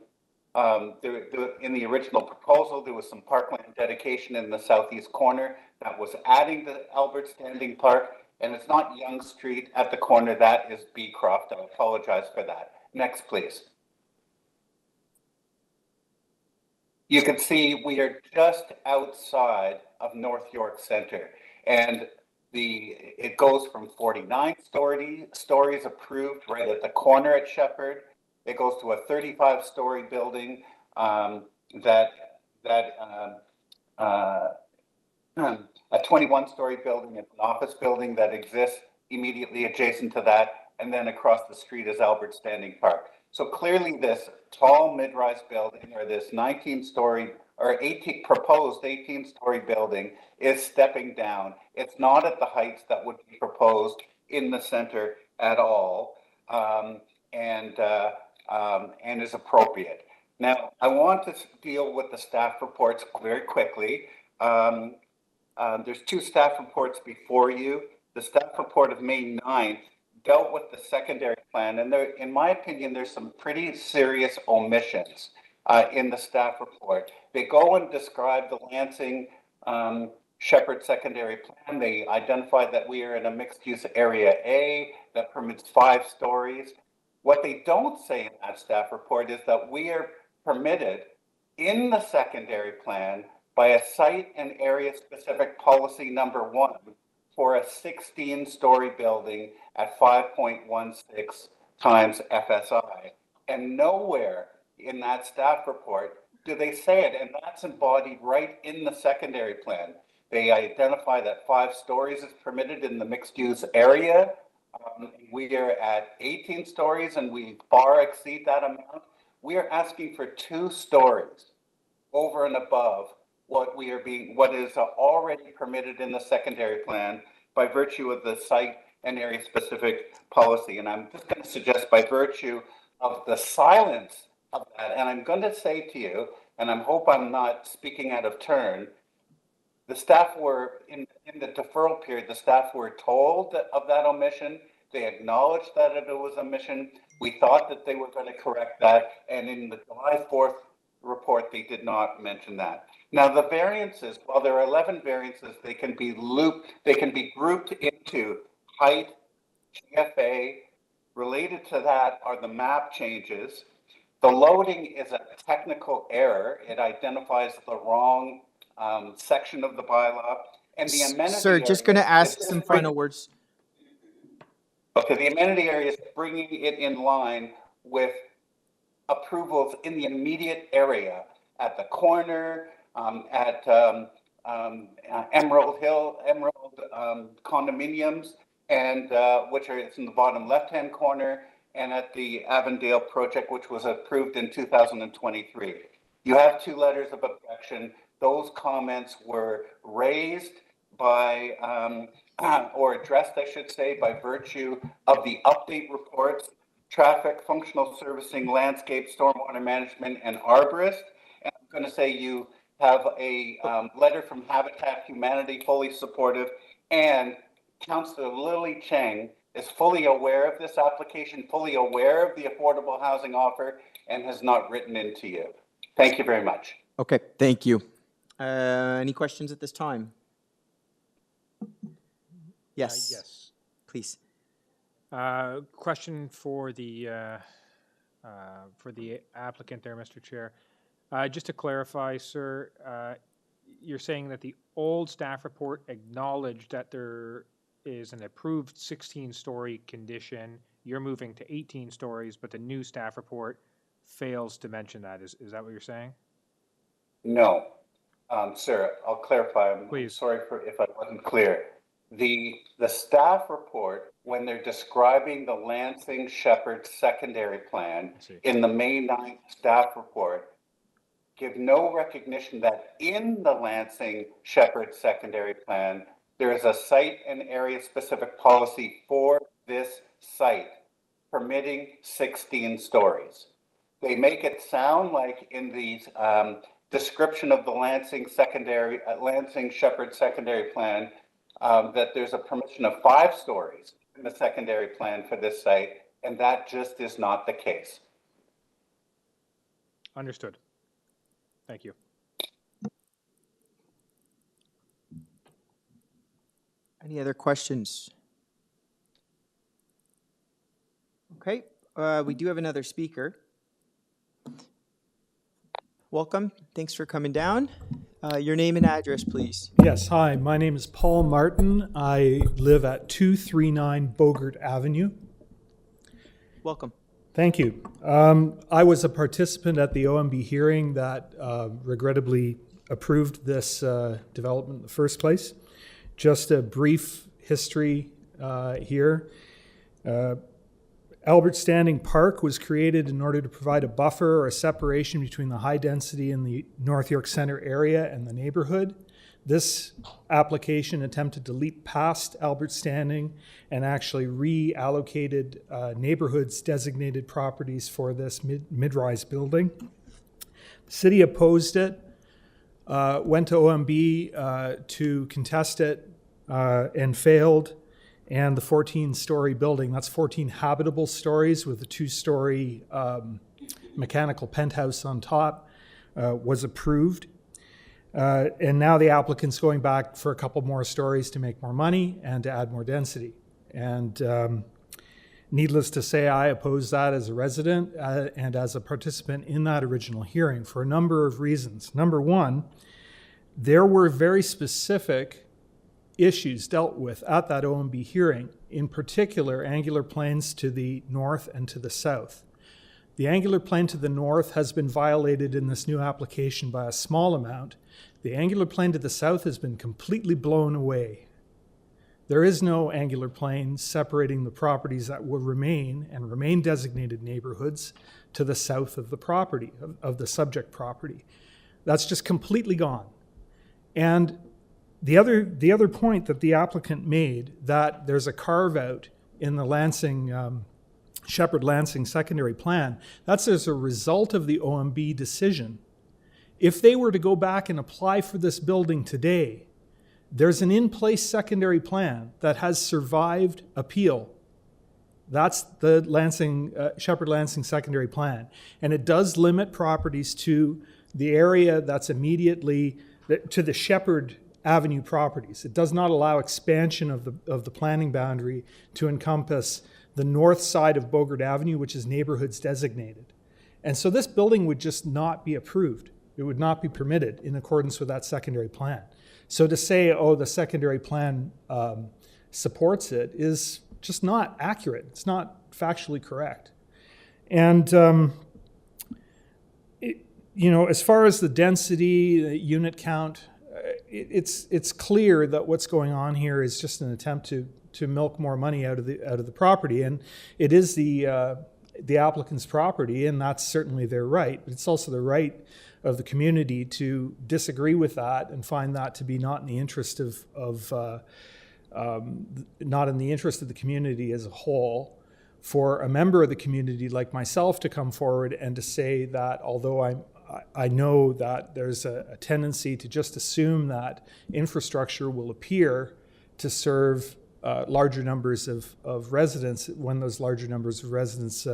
In the original proposal, there was some parkland dedication in the southeast corner that was adding to Albert Standing Park, and it's not Young Street at the corner. That is Beecroft. I apologize for that. Next, please. You can see we are just outside of North York Center, and it goes from 49 stories approved right at the corner at Sheppard. It goes to a 35-story building a 21-story building, an office building that exists immediately adjacent to that, and then across the street is Albert Standing Park. So clearly this tall mid-rise building, or this 19-story or proposed 18-story building, is stepping down. It's not at the heights that would be proposed in the center at all, and is appropriate. Now, I want to deal with the staff reports very quickly. There's 2 staff reports before you. The staff report of May 9th dealt with the secondary plan, and there, in my opinion, there's some pretty serious omissions in the staff report. They go and describe the Lansing Sheppard secondary plan. They identified that we are in a mixed-use area A that permits 5 stories. What they don't say in that staff report is that we are permitted in the secondary plan by a site and area specific policy number 1 for a 16-story building at 5.16 times FSI. And nowhere in that staff report do they say it, and that's embodied right in the secondary plan. They identify that 5 stories is permitted in the mixed-use area. We are at 18 stories and we far exceed that amount. We are asking for 2 stories over and above what is already permitted in the secondary plan by virtue of the site and area specific policy. And I'm just going to suggest, by virtue of the silence of that, and I'm going to say to you, and I hope I'm not speaking out of turn, the staff were, in the deferral period, the staff were told of that omission. They acknowledged that it was a omission. We thought that they were going to correct that. And in the July 4th report, they did not mention that. Now, the variances, while there are 11 variances, they can be grouped into height, GFA. Related to that are the map changes. The loading is a technical error. It identifies the wrong section of the bylaw. And the amenity Sir, just going to ask some final words. Okay, the amenity area is bringing it in line with approvals in the immediate area at the corner, at Emerald condominiums, and which are it's in the bottom left-hand corner, and at the Avondale project, which was approved in 2023. You have 2 letters of objection. Those comments were raised by, or addressed, I should say, by virtue of the update reports, traffic, functional servicing, landscape, stormwater management, and arborist. And I'm going to say you have a letter from Habitat Humanity, fully supportive, and Councillor Lily Cheng is fully aware of this application, fully aware of the affordable housing offer, and has not written into you. Thank you very much. Okay, thank you. Any questions at this time? Yes. Yes. Please. Question for the applicant there, Mr. Chair. Just to clarify, sir, you're saying that the old staff report acknowledged that there is an approved 16-story condition. You're moving to 18 stories, but the new staff report fails to mention that. Is that what you're saying? No. Sir, I'll clarify. Please. Sorry if I wasn't clear. The staff report, when they're describing the Lansing Sheppard secondary plan in the May 9th staff report, give no recognition that in the Lansing Sheppard secondary plan, there is a site and area specific policy for this site permitting 16 stories. They make it sound like in the description of the Lansing Sheppard secondary plan that there's a permission of 5 stories in the secondary plan for this site, and that just is not the case. Understood. Thank you. Any other questions? Okay, we do have another speaker. Welcome. Thanks for coming down. Your name and address, please. Yes, hi. My name is Paul Martin. I live at 239 Bogert Avenue. Welcome. Thank you. I was a participant at the OMB hearing that regrettably approved this development in the first place. Just a brief history here. Albert Standing Park was created in order to provide a buffer or a separation between the high density in the North York Centre area and the neighborhood. This application attempted to leap past Albert Standing and actually reallocated neighborhoods designated properties for this mid-rise building. The city opposed it, went to OMB to contest it and failed. And the 14-story building, that's 14 habitable stories with a 2-story mechanical penthouse on top, was approved. And now the applicant's going back for a couple more stories to make more money and to add more density. And needless to say, I oppose that as a resident and as a participant in that original hearing for a number of reasons. Number one, there were very specific issues dealt with at that OMB hearing, in particular angular planes to the north and to the south. The angular plane to the north has been violated in this new application by a small amount. The angular plane to the south has been completely blown away. There is no angular plane separating the properties that will remain and remain designated neighborhoods to the south of the property, of the subject property. That's just completely gone. And the other point that the applicant made, that there's a carve out in the Lansing, Sheppard-Lansing secondary plan, that's as a result of the OMB decision. If they were to go back and apply for this building today, there's an in-place secondary plan that has survived appeal. That's the Sheppard-Lansing secondary plan. And it does limit properties to the area that's immediately, to the Sheppard Avenue properties. It does not allow expansion of the planning boundary to encompass the north side of Bogert Avenue, which is neighborhoods designated. And so this building would just not be approved. It would not be permitted in accordance with that secondary plan. So to say, oh, the secondary plan supports it is just not accurate. It's not factually correct. And, as far as the density, the unit count, it's clear that what's going on here is just an attempt to milk more money out of the property. And it is the applicant's property, and that's certainly their right. But it's also the right of the community to disagree with that and find that to be not in the interest not in the interest of the community as a whole. For a member of the community like myself to come forward and to say that although I know that there's a tendency to just assume that infrastructure will appear to serve larger numbers of residents when those larger numbers of residents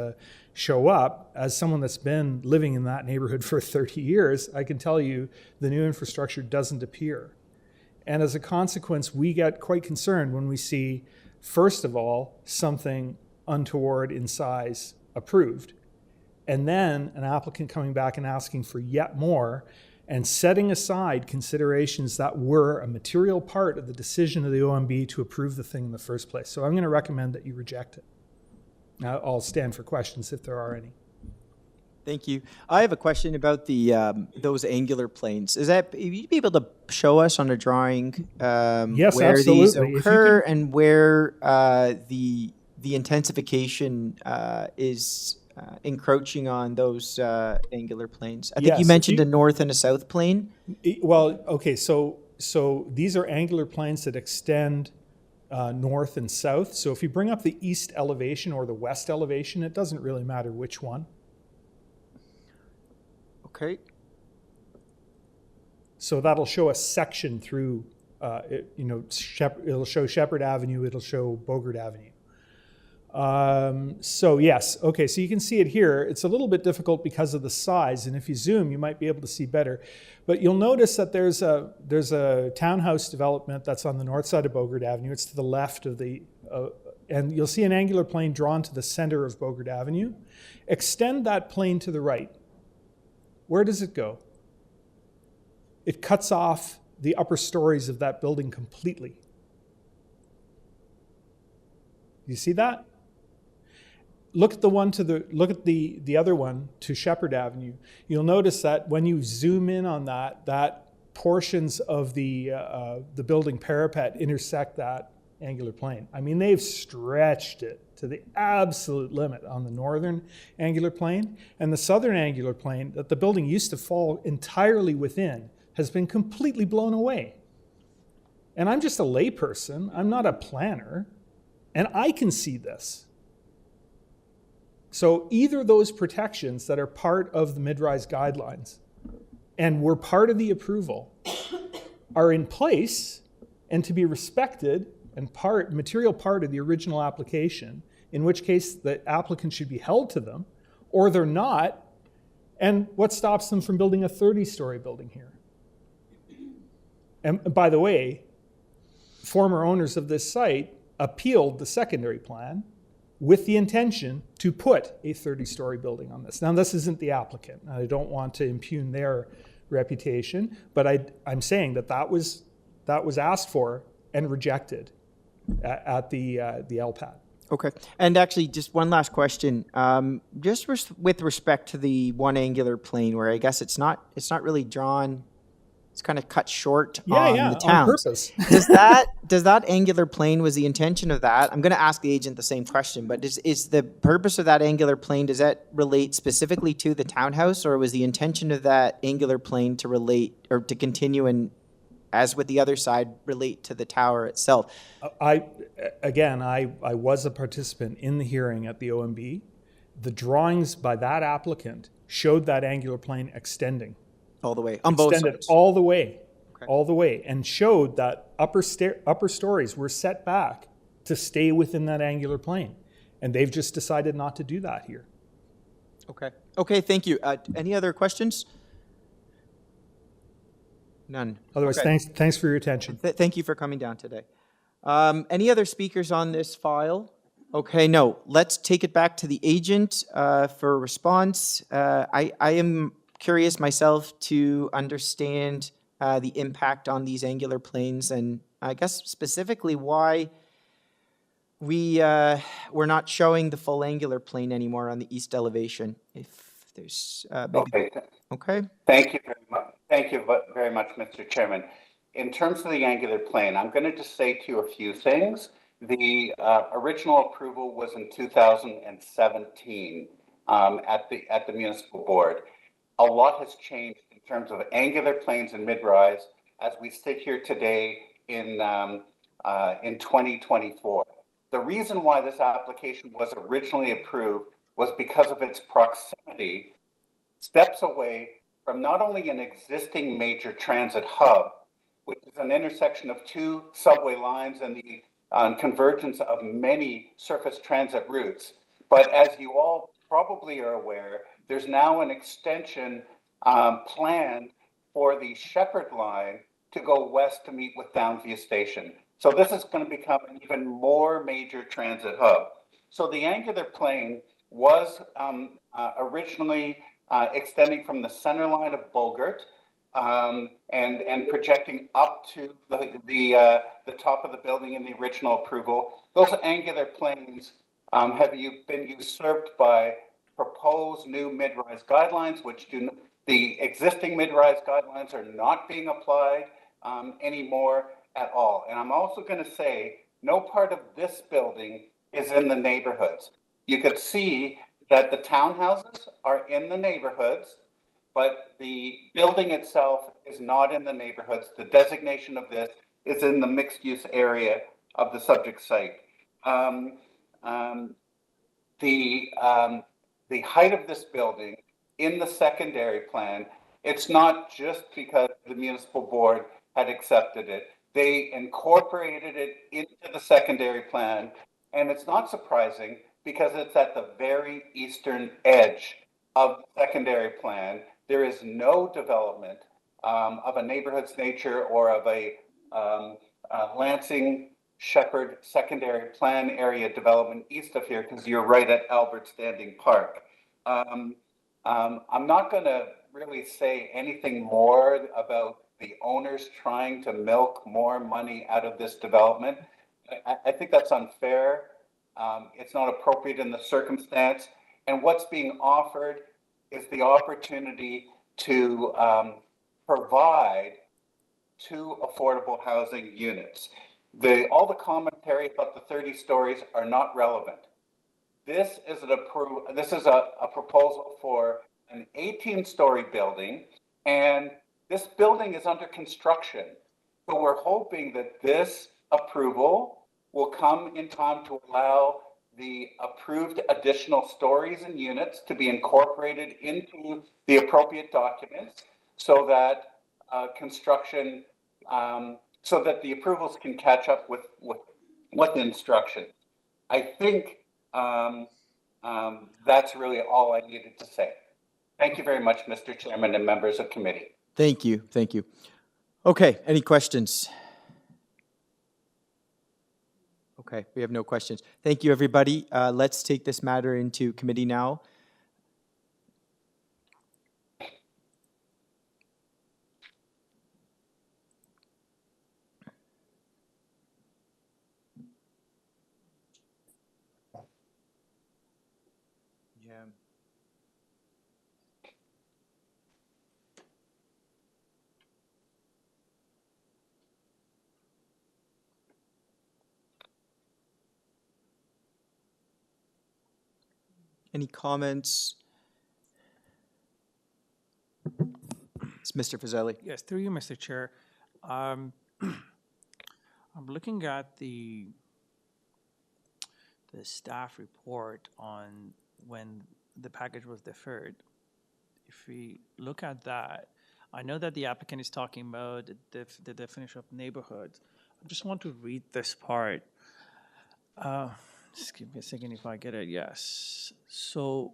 show up. As someone that's been living in that neighborhood for 30 years, I can tell you the new infrastructure doesn't appear. And as a consequence, we get quite concerned when we see, first of all, something untoward in size approved, and then an applicant coming back and asking for yet more and setting aside considerations that were a material part of the decision of the OMB to approve the thing in the first place. So I'm going to recommend that you reject it. Now, I'll stand for questions if there are any. Thank you. I have a question about the those angular planes. Is that, would you be able to show us on a drawing Yes, where absolutely. these occur and where the intensification is encroaching on those angular planes? I think Yes, you if mentioned you- a north and a south plane. Well, okay, so these are angular planes that extend north and south. So if you bring up the east elevation or the west elevation, it doesn't really matter which one. Okay. So that'll show a section through, it'll show Sheppard Avenue, it'll show Bogert Avenue. So yes, okay, so you can see it here. It's a little bit difficult because of the size, and if you zoom, you might be able to see better. But you'll notice that there's a townhouse development that's on the north side of Bogert Avenue. It's to the left of the, and you'll see an angular plane drawn to the center of Bogert Avenue. Extend that plane to the right. Where does it go? It cuts off the upper stories of that building completely. You see that? Look at the one to the other one to Sheppard Avenue. You'll notice that when you zoom in on that portions of the building parapet intersect that angular plane. I mean, they've stretched it to the absolute limit on the northern angular plane, and the southern angular plane that the building used to fall entirely within has been completely blown away. And I'm just a layperson. I'm not a planner, and I can see this. So either those protections that are part of the mid-rise guidelines and were part of the approval are in place and to be respected and material part of the original application, in which case the applicant should be held to them, or they're not. And what stops them from building a 30-story building here? And by the way, former owners of this site appealed the secondary plan with the intention to put a 30-story building on this. Now, this isn't the applicant. I don't want to impugn their reputation, but I'm saying that was asked for and rejected at the LPAT. Okay. And actually, just one last question. Just with respect to the one angular plane, where I guess it's not really drawn, it's kind of cut short on the town. On purpose. does that angular plane, was the intention of that? I'm going to ask the agent the same question, but is the purpose of that angular plane, does that relate specifically to the townhouse, or was the intention of that angular plane to relate or to continue and, as with the other side, relate to the tower itself? I was a participant in the hearing at the OMB. The drawings by that applicant showed that angular plane extending. All the way, on both sides? All the way, okay. All the way, and showed that upper stories were set back to stay within that angular plane. And they've just decided not to do that here. Okay. Okay, thank you. Any other questions? None. Otherwise, okay. Thanks for your attention. Thank you for coming down today. Any other speakers on this file? Okay, no. Let's take it back to the agent for a response. I am curious myself to understand the impact on these angular planes, and I guess specifically why we're not showing the full angular plane anymore on the east elevation. If there's maybe... Okay. Thank you very much. Thank you very much, Mr. Chairman. In terms of the angular plane, I'm going to just say to you a few things. The original approval was in 2017 at the municipal board. A lot has changed in terms of angular planes and mid-rise as we sit here today in 2024. The reason why this application was originally approved was because of its proximity steps away from not only an existing major transit hub, which is an intersection of two subway lines and the convergence of many surface transit routes, but as you all probably are aware, there's now an extension planned for the SHEPPARD line to go west to meet with Downview Station. So this is going to become an even more major transit hub. So the angular plane was originally extending from the center line of BOGERT and projecting up to the top of the building in the original approval. Those angular planes have been usurped by proposed new mid-rise guidelines, which the existing mid-rise guidelines are not being applied anymore at all. And I'm also going to say no part of this building is in the neighborhoods. You could see that the townhouses are in the neighborhoods, but the building itself is not in the neighborhoods. The designation of this is in the mixed-use area of the subject site. The height of this building in the secondary plan, it's not just because the municipal board had accepted it. They incorporated it into the secondary plan, and it's not surprising because it's at the very eastern edge of the secondary plan. There is no development of a neighborhood's nature or of a Lansing Sheppard secondary plan area development east of here, because you're right at Albert Standing Park. I'm not going to really say anything more about the owners trying to milk more money out of this development. I think that's unfair. It's not appropriate in the circumstance. And what's being offered is the opportunity to provide 2 affordable housing units. All the commentary about the 30 stories are not relevant. This is a proposal for an 18-story building, and this building is under construction. So we're hoping that this approval will come in time to allow the approved additional stories and units to be incorporated into the appropriate documents so that construction, so that the approvals can catch up with the instruction. I think that's really all I needed to say. Thank you very much, Mr. Chairman and members of committee. Thank you. Thank you. Okay, any questions? Okay, we have no questions. Thank you, everybody. Let's take this matter into committee now. Yeah. Any comments? It's Mr. Fazeli. Yes, through you, Mr. Chair. I'm looking at the staff report on when the package was deferred. If we look at that, I know that the applicant is talking about the definition of neighborhoods. I just want to read this part. Just give me a second if I get it. Yes. So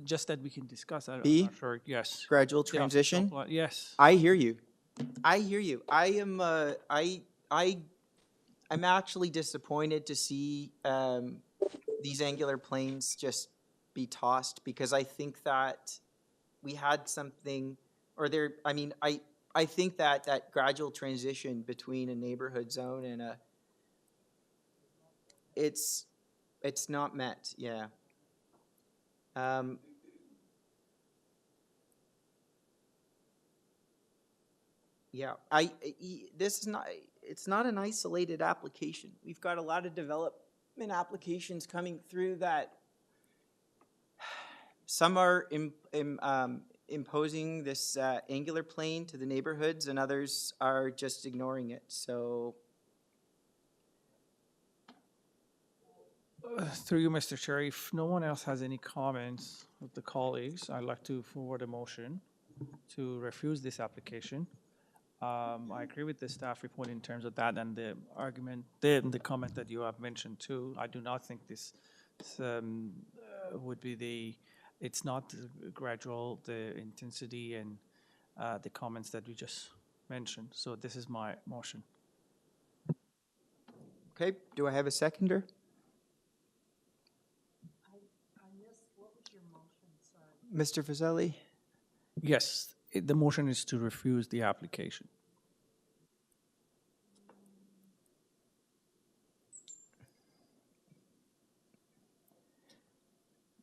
just that we can discuss. I'm B? not sure. Yes. Gradual Yeah, transition? so, yes. I hear you. I hear you. I'm actually disappointed to see these angular planes just be tossed, because I think that we had something, or there, I mean, I think that that gradual transition between a neighborhood zone and a, it's not met, yeah. Yeah, this is not, it's not an isolated application. We've got a lot of development applications coming through that some are imposing this angular plane to the neighborhoods, and others are just ignoring it, so. Through you, Mr. Chair, if no one else has any comments of the colleagues, I'd like to forward a motion to refuse this application. I agree with the staff report in terms of that and the argument, the comment that you have mentioned too. I do not think this would be it's not gradual, the intensity and the comments that we just mentioned. So this is my motion. Okay, do I have a seconder? Mr. Fazeli? Yes, the motion is to refuse the application.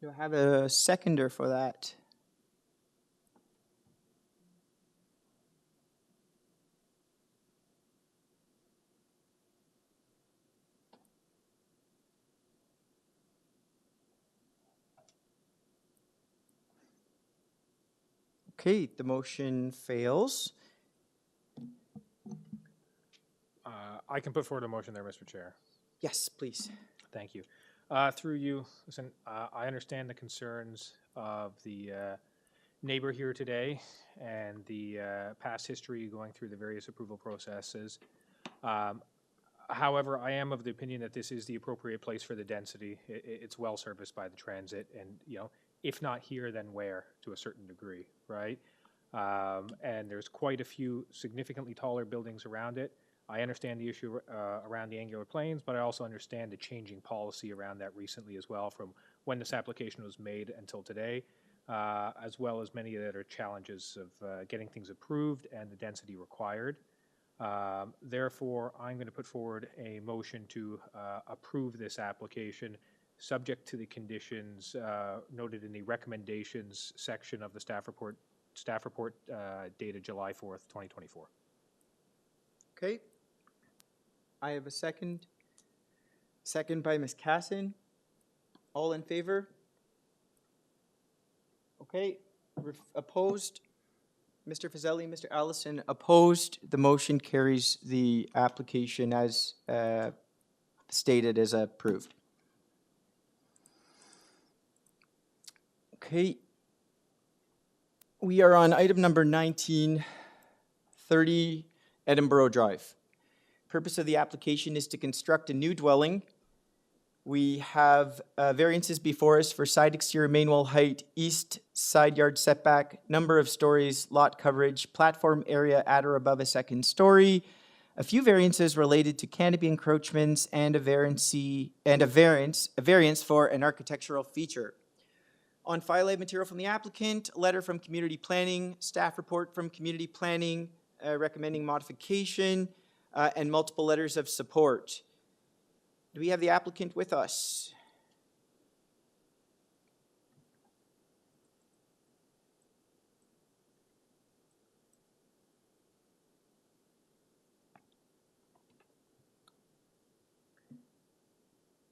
Do I have a seconder for that? Okay, the motion fails. I can put forward a motion there, Mr. Chair. Yes, please. Thank you. Through you, listen, I understand the concerns of the neighbor here today and the past history going through the various approval processes. However, I am of the opinion that this is the appropriate place for the density. It's well serviced by the transit, and if not here, then where, to a certain degree, right? And there's quite a few significantly taller buildings around it. I understand the issue around the angular planes, but I also understand the changing policy around that recently as well, from when this application was made until today, as well as many that are challenges of getting things approved and the density required. Therefore, I'm going to put forward a motion to approve this application, subject to the conditions noted in the recommendations section of the staff report dated July 4th, 2024. Okay. I have a second. Second by Ms. Casson. All in favor? Okay. Opposed? Mr. Fazeli, Mr. Allison opposed. The motion carries the application as stated as approved. Okay. We are on item number 19, 30 Edinburgh Drive. Purpose of the application is to construct a new dwelling. We have variances before us for side exterior main wall height, east side yard setback, number of stories, lot coverage, platform area at or above a second story, a few variances related to canopy encroachments, and a variance for an architectural feature. On file, I have material from the applicant, a letter from community planning, staff report from community planning recommending modification, and multiple letters of support. Do we have the applicant with us?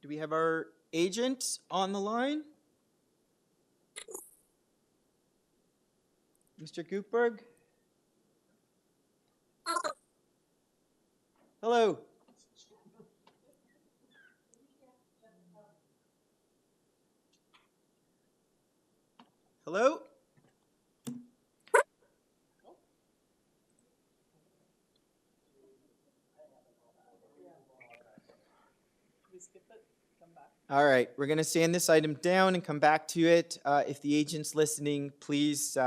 Do we have our agent on the line? Mr. Gutberg? Hello. Hello? All right, we're going to stand this item down and come back to it. If the agent's listening, please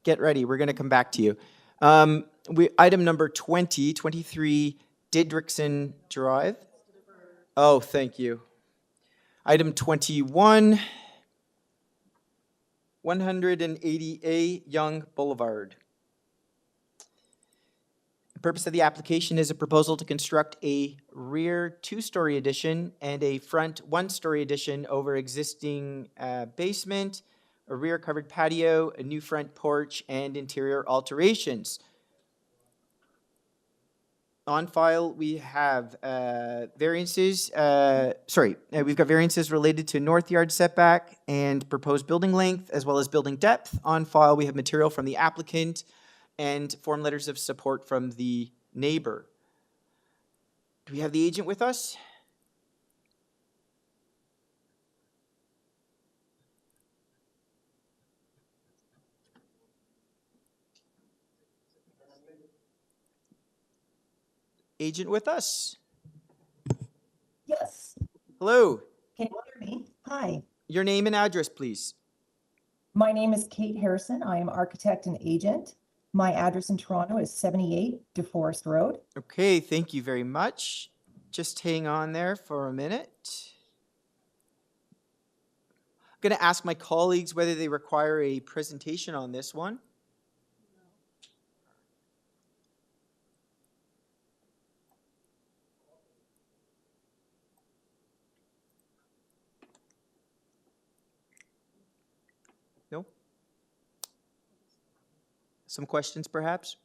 get ready. We're going to come back to you. Item number 20, 23 Didrickson Drive. Oh, thank you. Item 21, 180A Yonge Boulevard. The purpose of the application is a proposal to construct a rear two-story addition and a front one-story addition over existing basement, a rear covered patio, a new front porch, and interior alterations. On file, we have variances, we've got variances related to north yard setback and proposed building length, as well as building depth. On file, we have material from the applicant and form letters of support from the neighbor. Do we have the agent with us? Agent with us? Yes. Hello. Can you hear me? Hi. Your name and address, please. My name is Kate Harrison. I am architect and agent. My address in Toronto is 78 DeForest Road. Okay, thank you very much. Just hang on there for a minute. I'm going to ask my colleagues whether they require a presentation on this one. No? Some questions, perhaps?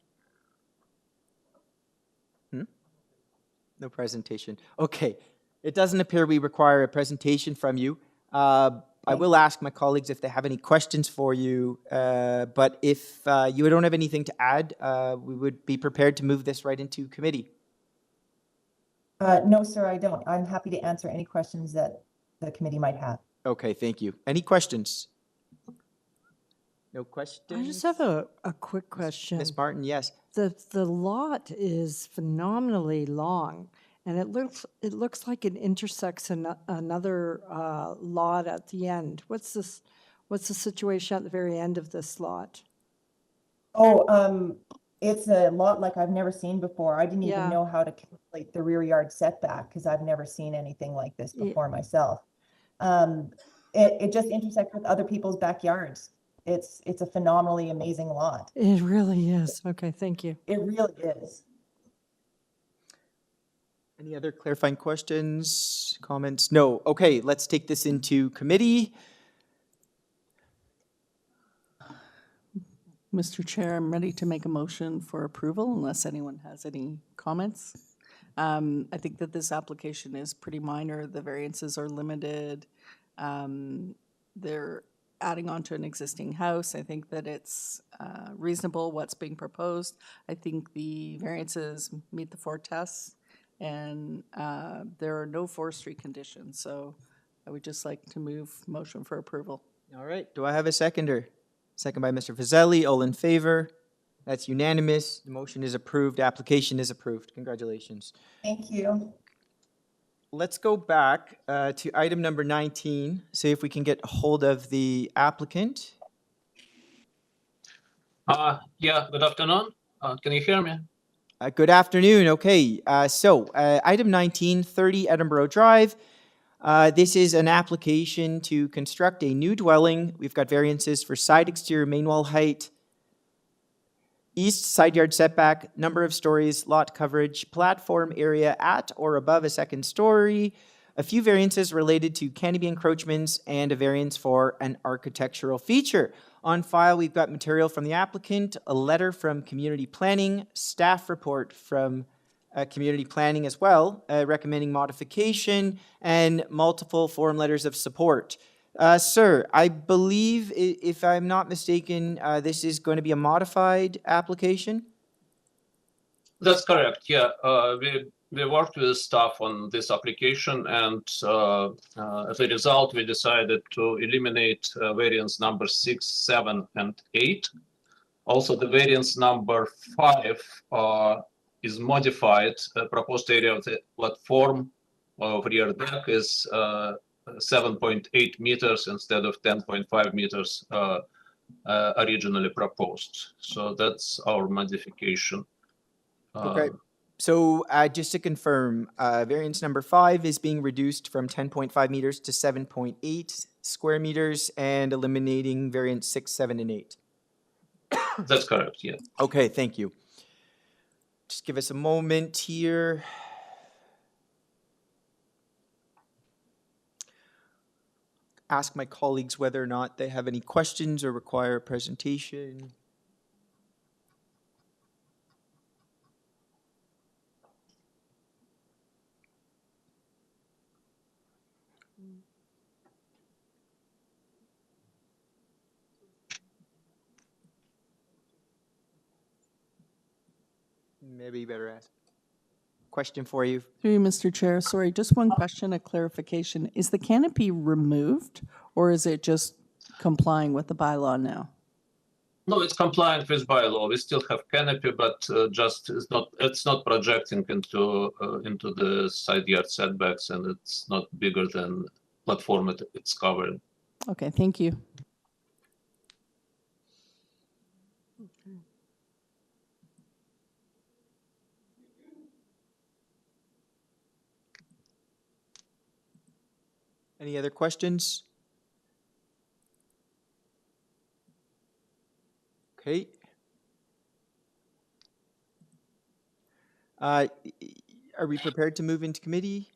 No presentation. Okay. It doesn't appear we require a presentation from you. I will ask my colleagues if they have any questions for you, but if you don't have anything to add, we would be prepared to move this right into committee. No, sir, I don't. I'm happy to answer any questions that the committee might have. Okay, thank you. Any questions? No questions? I just have a quick question. Ms. Martin, yes. The lot is phenomenally long, and it looks like it intersects another lot at the end. What's the situation at the very end of this lot? Oh, it's a lot like I've never seen before. I didn't even know how to calculate the rear yard setback because I've never seen anything like this before myself. It just intersects with other people's backyards. It's a phenomenally amazing lot. It really is. Okay, thank you. It really is. Any other clarifying questions, comments? No. Okay, let's take this into committee. Mr. Chair, I'm ready to make a motion for approval unless anyone has any comments. I think that this application is pretty minor. The variances are limited. They're adding on to an existing house. I think that it's reasonable what's being proposed. I think the variances meet the 4 tests, and there are no forestry conditions. So I would just like to move motion for approval. All right. Do I have a seconder? Second by Mr. Fazeli. All in favor? That's unanimous. The motion is approved. Application is approved. Congratulations. Thank you. Let's go back to item number 19, see if we can get a hold of the applicant. Yeah, good afternoon. Can you hear me? Good afternoon. Okay, item 19, 30 Edinburgh Drive. This is an application to construct a new dwelling. We've got variances for side exterior main wall height, east side yard setback, number of stories, lot coverage, platform area at or above a second story, a few variances related to canopy encroachments, and a variance for an architectural feature. On file, we've got material from the applicant, a letter from community planning, staff report from community planning as well, recommending modification and multiple form letters of support. Sir, I believe, if I'm not mistaken, this is going to be a modified application? That's correct. Yeah, we worked with staff on this application, and as a result, we decided to eliminate variance number 6, 7, and 8. Also, the variance number 5 is modified. Proposed area of the platform of rear deck is 7.8 meters instead of 10.5 meters originally proposed. So that's our modification. Okay. So just to confirm, variance number 5 is being reduced from 10.5 meters to 7.8 square meters and eliminating variance 6, 7, and 8. That's correct, yeah. Okay, thank you. Just give us a moment here. Ask my colleagues whether or not they have any questions or require a presentation. Maybe you better ask. Question for you. Through you, Mr. Chair, sorry, just one question, a clarification. Is the canopy removed, or is it just complying with the bylaw now? No, it's compliant with bylaw. We still have canopy, but just it's not projecting into the side yard setbacks, and it's not bigger than platform it's covering. Okay, thank you. Any other questions? Okay. Are we prepared to move into committee?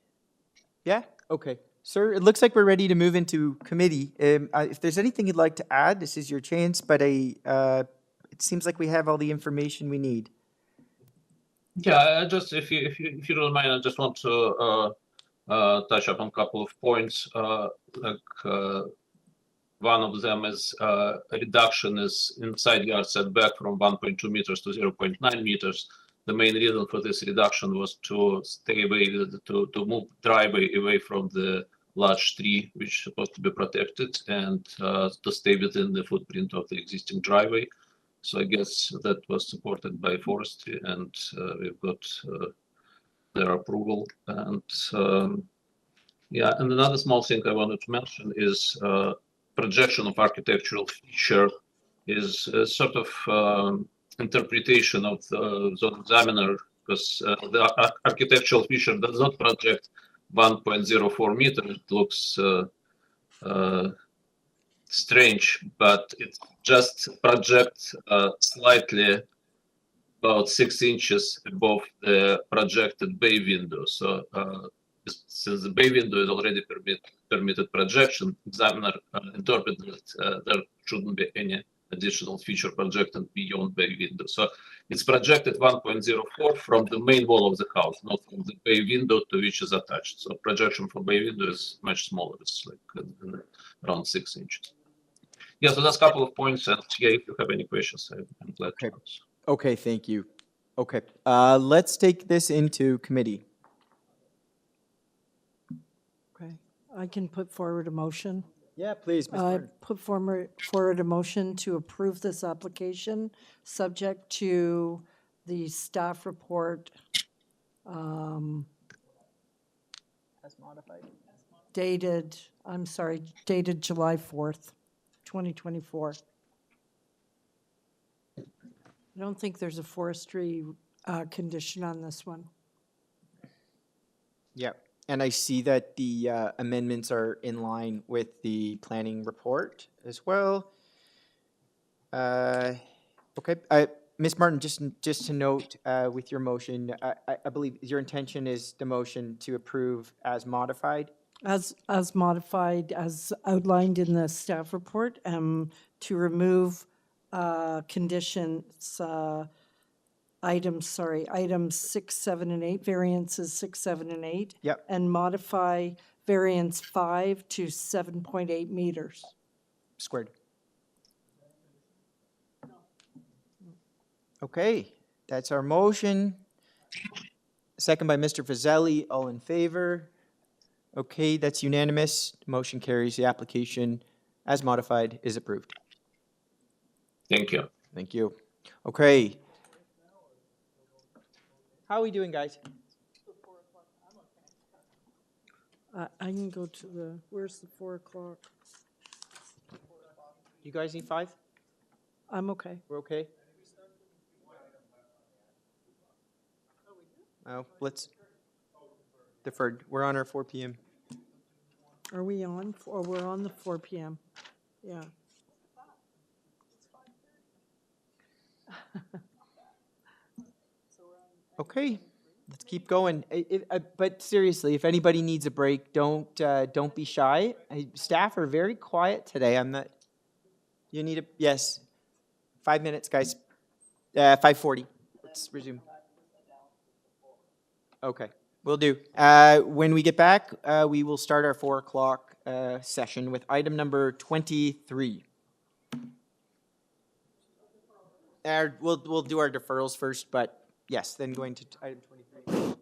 Yeah? Okay. Sir, it looks like we're ready to move into committee. If there's anything you'd like to add, this is your chance, but it seems like we have all the information we need. Yeah, I just if you don't mind, I just want to touch upon a couple of points. One of them is a reduction is in side yard setback from 1.2 meters to 0.9 meters. The main reason for this reduction was to stay away, to move driveway away from the large tree, which is supposed to be protected, and to stay within the footprint of the existing driveway. So I guess that was supported by forestry, and we've got their approval. And yeah, and another small thing I wanted to mention is projection of architectural feature is a sort of interpretation of the zone examiner, because the architectural feature does not project 1.04 meter. It looks strange, but it just projects slightly about 6 inches above the projected bay window. So since the bay window is already permitted projection, examiner interpreted that there shouldn't be any additional feature projected beyond bay window. So it's projected 1.04 from the main wall of the house, not from the bay window to which is attached. So projection from bay window is much smaller. It's like around 6 inches. Yeah, so that's a couple of points. And yeah, if you have any questions, I'm glad to answer. Okay, thank you. Okay, let's take this into committee. Okay, I can put forward a motion. Yeah, please, Ms. Martin. Put forward a motion to approve this application, subject to the staff report As modified. dated July 4th, 2024. I don't think there's a forestry condition on this one. Yeah, and I see that the amendments are in line with the planning report as well. Okay, Ms. Martin, just to note with your motion, I believe your intention is the motion to approve as modified? As modified, as outlined in the staff report, to remove conditions items 6, 7, and 8, variances 6, 7, and 8. Yep. And modify variance 5 to 7.8 meters. Squared. Okay, that's our motion. Second by Mr. Fazeli, all in favor? Okay, that's unanimous. Motion carries. The application as modified is approved. Thank you. Thank you. Okay. How are we doing, guys? I can go to the, where's the 4 o'clock? You guys need 5? I'm okay. We're okay? Oh, let's deferred. We're on our 4 p.m. Are we on, or we're on the 4 p.m.? Yeah. Okay, let's keep going. But seriously, if anybody needs a break, don't be shy. Staff are very quiet today. I'm not. You need a yes. 5 minutes, guys. 5:40. Let's resume. Okay, we'll do. When we get back, we will start our 4 o'clock session with item number 23. We'll do our deferrals first, but yes, then going to item 23.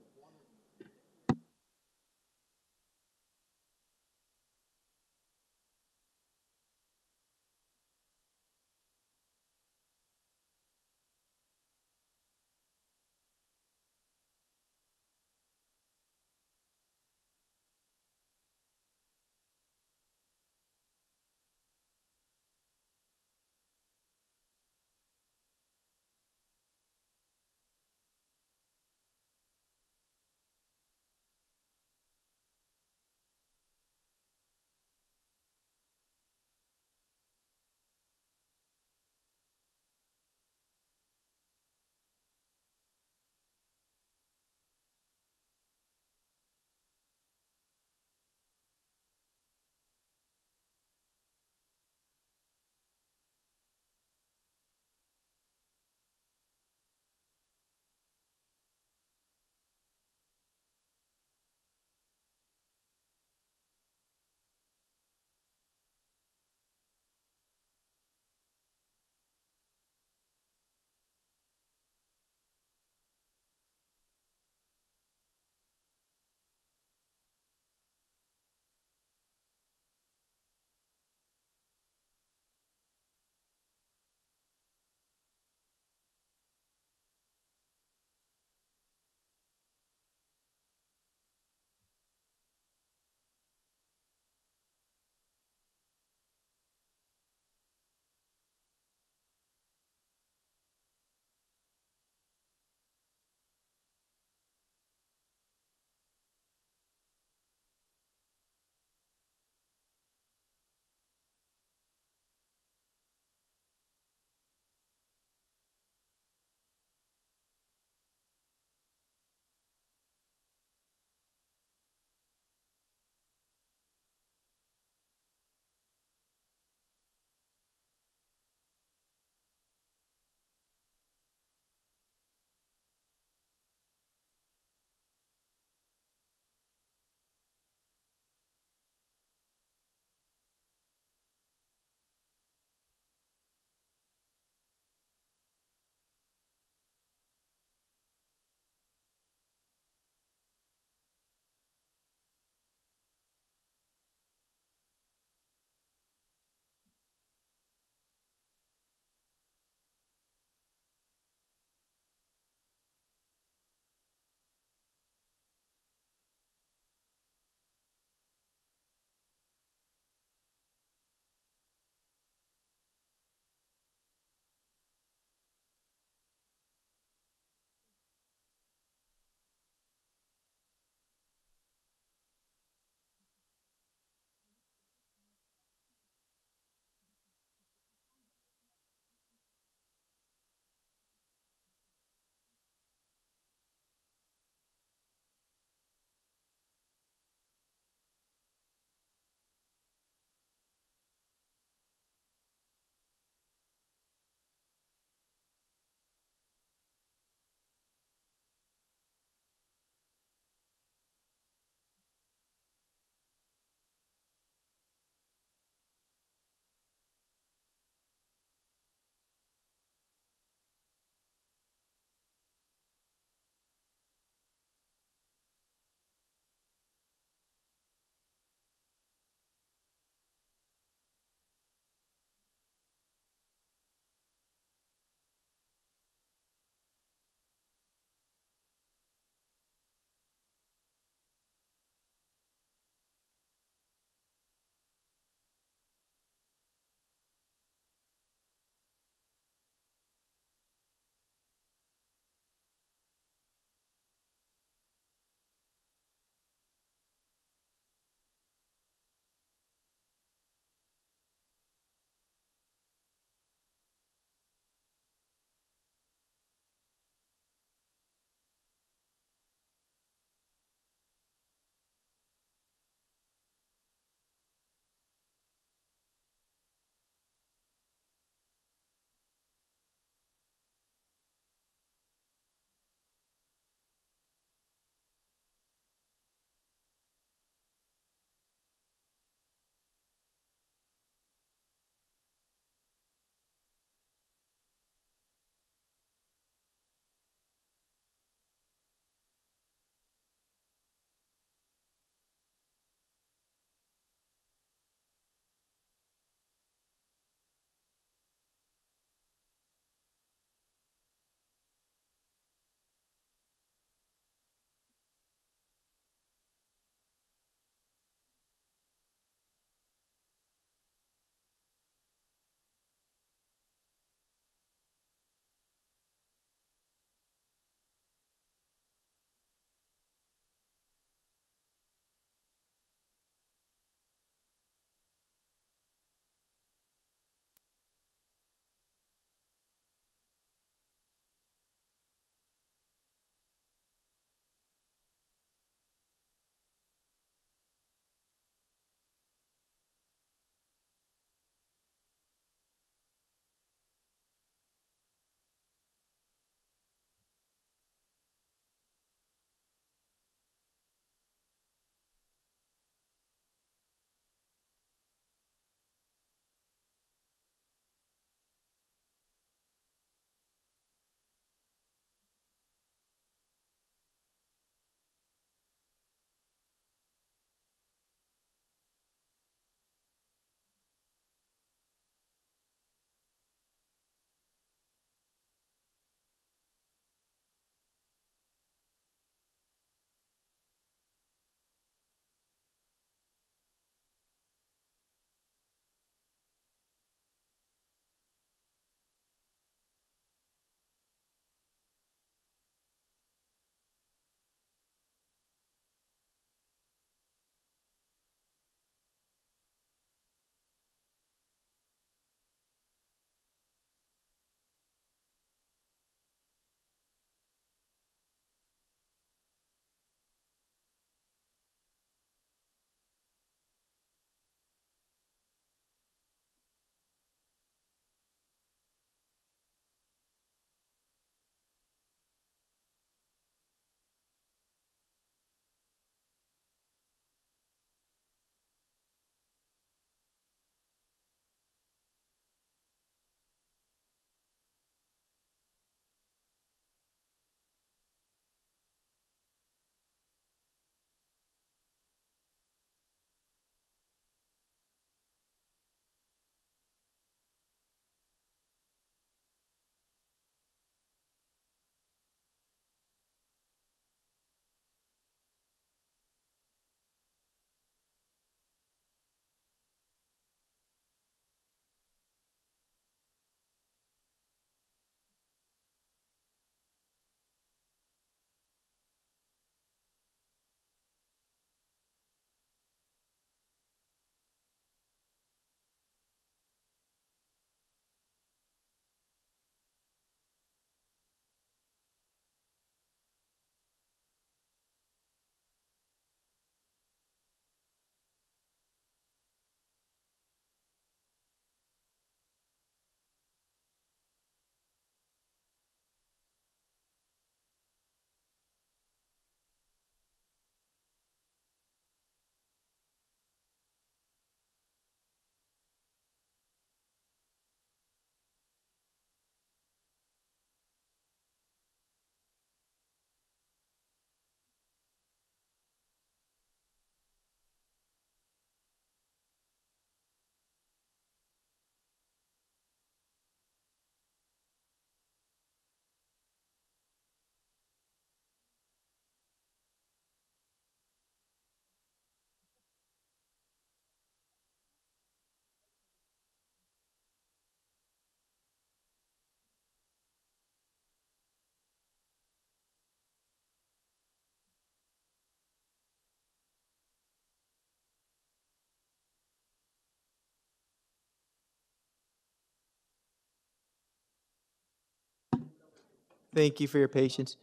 Thank you for your patience.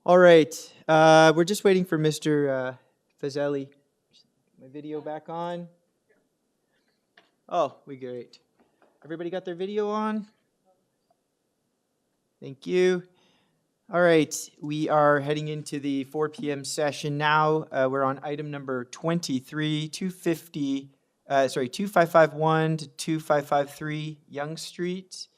All right, we're just waiting for Mr. Fazeli. My video back on. Oh, we great. Everybody got their video on? Thank you. All right, we are heading into the 4 p.m. session now. We're on item number 23, 2551 to 2553 Yonge Street.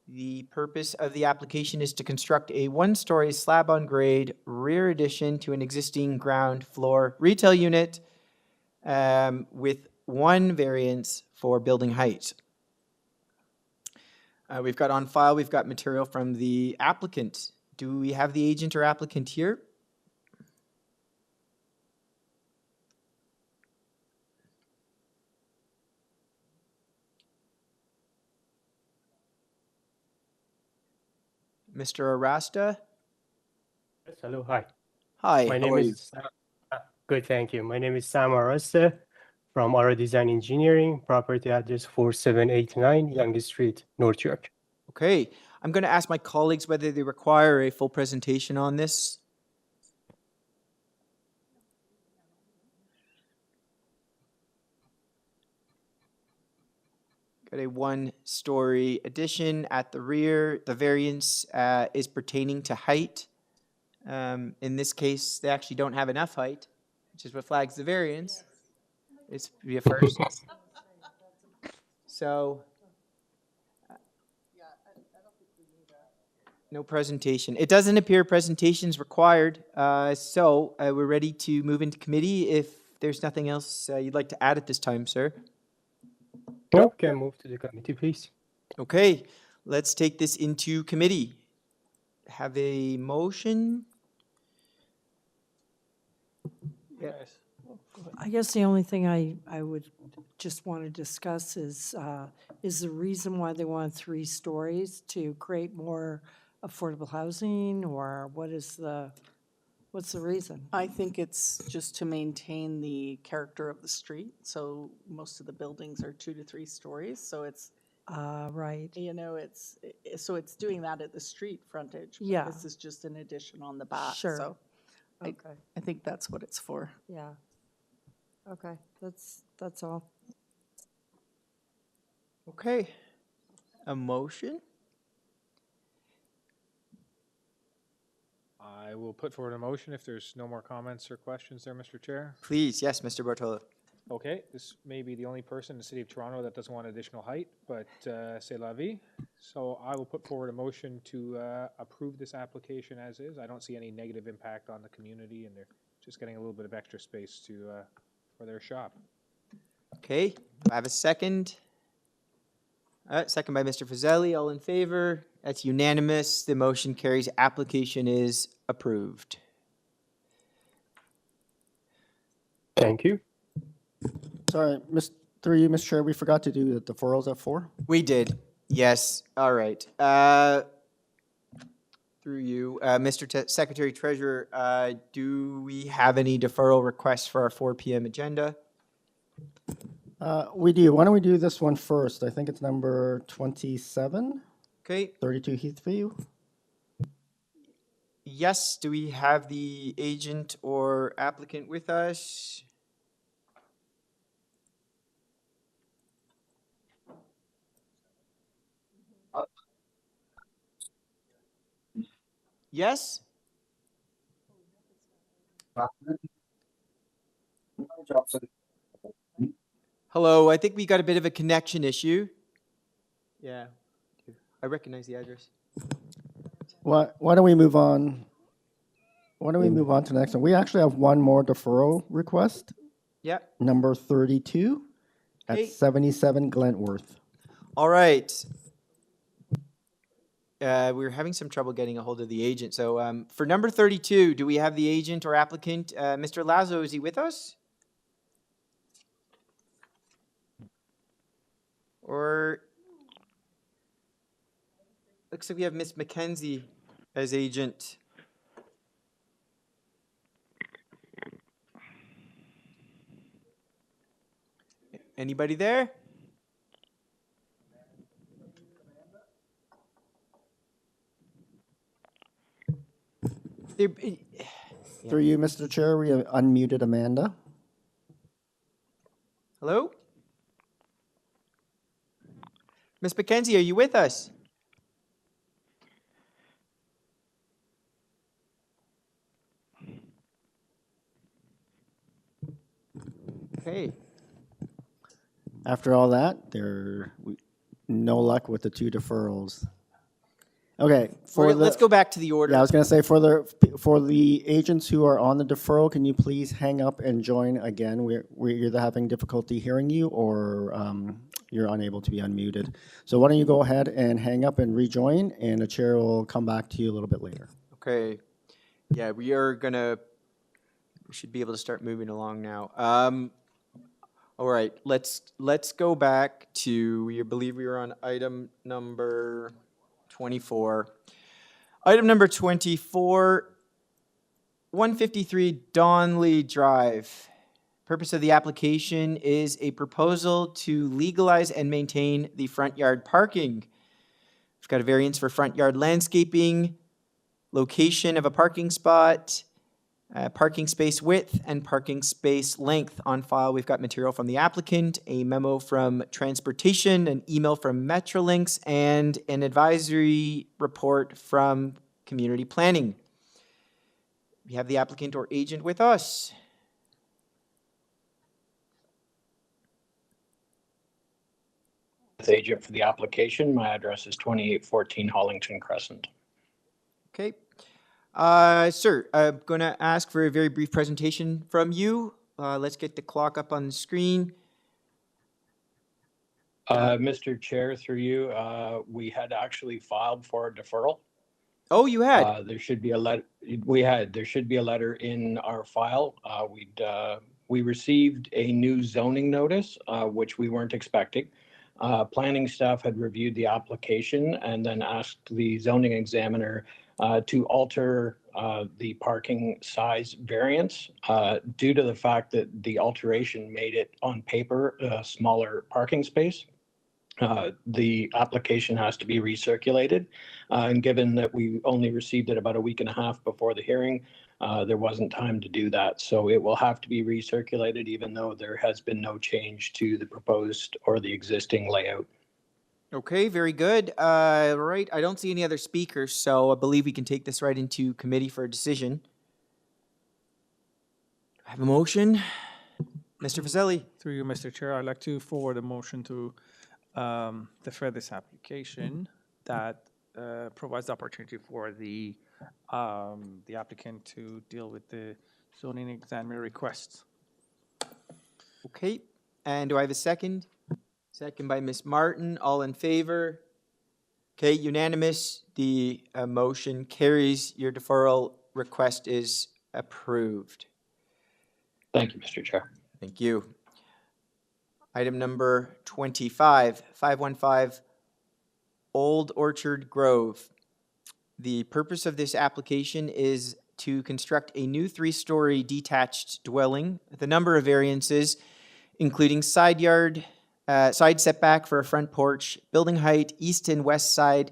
The purpose of the application is to construct a one-story slab-on-grade rear addition to an existing ground floor retail unit with one variance for building height. We've got on file, we've got material from the applicant. Do we have the agent or applicant here? Mr. Arasta? Yes, hello, hi. Hi, My how name are you? is good, thank you. My name is Sam Arasta from Aura Design Engineering, property address 4789 Yonge Street, North York. Okay, I'm going to ask my colleagues whether they require a full presentation on this. Got a one-story addition at the rear. The variance is pertaining to height. In this case, they actually don't have enough height, which is what flags the variance. It's be a first. So, no presentation. It doesn't appear presentation's required. So we're ready to move into committee if there's nothing else you'd like to add at this time, sir. No, can move to the committee, please. Okay, let's take this into committee. Have a motion? Yes. I guess the only thing I would just want to discuss is the reason why they want 3 stories to create more affordable housing, or what's the reason? I think it's just to maintain the character of the street. So most of the buildings are 2 to 3 stories. So it's right. You know, so it's doing that at the street frontage. But Yeah. this is just an addition on the back. Sure. So Okay. I think that's what it's for. Yeah. Okay. That's all. Okay. A motion? I will put forward a motion if there's no more comments or questions there, Mr. Chair. Please, yes, Mr. Bartolo. Okay, this may be the only person in the city of Toronto that doesn't want additional height, but c'est la vie. So I will put forward a motion to approve this application as is. I don't see any negative impact on the community, and they're just getting a little bit of extra space to for their shop. Okay, do I have a second? Second by Mr. Fazeli. All in favor? That's unanimous. The motion carries. Application is approved. Thank you. Sorry, through you, Mr. Chair, we forgot to do the deferrals at 4. We did. Yes. All right. Through you, Mr. Secretary Treasurer, do we have any deferral requests for our 4 p.m. agenda? We do. Why don't we do this one first? I think it's number 27. Okay. 32 Heathview. Yes. Do we have the agent or applicant with us? Yes? Hello, I think we got a bit of a connection issue. Yeah, I recognize the address. Why don't we move on? Why don't we move on to the next one? We actually have one more deferral request. Yeah. Number 32 at 77 Glentworth. All right. We're having some trouble getting a hold of the agent. So for number 32, do we have the agent or applicant? Mr. Lazo, is he with us? Or looks like we have Miss Mackenzie as agent. Anybody there? there, Through you, Mr. Chair, we have unmuted Amanda. hello? Ms. McKenzie, are you with us? Okay. After all that, no luck with the 2 deferrals. Okay, Let's go back to the order. Yeah, I was going to say for the agents who are on the deferral, can you please hang up and join again? We're either having difficulty hearing you or you're unable to be unmuted. So why don't you go ahead and hang up and rejoin, and the chair will come back to you a little bit later. Okay. Yeah, we should be able to start moving along now. All right, let's go back to, I believe we were on item number 24. Item number 24, 153 Donlea Drive. Purpose of the application is a proposal to legalize and maintain the front yard parking. We've got a variance for front yard landscaping, location of a parking spot, parking space width, and parking space length. On file, we've got material from the applicant, a memo from transportation, an email from Metrolinx, and an advisory report from community planning. We have the applicant or agent with us. Agent for the application. My address is 2814 Hollington Crescent. Okay. Sir, I'm going to ask for a very brief presentation from you. Let's get the clock up on the screen. Mr. Chair, through you, we had actually filed for a deferral. Oh, you had? There should be a letter. There should be a letter in our file. We received a new zoning notice, which we weren't expecting. Planning staff had reviewed the application and then asked the zoning examiner to alter the parking size variance due to the fact that the alteration made it on paper a smaller parking space. The application has to be recirculated, and given that we only received it about a week and a half before the hearing, there wasn't time to do that. So it will have to be recirculated, even though there has been no change to the proposed or the existing layout. Okay, very good. Right, I don't see any other speakers, so I believe we can take this right into committee for a decision. I have a motion. Mr. Fazeli. Through you, Mr. Chair, I'd like to forward a motion to defer this application that provides the opportunity for the applicant to deal with the zoning examiner requests. Okay, and do I have a second? Second by Ms. Martin. All in favor? Okay, unanimous. The motion carries. Your deferral request is approved. Thank you, Mr. Chair. Thank you. Item number 25, 515 Old Orchard Grove. The purpose of this application is to construct a new 3-story detached dwelling with a number of variances, including side setback for a front porch, building height, east and west side,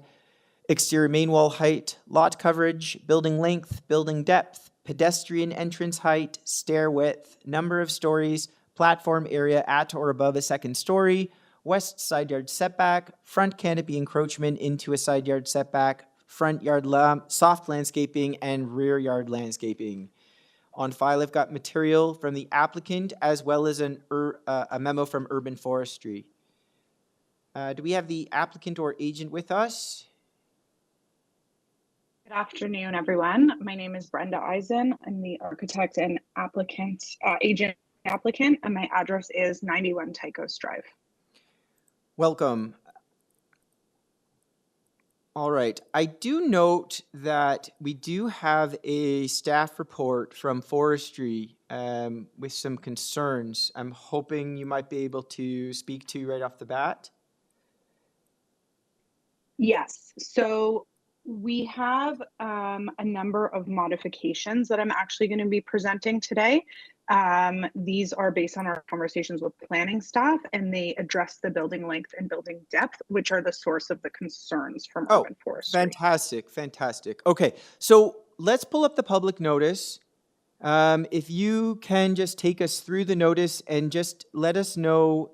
exterior main wall height, lot coverage, building length, building depth, pedestrian entrance height, stair width, number of stories, platform area at or above a 2nd story, west side yard setback, front canopy encroachment into a side yard setback, front yard soft landscaping, and rear yard landscaping. On file, I've got material from the applicant as well as a memo from Urban Forestry. Do we have the applicant or agent with us? Good afternoon, everyone. My name is Brenda Eisen. I'm the architect and agent applicant, and my address is 91 Tychos Drive. Welcome. All right. I do note that we do have a staff report from Forestry with some concerns. I'm hoping you might be able to speak to right off the bat. Yes. So we have a number of modifications that I'm actually going to be presenting today. These are based on our conversations with planning staff, and they address the building length and building depth, which are the source of the concerns from Urban Forestry. Fantastic, fantastic. Okay, so let's pull up the public notice. If you can just take us through the notice and just let us know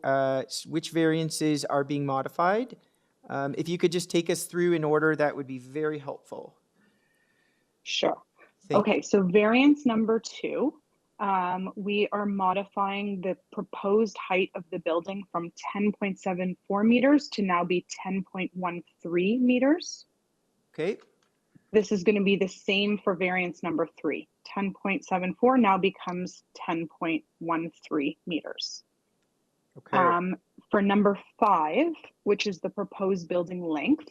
which variances are being modified. If you could just take us through in order, that would be very helpful. Sure. Thank Okay, so variance number 2, we are modifying the proposed height of the building from 10.74 meters to now be 10.13 meters. Okay. This is going to be the same for variance number 3. 10.74 now becomes 10.13 meters. Okay. For number 5, which is the proposed building length,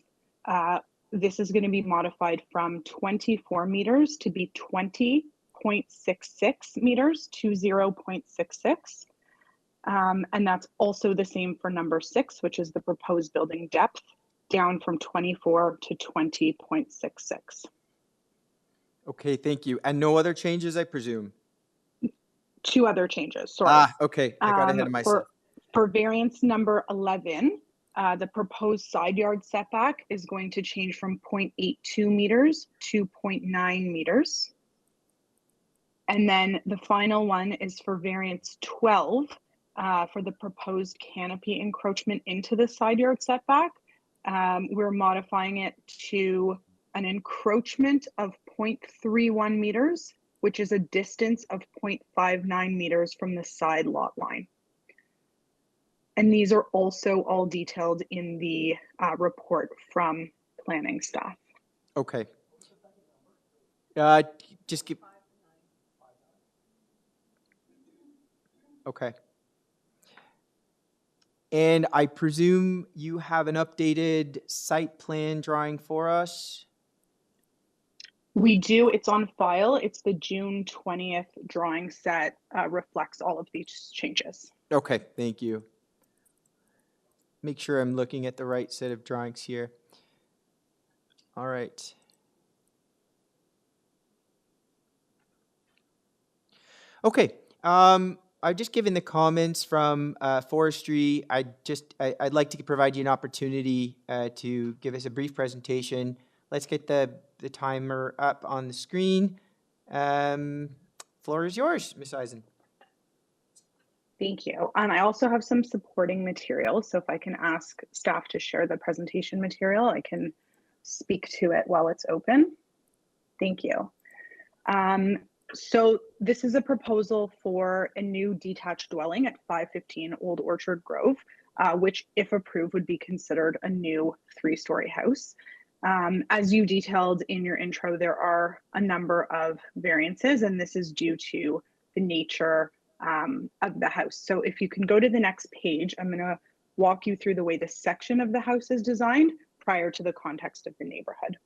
this is going to be modified from 24 meters to be 20.66 meters to 0.66. And that's also the same for number 6, which is the proposed building depth, down from 24 to 20.66. Okay, thank you. And no other changes, I presume? 2 other changes, sorry. Okay, I got ahead of myself. For variance number 11, the proposed side yard setback is going to change from 0.82 meters to 0.9 meters. And then the final one is for variance 12, for the proposed canopy encroachment into the side yard setback. We're modifying it to an encroachment of 0.31 meters, which is a distance of 0.59 meters from the side lot line. And these are also all detailed in the report from planning staff. Okay. Just give. Okay. And I presume you have an updated site plan drawing for us? We do. It's on file. It's the June 20th drawing set, reflects all of these changes. Okay, thank you. Make sure I'm looking at the right set of drawings here. All right. Okay. I've just given the comments from forestry. I'd like to provide you an opportunity to give us a brief presentation. Let's get the timer up on the screen. Floor is yours, Ms. Eisen. Thank you. I also have some supporting material, so if I can ask staff to share the presentation material, I can speak to it while it's open. Thank you. So this is a proposal for a new detached dwelling at 515 Old Orchard Grove, which, if approved, would be considered a new 3-story house. As you detailed in your intro, there are a number of variances, and this is due to the nature of the house. So if you can go to the next page, I'm going to walk you through the way the section of the house is designed prior to the context of the neighborhood.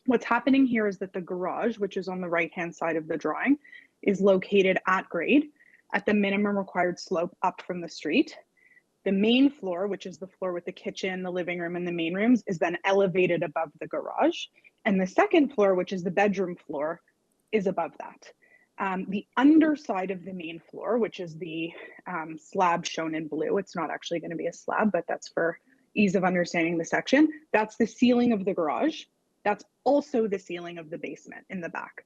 What's happening here is that the garage, which is on the right-hand side of the drawing, is located at grade at the minimum required slope up from the street. The main floor, which is the floor with the kitchen, the living room, and the main rooms, is then elevated above the garage. And the second floor, which is the bedroom floor, is above that. The underside of the main floor, which is the slab shown in blue, it's not actually going to be a slab, but that's for ease of understanding the section. That's the ceiling of the garage. That's also the ceiling of the basement in the back.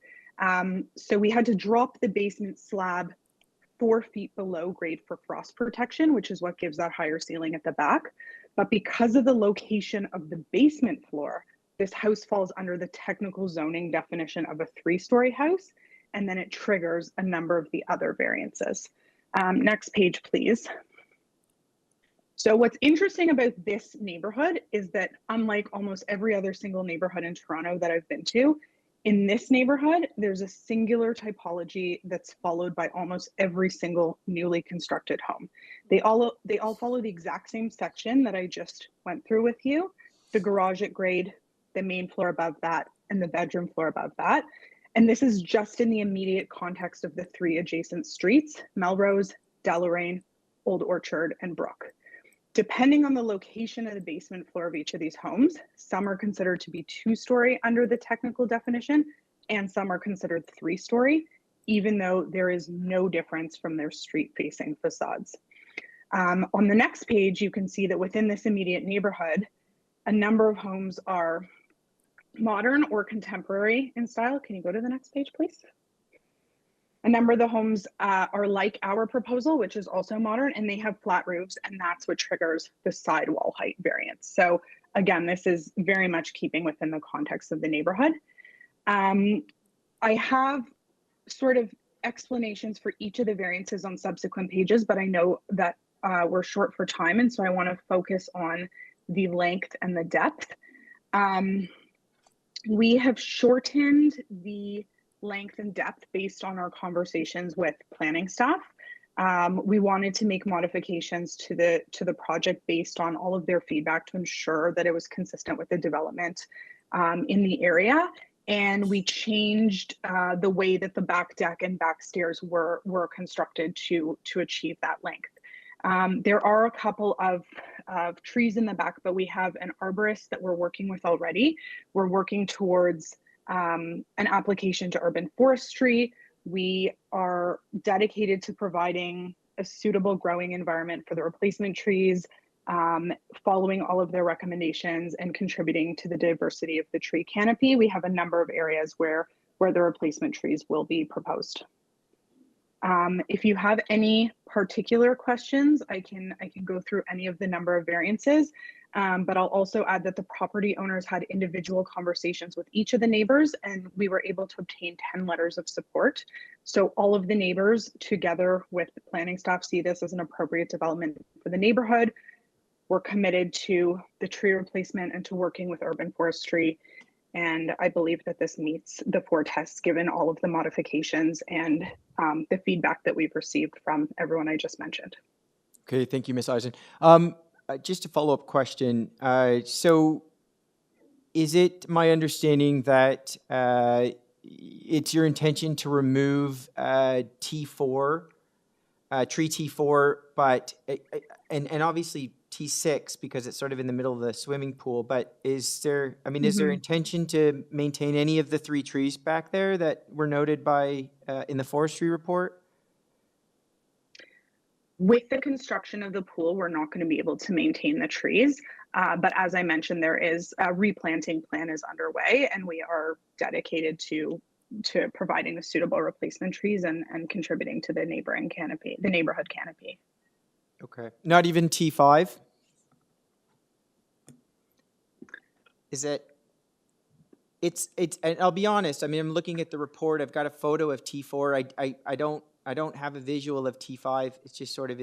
So we had to drop the basement slab 4 feet below grade for frost protection, which is what gives that higher ceiling at the back. But because of the location of the basement floor, this house falls under the technical zoning definition of a 3-story house, and then it triggers a number of the other variances. Next page, please. So what's interesting about this neighborhood is that, unlike almost every other single neighborhood in Toronto that I've been to, in this neighborhood, there's a singular typology that's followed by almost every single newly constructed home. They all follow the exact same section that I just went through with you: the garage at grade, the main floor above that, and the bedroom floor above that. And this is just in the immediate context of the 3 adjacent streets: Melrose, Deloraine, Old Orchard, and Brooke. Depending on the location of the basement floor of each of these homes, some are considered to be 2-story under the technical definition, and some are considered 3-story, even though there is no difference from their street-facing facades. On the next page, you can see that within this immediate neighborhood, a number of homes are modern or contemporary in style. Can you go to the next page, please? A number of the homes are like our proposal, which is also modern, and they have flat roofs, and that's what triggers the sidewall height variance. So again, this is very much keeping within the context of the neighborhood. I have sort of explanations for each of the variances on subsequent pages, but I know that we're short for time, and so I want to focus on the length and the depth. We have shortened the length and depth based on our conversations with planning staff. We wanted to make modifications to the project based on all of their feedback to ensure that it was consistent with the development in the area. And we changed the way that the back deck and back stairs were constructed to achieve that length. There are a couple of trees in the back, but we have an arborist that we're working with already. We're working towards an application to urban forestry. We are dedicated to providing a suitable growing environment for the replacement trees, following all of their recommendations and contributing to the diversity of the tree canopy. We have a number of areas where the replacement trees will be proposed. If you have any particular questions, I can go through any of the number of variances, but I'll also add that the property owners had individual conversations with each of the neighbors, and we were able to obtain 10 letters of support. So all of the neighbors together with the planning staff see this as an appropriate development for the neighborhood. We're committed to the tree replacement and to working with urban forestry. And I believe that this meets the 4 tests given all of the modifications and the feedback that we've received from everyone I just mentioned. Okay, thank you, Ms. Eisen. Just a follow-up question. So is it my understanding that it's your intention to remove T4, tree T4, but, and obviously T6 because it's sort of in the middle of the swimming pool, but is there, I mean, is there intention to maintain any of the 3 trees back there that were noted by, in the forestry report? With the construction of the pool, we're not going to be able to maintain the trees. But as I mentioned, there is a replanting plan is underway, and we are dedicated to providing the suitable replacement trees and contributing to the neighboring canopy, the neighborhood canopy. Okay. Not even T5? Is it? It's. And I'll be honest. I mean, I'm looking at the report. I've got a photo of T4. I don't have a visual of T5. It's just sort of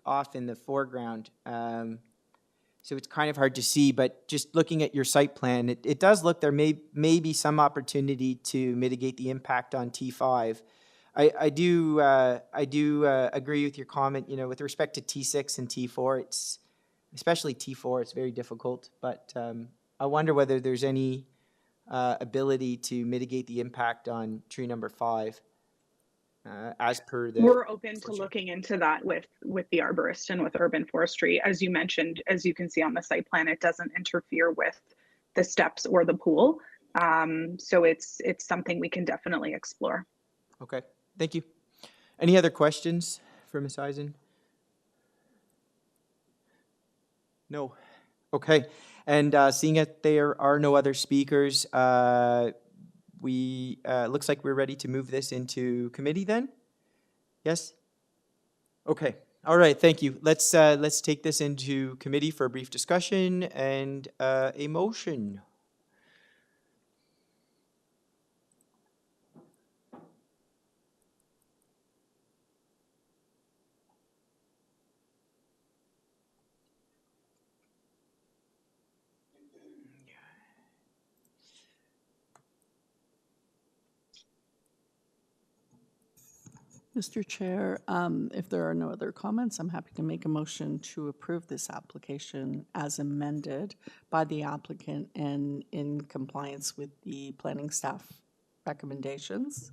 off in the foreground. So it's kind of hard to see. But just looking at your site plan, it does look there may be some opportunity to mitigate the impact on T5. I do agree with your comment. You know, with respect to T6 and T4, it's especially T4. It's very difficult. But I wonder whether there's any ability to mitigate the impact on tree number 5, as per the. We're open to looking into that with the arborist and with urban forestry. As you mentioned, as you can see on the site plan, it doesn't interfere with the steps or the pool. So it's something we can definitely explore. Okay, thank you. Any other questions for Ms. Eisen? No. Okay, and seeing that there are no other speakers, we looks like we're ready to move this into committee then? Yes? Okay, all right, thank you. Let's take this into committee for a brief discussion and a motion. Mr. Chair, if there are no other comments, I'm happy to make a motion to approve this application as amended by the applicant and in compliance with the planning staff recommendations.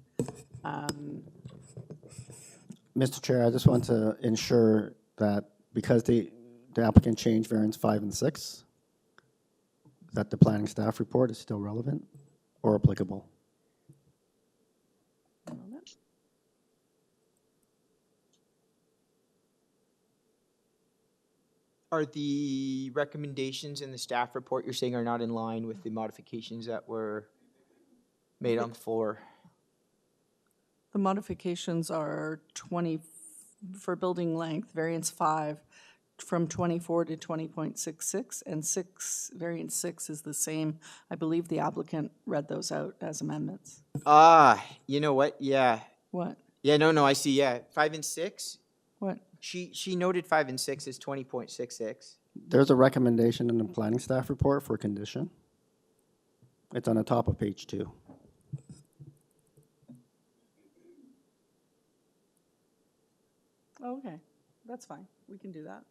Mr. Chair, I just want to ensure that because the applicant changed variance 5 and 6, that the planning staff report is still relevant or applicable. Are the recommendations in the staff report you're saying are not in line with the modifications that were made on the floor? The modifications are 20, for building length, variance 5, from 24 to 20.66, and 6, variance 6 is the same. I believe the applicant read those out as amendments. Ah, you know what? Yeah. What? Yeah, no, I see, yeah. 5 and 6? What? She noted 5 and 6 as 20.66. There's a recommendation in the planning staff report for condition. It's on the top of page 2. Oh, okay, that's fine. We can do that.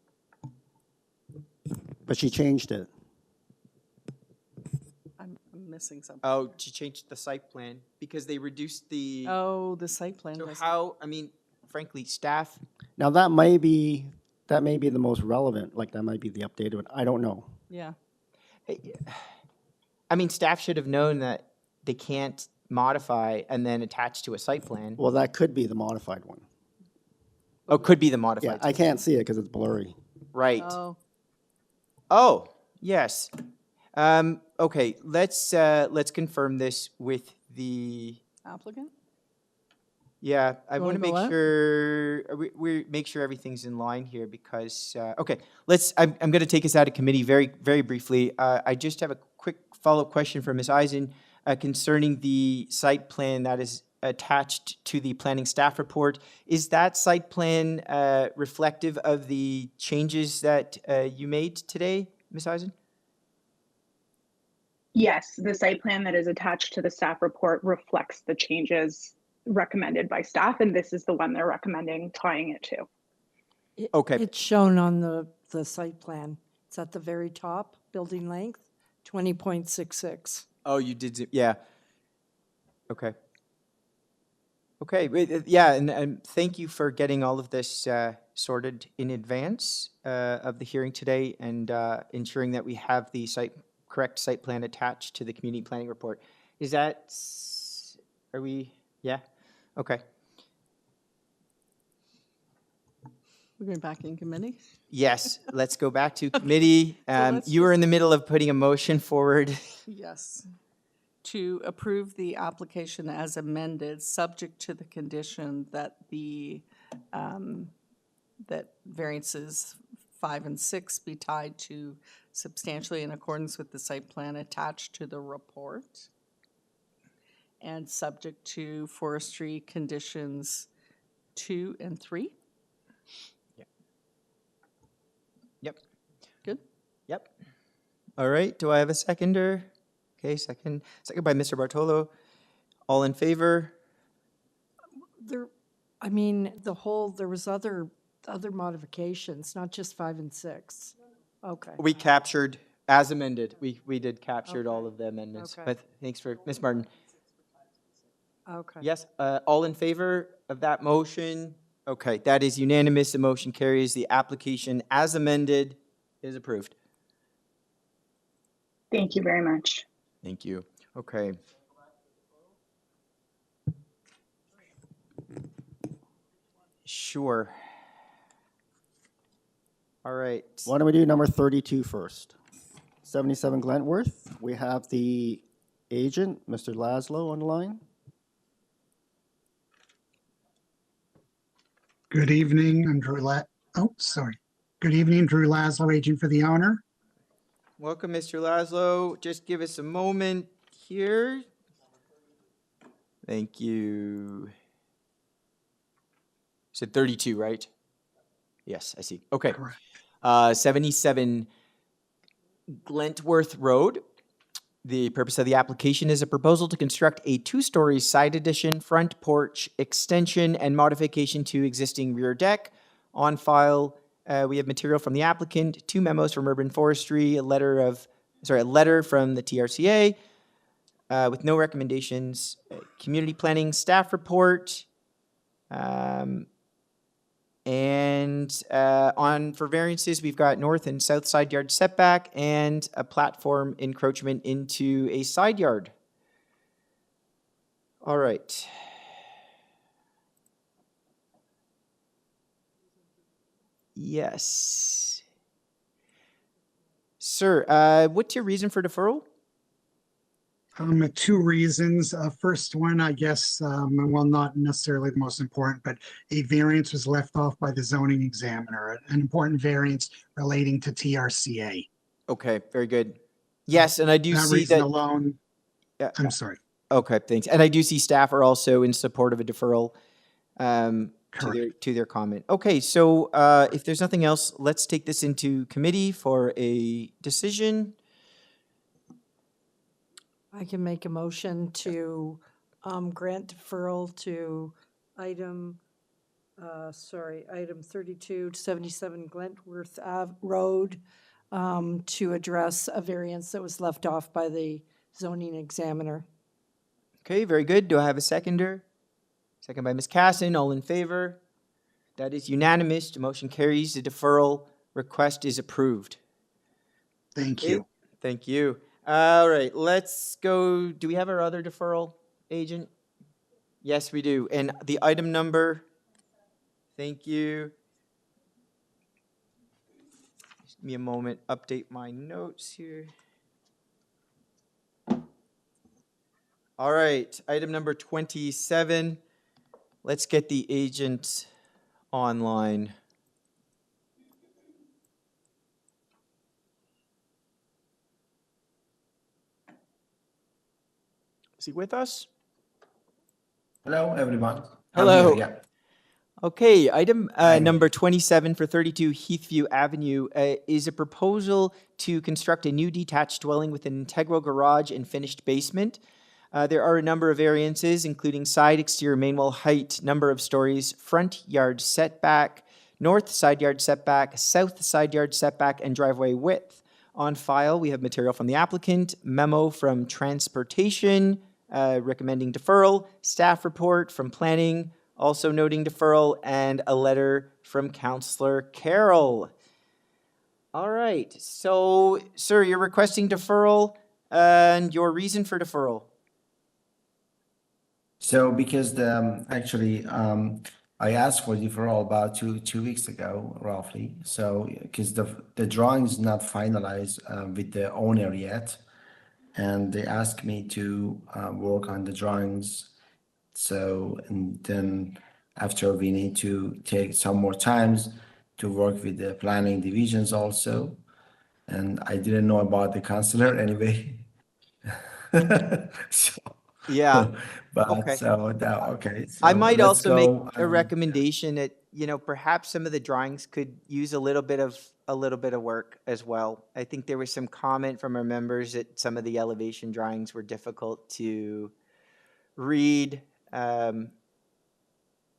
But she changed it. I'm missing something. Oh, she changed the site plan because they reduced the. Oh, the site plan. So doesn't- how, I mean, frankly, staff. Now, that may be the most relevant, like that might be the updated one. I don't know. Yeah. I mean, staff should have known that they can't modify and then attach to a site plan. Well, that could be the modified one. Oh, could be the modified. Yeah, I can't see it because it's blurry. Right. Oh. Oh, yes. Okay, let's confirm this with the. Applicant? Yeah, I You want to wanna make go out? sure, we make sure everything's in line here because, okay, I'm going to take us out of committee very, very briefly. I just have a quick follow-up question for Ms. Eisen concerning the site plan that is attached to the planning staff report. Is that site plan reflective of the changes that you made today, Ms. Eisen? Yes, the site plan that is attached to the staff report reflects the changes recommended by staff, and this is the one they're recommending tying it to. Okay. It's shown on the site plan. It's at the very top, building length, 20.66. Oh, you did, yeah. Okay. Okay, yeah, and thank you for getting all of this sorted in advance of the hearing today and ensuring that we have the correct site plan attached to the community planning report. Is that, are we, yeah? Okay. We're going back in committee? Yes, let's go back to committee. let's You were in the middle of putting a motion forward. Yes. To approve the application as amended, subject to the condition that that variances 5 and 6 be tied to substantially in accordance with the site plan attached to the report, and subject to forestry conditions 2 and 3. Yep. Good? Yep. All right, do I have a seconder? Okay, second by Mr. Bartolo. All in favor? There was other modifications, not just 5 and 6. Okay. We captured, as amended, we did captured all of the amendments. Okay. But thanks for, Ms. Martin. Okay. Yes, all in favor of that motion? Okay, that is unanimous. The motion carries. The application as amended is approved. Thank you very much. Thank you. Okay. Sure. All right. Why don't we do number 32 first? 77 Glentworth. We have the agent, Mr. Laszlo, on the line. Good evening, I'm Good evening, Drew Laszlo, agent for the owner. Welcome, Mr. Laszlo. Just give us a moment here. Thank you. Said 32, right? Yes, I see. Okay. 77 Glentworth Road. The purpose of the application is a proposal to construct a 2-story side addition, front porch extension, and modification to existing rear deck. On file, we have material from the applicant, 2 memos from Urban Forestry, a letter from the TRCA with no recommendations, community planning staff report, and for variances, we've got north and south side yard setback and a platform encroachment into a side yard. All right. Yes. Sir, what's your reason for deferral? Two reasons. First one, I guess, well, not necessarily the most important, but a variance was left off by the zoning examiner, an important variance relating to TRCA. Okay, very good. Yes, and I do That see reason that. alone, Yeah. I'm sorry. Okay, thanks. And I do see staff are also in support of a deferral to Correct. their comment. Okay, so if there's nothing else, let's take this into committee for a decision. I can make a motion to grant deferral to item 3277 Glentworth Road to address a variance that was left off by the zoning examiner. Okay, very good. Do I have a seconder? Second by Ms. Casson. All in favor? That is unanimous. The motion carries. The deferral request is approved. Thank Okay, you. thank you. All right, let's go. Do we have our other deferral agent? Yes, we do. And the item number? Thank you. Just give me a moment. Update my notes here. All right, item number 27. Let's get the agent online. Is he with us? Hello, everyone. Hello. I'm here, yeah. Okay, item number 27 for 32 Heathview Avenue is a proposal to construct a new detached dwelling with an integral garage and finished basement. There are a number of variances, including side exterior main wall height, number of stories, front yard setback, north side yard setback, south side yard setback, and driveway width. On file, we have material from the applicant, memo from transportation, recommending deferral, staff report from planning, also noting deferral, and a letter from Councillor Carroll. All right, so, sir, you're requesting deferral, and your reason for deferral? So because I asked for deferral about two weeks ago, roughly. So because the drawing is not finalized with the owner yet, and they asked me to work on the drawings. So, and then after we need to take some more times to work with the planning divisions also. And I didn't know about the counselor anyway. So, Yeah. but Okay. so that, okay. So I might let's also make go, a recommendation that, perhaps some of the drawings could use a little bit of work as well. I think there was some comment from our members that some of the elevation drawings were difficult to read.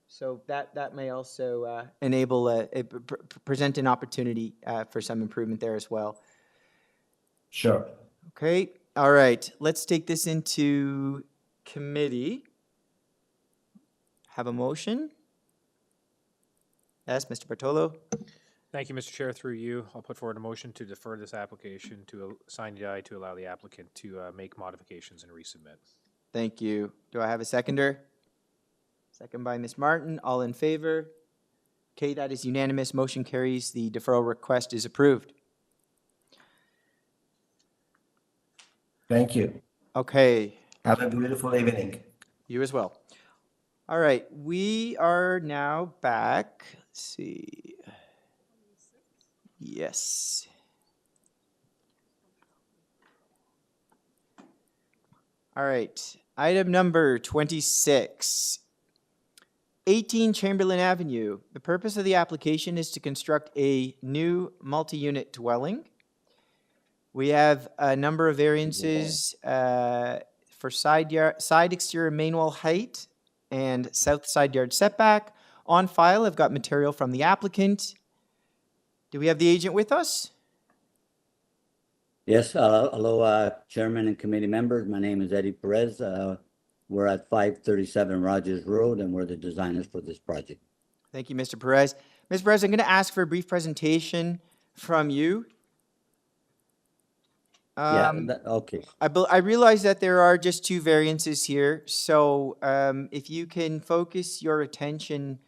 So that may also enable present an opportunity for some improvement there as well. Sure. Okay. All right. Let's take this into committee. Have a motion? Yes, Mr. Bartolo. Thank you, Mr. Chair. Through you, I'll put forward a motion to defer this application to sign DI to allow the applicant to make modifications and resubmit. Thank you. Do I have a seconder? Second by Ms. Martin. All in favor? Okay, that is unanimous. Motion carries. The deferral request is approved. Thank you. Okay. Have a beautiful evening. You as well. All right, we are now back. Let's see. Yes. All right, item number 26. 18 Chamberlain Avenue. The purpose of the application is to construct a new multi-unit dwelling. We have a number of variances for side exterior main wall height and south side yard setback. On file, I've got material from the applicant. Do we have the agent with us? Yes, hello, Chairman and committee members. My name is Eddie Perez. We're at 537 Rogers Road, and we're the designers for this project. Thank you, Mr. Perez. Ms. Perez, I'm going to ask for a brief presentation from you. Okay. I realize that there are just two variances here, so if you can focus your attention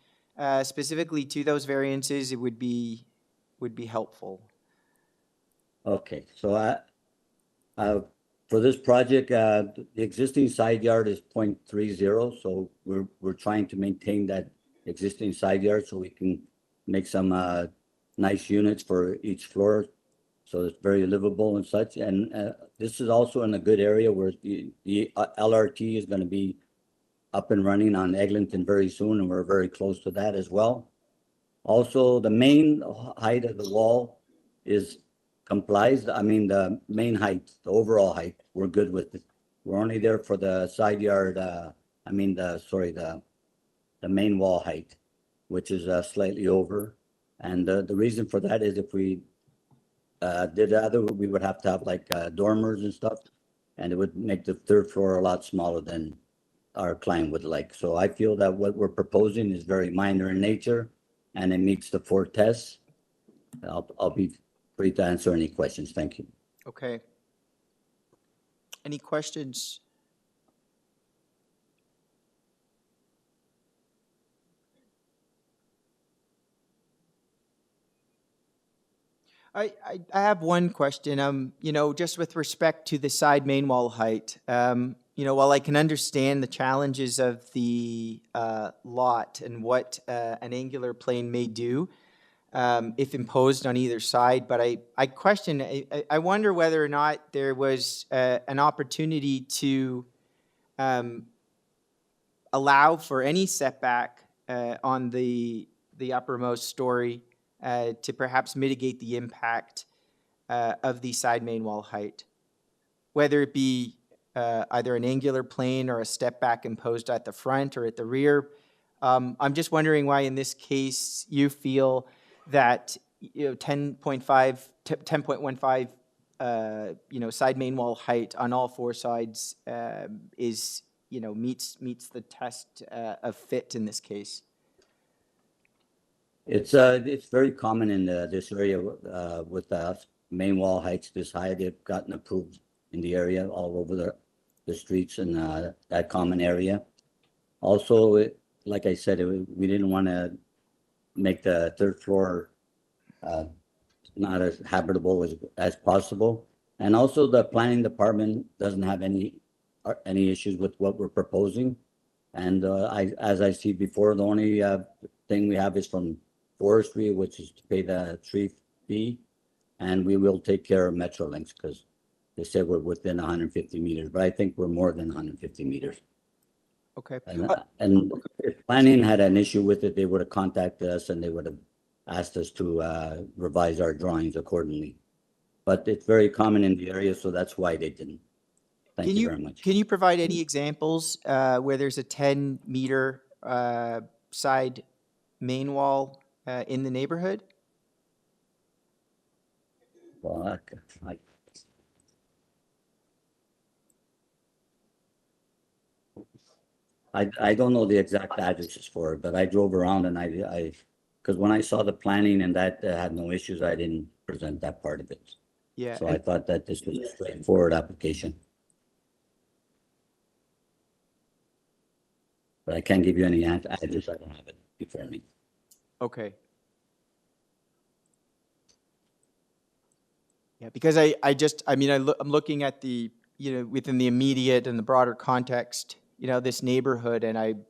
specifically to those variances, it would be helpful. Okay, so for this project, the existing side yard is 0.30, so we're trying to maintain that existing side yard so we can make some nice units for each floor, so it's very livable and such. And this is also in a good area where the LRT is going to be up and running on Eglinton very soon, and we're very close to that as well. Also, the main height of the wall is complies. I mean, the main height, the overall height, we're good with it. We're only there for the side yard. The main wall height, which is slightly over. And the reason for that is if we did other, we would have to have like dormers and stuff, and it would make the third floor a lot smaller than our client would like. So I feel that what we're proposing is very minor in nature, and it meets the 4 tests. I'll be free to answer any questions. Thank you. Okay. Any questions? I have one question. You know, just with respect to the side main wall height, you know, while I can understand the challenges of the lot and what an angular plane may do if imposed on either side, but I question, I wonder whether or not there was an opportunity to allow for any setback on the uppermost story to perhaps mitigate the impact of the side main wall height, whether it be either an angular plane or a step back imposed at the front or at the rear. I'm just wondering why in this case you feel that 10.15 side main wall height on all 4 sides is meets the test of fit in this case. It's very common in this area with the main wall heights this high. They've gotten approved in the area all over the streets and that common area. Also, like I said, we didn't want to make the 3rd floor not as habitable as possible. And also the planning department doesn't have any issues with what we're proposing. And as I see before, the only thing we have is from forestry, which is to pay the tree fee, and we will take care of Metrolinx because they said we're within 150 meters, but I think we're more than 150 meters. Okay. And if planning had an issue with it, they would have contacted us and they would have asked us to revise our drawings accordingly. But it's very common in the area, so that's why they didn't. Thank you very much. Can you provide any examples where there's a 10-meter side main wall in the neighborhood? Well, I don't know the exact addresses for it, but I drove around and because when I saw the planning and that had no issues, I didn't present that part of it. Yeah. So I thought that this was a straightforward application. But I can't give you any address. I don't have it before me. Okay. Yeah, because I'm looking at the, within the immediate and the broader context, this neighborhood, and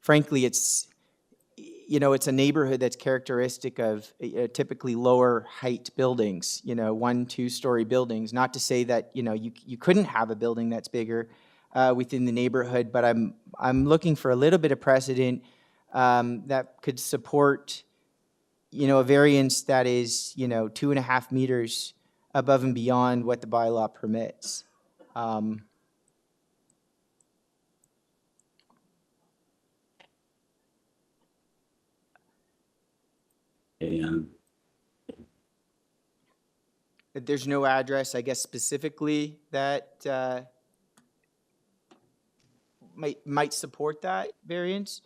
frankly, it's a neighborhood that's characteristic of typically lower height buildings, 1-2-story buildings. Not to say that, you couldn't have a building that's bigger within the neighborhood, but I'm looking for a little bit of precedent that could support, a variance that is, 2.5 meters above and beyond what the bylaw permits. Yeah. There's no address, I guess, specifically that might support that variance.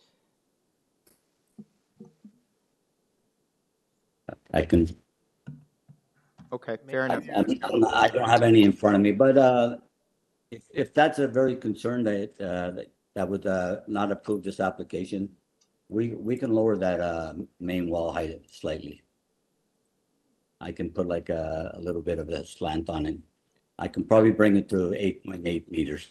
I can. Okay, fair enough. I don't have any in front of me, but if that's a very concern that would not approve this application, we can lower that main wall height slightly. I can put like a little bit of a slant on it. I can probably bring it to 8.8 meters.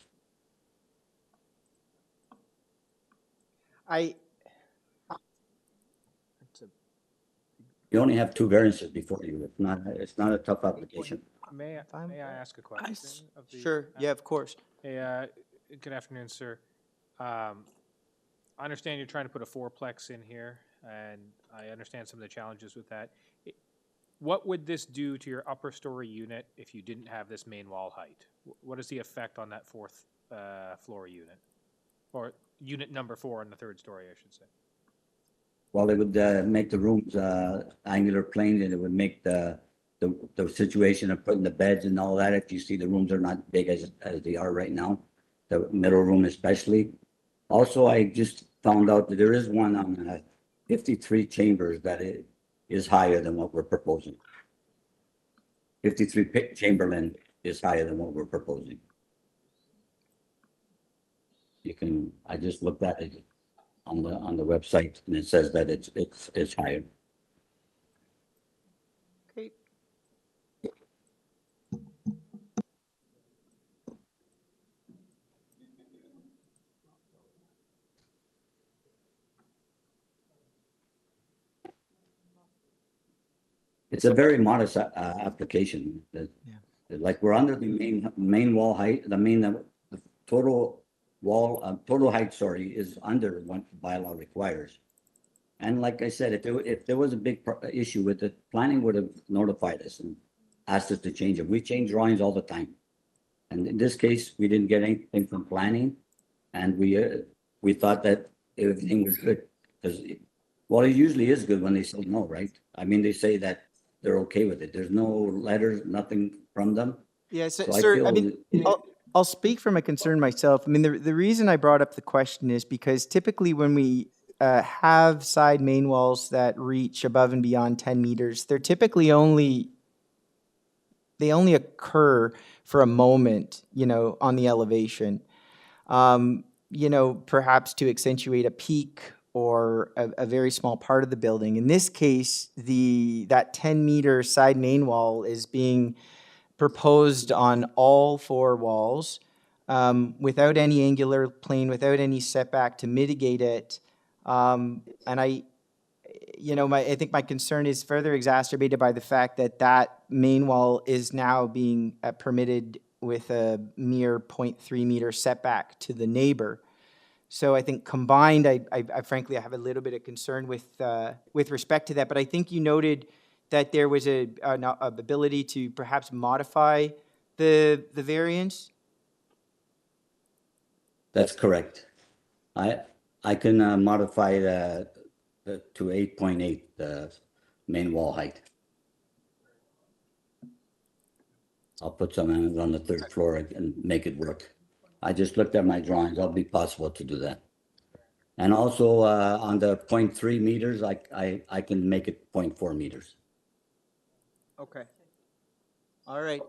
You only have 2 variances before you. It's not a tough application. May I ask a question of the? Sure, yeah, of course. Hey, good afternoon, sir. I understand you're trying to put a fourplex in here, and I understand some of the challenges with that. What would this do to your upper story unit if you didn't have this main wall height? What is the effect on that fourth floor unit? Or unit number 4 on the 3rd story, I should say. Well, it would make the rooms angular plane, and it would make the situation of putting the beds and all that. If you see, the rooms are not big as they are right now, the middle room especially. Also, I just found out that there is one on 53 chambers that it is higher than what we're proposing. 53 Chamberlain is higher than what we're proposing. You can. I just looked at it on the website, and it says that it's higher. Okay. It's a very modest application. Like we're under the main wall height. The total wall total height, sorry, is under what bylaw requires. And like I said, if there was a big issue with it, planning would have notified us and asked us to change it. We change drawings all the time, and in this case, we didn't get anything from planning, and we thought that everything was good because, well, it usually is good when they say no, right? I mean, they say that they're okay with it. There's no letters, nothing from them. Yeah, sir, I mean, I'll speak from a concern myself. I mean, the reason I brought up the question is because typically when we have side main walls that reach above and beyond 10 meters, they're typically they only occur for a moment, you know, on the elevation, you know, perhaps to accentuate a peak or a very small part of the building. In this case, that 10-meter side main wall is being proposed on all 4 walls without any angular plane, without any setback to mitigate it. And I think my concern is further exacerbated by the fact that that main wall is now being permitted with a mere 0.3 meter setback to the neighbor. So I think combined, I frankly, I have a little bit of concern with respect to that. But I think you noted that there was an ability to perhaps modify the variance. That's correct. I can modify to 8.8 the main wall height. I'll put some on the 3rd floor and make it work. I just looked at my drawings. It'll be possible to do that. And also on the 0.3 meters, I can make it 0.4 meters. Okay. All right.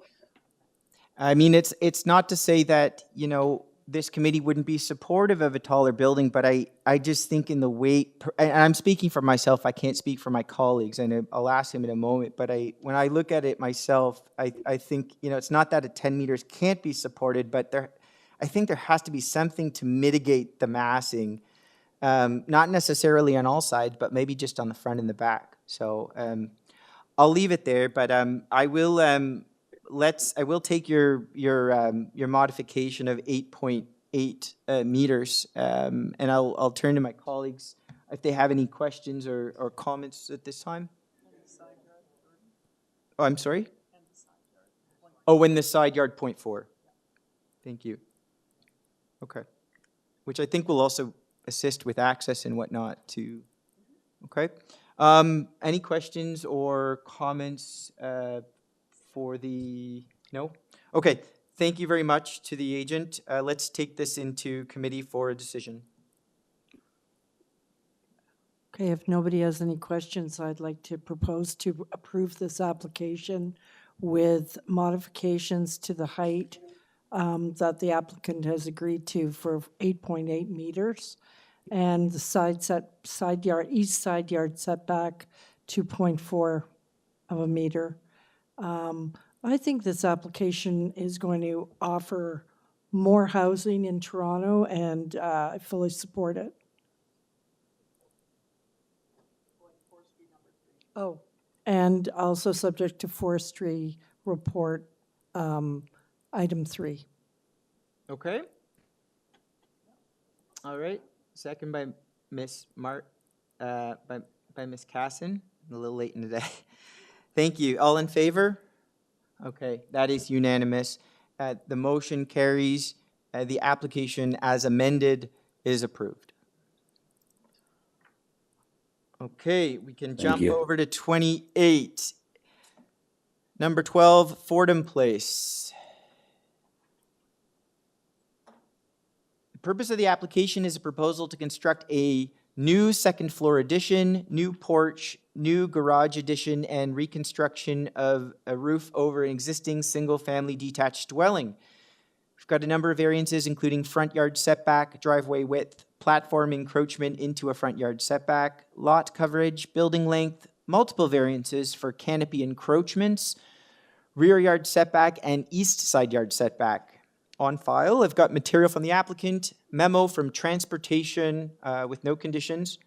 I mean, it's not to say that, you know, this committee wouldn't be supportive of a taller building, but I just think in the way, and I'm speaking for myself, I can't speak for my colleagues, and I'll ask him in a moment, but when I look at it myself, I think, you know, it's not that a 10 meters can't be supported, but I think there has to be something to mitigate the massing, not necessarily on all sides, but maybe just on the front and the back. So I'll leave it there, but I will take your modification of 8.8 meters, and I'll turn to my colleagues if they have any questions or comments at this time. Oh, I'm sorry? Oh, when the side yard 0.4. Thank you. Okay. Which I think will also assist with access and whatnot too. Okay. Any questions or comments for the, no? Okay, thank you very much to the agent. Let's take this into committee for a decision. Okay, if nobody has any questions, I'd like to propose to approve this application with modifications to the height that the applicant has agreed to for 8.8 meters and the east side yard setback to 0.4 of a meter. I think this application is going to offer more housing in Toronto, and I fully support it. Oh, and also subject to forestry report, item 3. Okay. All right. Second by Miss by Miss Casson. A little late in the day. Thank you. All in favor? Okay, that is unanimous. The motion carries. The application as amended is approved. Okay, we can jump you. over to 28. Number 12, Fordham Place. The purpose of the application is a proposal to construct a new second floor addition, new porch, new garage addition, and reconstruction of a roof over an existing single-family detached dwelling. We've got a number of variances, including front yard setback, driveway width, platform encroachment into a front yard setback, lot coverage, building length, multiple variances for canopy encroachments, rear yard setback, and east side yard setback. On file, I've got material from the applicant, memo from transportation with no conditions,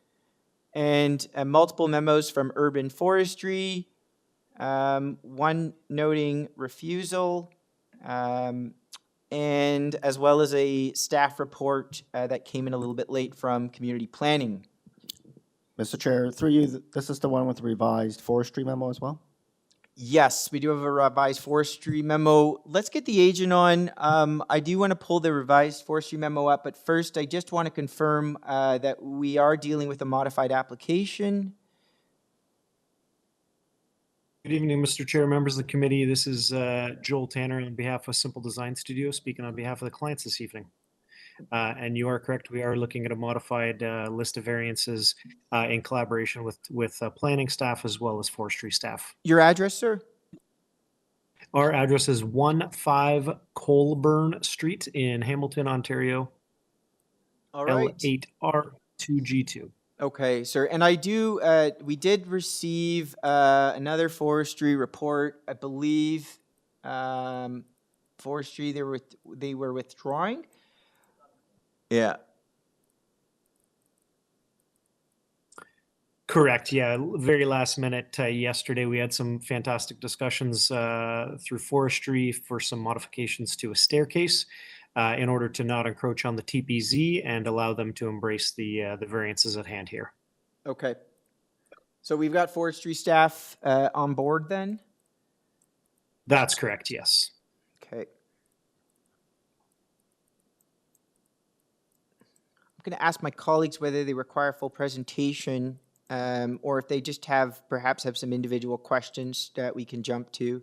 and multiple memos from urban forestry, one noting refusal, and as well as a staff report that came in a little bit late from community planning. Mr. Chair, through you, this is the one with the revised forestry memo as well? Yes, we do have a revised forestry memo. Let's get the agent on. I do want to pull the revised forestry memo up, but first I just want to confirm that we are dealing with a modified application. Good evening, Mr. Chair, members of the committee. This is Joel Tanner on behalf of Simple Design Studio, speaking on behalf of the clients this evening. And you are correct, we are looking at a modified list of variances in collaboration with planning staff as well as forestry staff. Your address, sir? Our address is 15 Colburn Street in Hamilton, Ontario. All right. L8R2G2. Okay, sir. And I do, we did receive another forestry report, I believe. Forestry, they were withdrawing. Yeah. Correct. Yeah. Very last minute yesterday, we had some fantastic discussions through forestry for some modifications to a staircase in order to not encroach on the TPZ and allow them to embrace the variances at hand here. Okay. So we've got forestry staff on board then? That's correct. Yes. Okay. I'm going to ask my colleagues whether they require full presentation or if they just perhaps have some individual questions that we can jump to.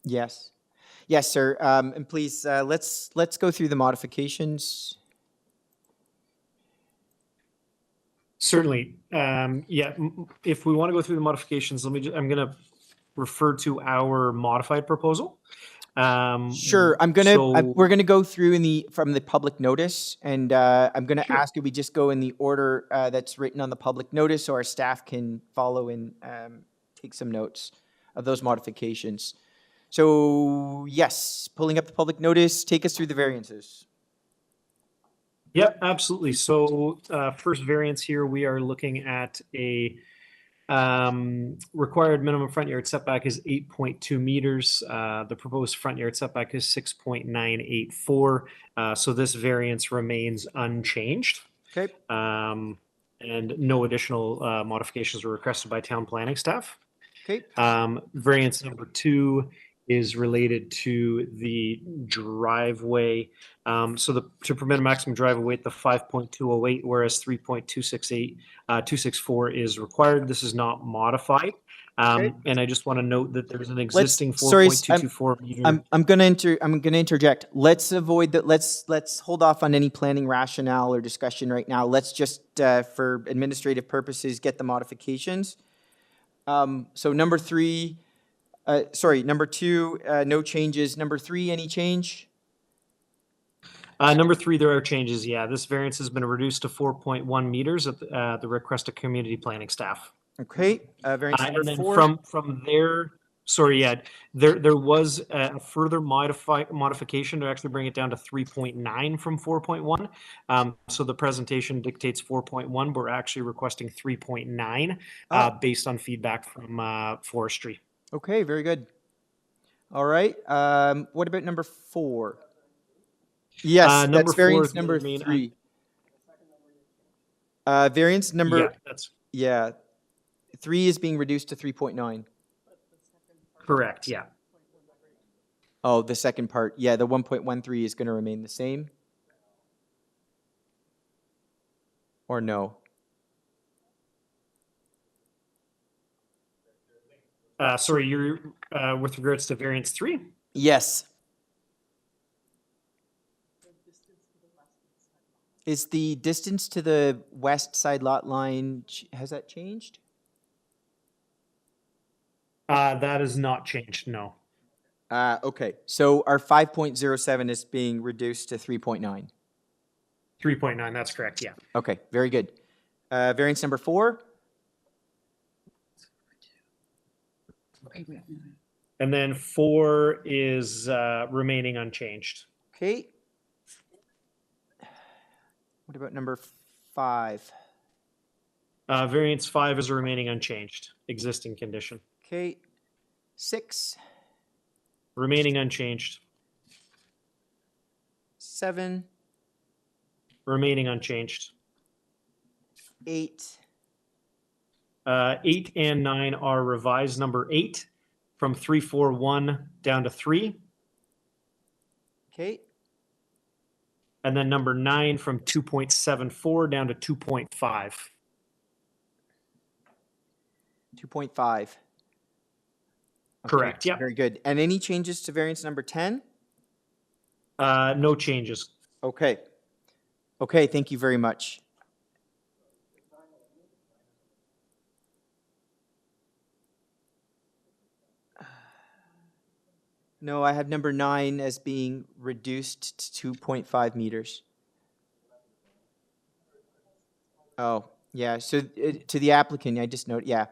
Yes. Yes, sir. And please, let's go through the modifications. Certainly. Yeah. If we want to go through the modifications, I'm going to refer to our modified proposal. Sure. We're gonna go through from the public notice, and I'm gonna ask if we just go in the order that's written on the public notice, so our staff can follow and take some notes of those modifications. So yes, pulling up the public notice, take us through the variances. Yep, absolutely. So first variance here, we are looking at a required minimum front yard setback is 8.2 meters. The proposed front yard setback is 6.984. So this variance remains unchanged. Okay. And no additional modifications were requested by town planning staff. Okay. Variance number 2 is related to the driveway. So to permit a maximum driveway width of 5.208, whereas 3.264 is required. This is not modified. And I just want to note that there's an existing 4.224 meter. I'm going to interject. Let's avoid that. Let's hold off on any planning rationale or discussion right now. Let's just, for administrative purposes, get the modifications. So number 2, no changes. Number 3, any change? Number 3, there are changes. Yeah, this variance has been reduced to 4.1 meters at the request of community planning staff. Okay, variance number And then 4. from there, sorry, yeah, there was a further modification to actually bring it down to 3.9 from 4.1. So the presentation dictates 4.1, but we're actually requesting 3.9 based on feedback from forestry. Okay, very good. All right. What about number 4? Yes, Number that's 4 variance is gonna number remain 3. Variance number, Yeah, that's yeah, 3 is being reduced to 3.9. correct. Yeah. Oh, the second part. Yeah, the 1.13 is going to remain the same. Or no? Sorry, you're with regards to variance 3? Yes. Is the distance to the west side lot line, has that changed? That has not changed, no. Okay, so our 5.07 is being reduced to 3.9. 3.9, that's correct, yeah. Okay, very good. Variance number 4. And then 4 is remaining unchanged. Okay. What about number 5? Variance 5 is remaining unchanged, existing condition. Okay. 6. Remaining unchanged. 7. Remaining unchanged. 8. 8 and 9 are revised. Number 8 from 341 down to 3. Okay. And then number 9 from 2.74 down to 2.5. 2.5. Correct, yeah. Very good. And any changes to variance number 10? No changes. Okay. Okay, thank you very much. No, I have number 9 as being reduced to 2.5 meters. Oh, yeah, so to the applicant, I just note, yeah.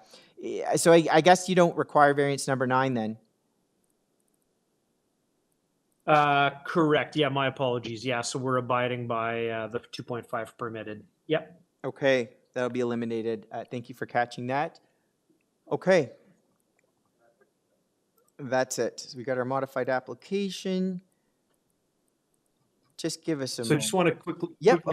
So I guess you don't require variance number 9 then? Correct, yeah, my apologies. Yeah, so we're abiding by the 2.5 permitted. Yep. Okay, that'll be eliminated. Thank you for catching that. Okay. That's it. So we got our modified application. Just give us a So I just want to quickly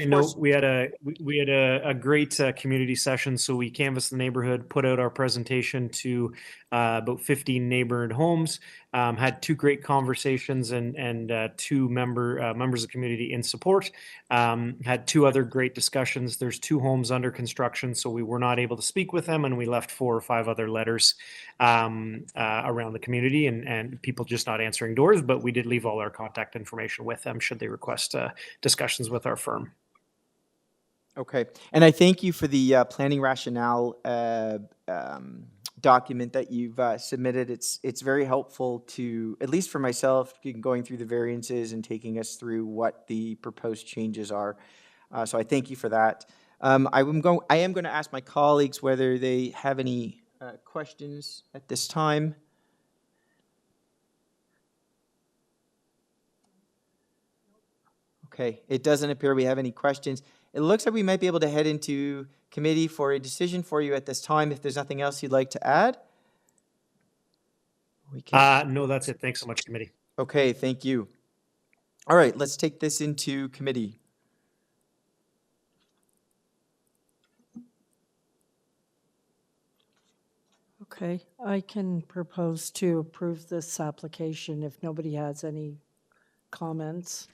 note we had a great community session. So we canvassed the neighborhood, put out our presentation to about 15 neighborhood homes, had 2 great conversations and 2 members of the community in support. Had 2 other great discussions. There's 2 homes under construction, so we were not able to speak with them, and we left 4 or 5 other letters around the community and people just not answering doors, but we did leave all our contact information with them should they request discussions with our firm. Okay, and I thank you for the planning rationale document that you've submitted. It's very helpful to, at least for myself, going through the variances and taking us through what the proposed changes are. So I thank you for that. I am going to ask my colleagues whether they have any questions at this time. Okay, it doesn't appear we have any questions. It looks like we might be able to head into committee for a decision for you at this time. If there's nothing else you'd like to add? We can. No, that's it. Thanks so much, committee. Okay, thank you. All right, let's take this into committee. Okay, I can propose to approve this application if nobody has any comments.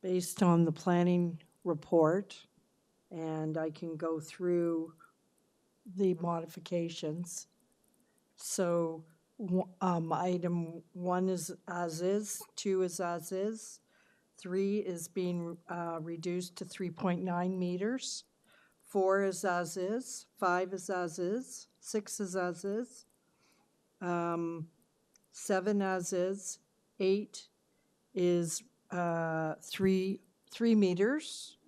Based on the planning report, and I can go through the modifications. So item 1 is as is, 2 is as is, 3 is being reduced to 3.9 meters, 4 is as is, 5 is as is, 6 is as is, 7 as is, 8 is 3 meters,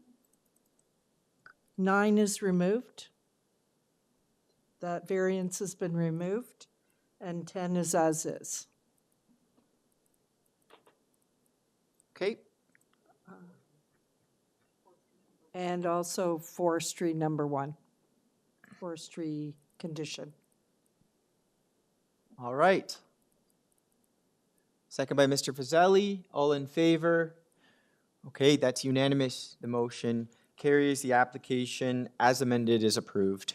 9 is removed. That variance has been removed, and 10 is as is. Okay. And also forestry number 1, forestry condition. All right. Second by Mr. Fazeli. All in favor? Okay, that's unanimous. The motion carries. The application as amended is approved.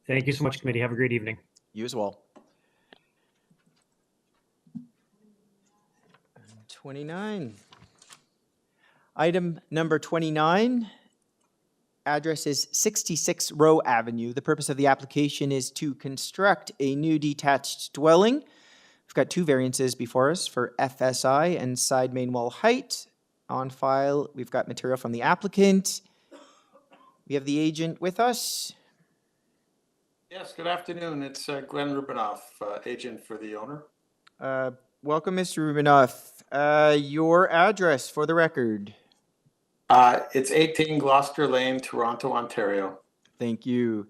Thank you so much, committee. Have a great evening. You as well. 29. Item number 29. Address is 66 Row Avenue. The purpose of the application is to construct a new detached dwelling. We've got 2 variances before us for FSI and side main wall height. On file, we've got material from the applicant. We have the agent with us. Yes, good afternoon. It's Glenn Rubinoff, agent for the owner. Welcome, Mr. Rubinoff. Your address for the record. It's 18 Gloucester Lane, Toronto, Ontario. Thank you.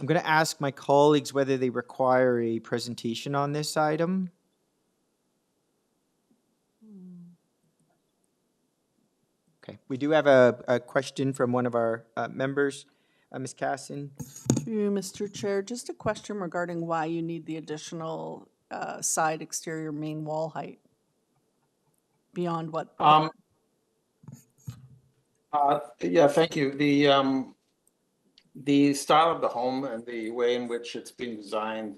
I'm going to ask my colleagues whether they require a presentation on this item. Okay, we do have a question from one of our members, Ms. Casson. To you, Mr. Chair, just a question regarding why you need the additional side exterior main wall height beyond what? Yeah, thank you. The style of the home and the way in which it's being designed,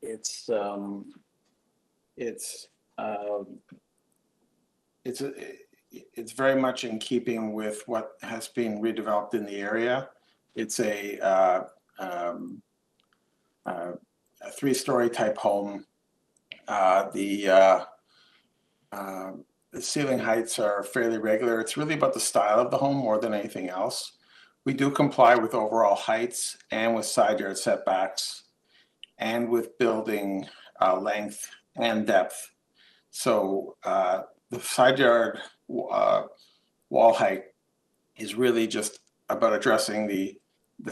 it's very much in keeping with what has been redeveloped in the area. It's a 3-story type home. The ceiling heights are fairly regular. It's really about the style of the home more than anything else. We do comply with overall heights and with side yard setbacks and with building length and depth. So the side yard wall height is really just about addressing the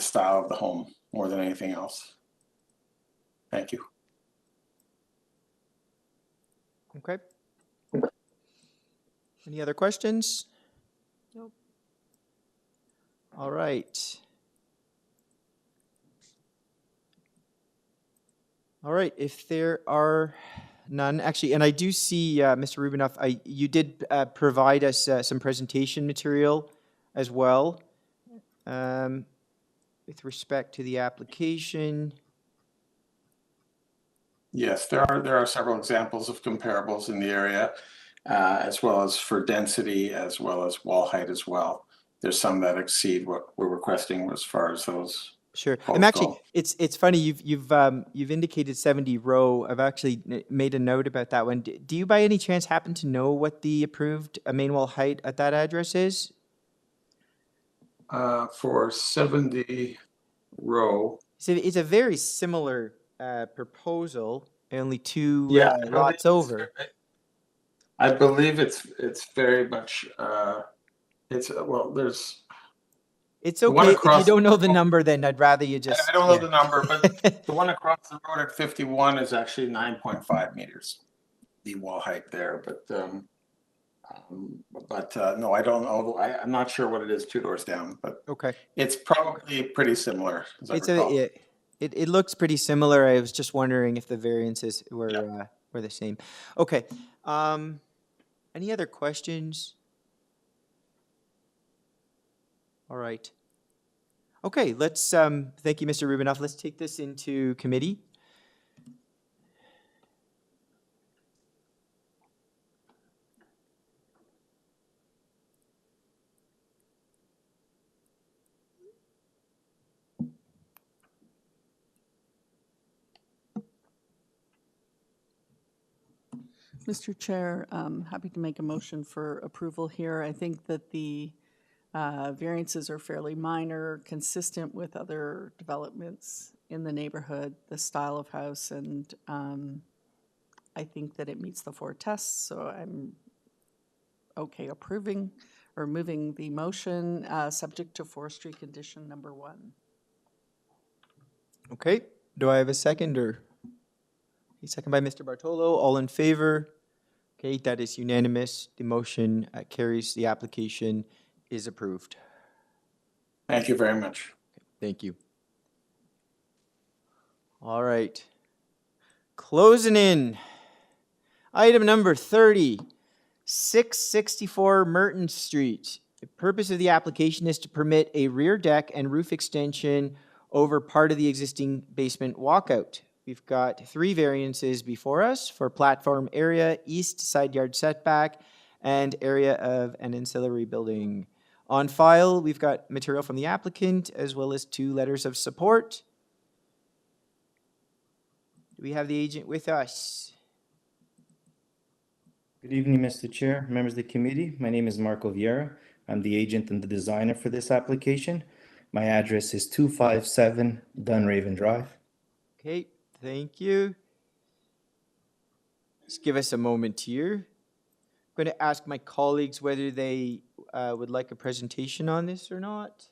style of the home more than anything else. Thank you. Okay. Any other questions? Nope. All right. All right, if there are none, actually, and I do see, Mr. Rubinoff, you did provide us some presentation material as well with respect to the application. Yes, there are several examples of comparables in the area, as well as for density, as well as wall height as well. There's some that exceed what we're requesting as far as those. Sure. I'm actually, it's funny, you've indicated 70 Row. I've actually made a note about that one. Do you by any chance happen to know what the approved main wall height at that address is? For 70 Row. So it's a very similar proposal, only 2 lots over. I believe it's very much it's it's okay if you don't know the number, then I'd rather you just. I don't know the number, but the one across the road at 51 is actually 9.5 meters, the wall height there. But no, I don't know. I'm not sure what it is 2 doors down, but okay, it's probably pretty similar. It looks pretty similar. I was just wondering if the variances were the same. Okay. Any other questions? All right. Okay, let's, thank you, Mr. Rubinoff. Let's take this into committee. Mr. Chair, I'm happy to make a motion for approval here. I think that the variances are fairly minor, consistent with other developments in the neighborhood, the style of house, and I think that it meets the 4 tests, so I'm okay approving or moving the motion, subject to forestry condition number 1. Okay, do I have a seconder? A second by Mr. Bartolo. All in favor? Okay, that is unanimous. The motion carries. The application is approved. Thank you very much. Thank you. All right. Closing in. Item number 30, 664 Merton Street. The purpose of the application is to permit a rear deck and roof extension over part of the existing basement walkout. We've got 3 variances before us for platform area, east side yard setback, and area of an ancillary building. On file, we've got material from the applicant as well as 2 letters of support. Do we have the agent with us? Good evening, Mr. Chair, members of the committee. My name is Marco Vieira. I'm the agent and the designer for this application. My address is 257 Dunraven Drive. Okay, thank you. Just give us a moment here. I'm going to ask my colleagues whether they would like a presentation on this or not.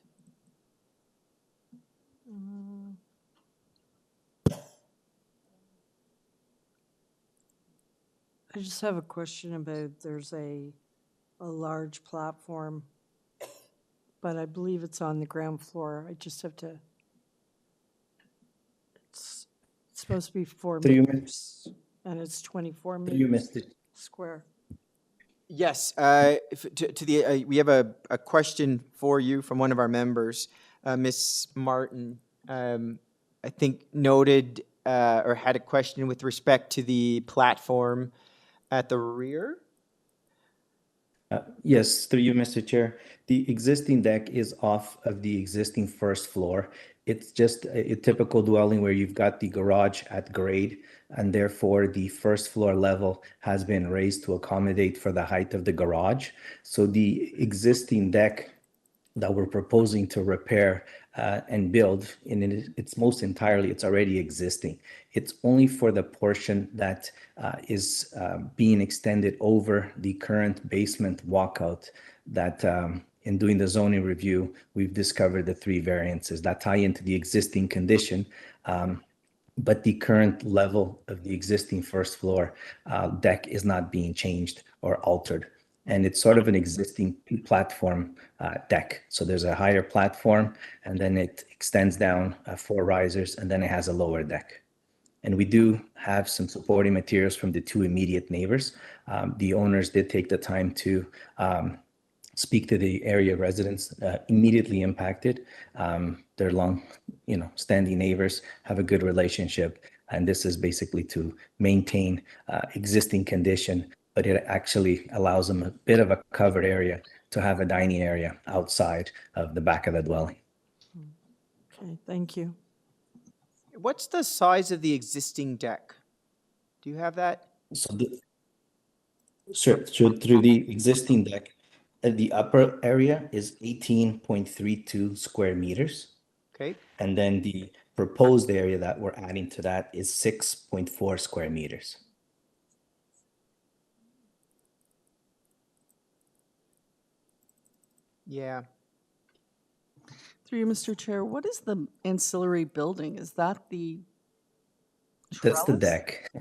I just have a question about, there's a large platform, but I believe it's on the ground floor. I just have to, it's supposed to be 4 Through you, meters, and it's 24 Through you, meters Mr. square. Yes, we have a question for you from one of our members. Ms. Martin, I think noted or had a question with respect to the platform at the rear. Yes, through you, Mr. Chair. The existing deck is off of the existing first floor. It's just a typical dwelling where you've got the garage at grade, and therefore the first floor level has been raised to accommodate for the height of the garage. So the existing deck that we're proposing to repair and build, in its most entirely, it's already existing. It's only for the portion that is being extended over the current basement walkout that in doing the zoning review, we've discovered the 3 variances that tie into the existing condition. But the current level of the existing first floor deck is not being changed or altered. And it's sort of an existing platform deck. So there's a higher platform, and then it extends down 4 risers, and then it has a lower deck. And we do have some supporting materials from the 2 immediate neighbors. The owners did take the time to speak to the area residents immediately impacted. They're long, standing neighbors, have a good relationship. And this is basically to maintain existing condition, but it actually allows them a bit of a covered area to have a dining area outside of the back of the dwelling. Okay, thank you. What's the size of the existing deck? Do you have that? So through the existing deck, the upper area is 18.32 square meters. Okay. And then the proposed area that we're adding to that is 6.4 square meters. Yeah. Through you, Mr. Chair, what is the ancillary building? Is that the That's the trellis? deck.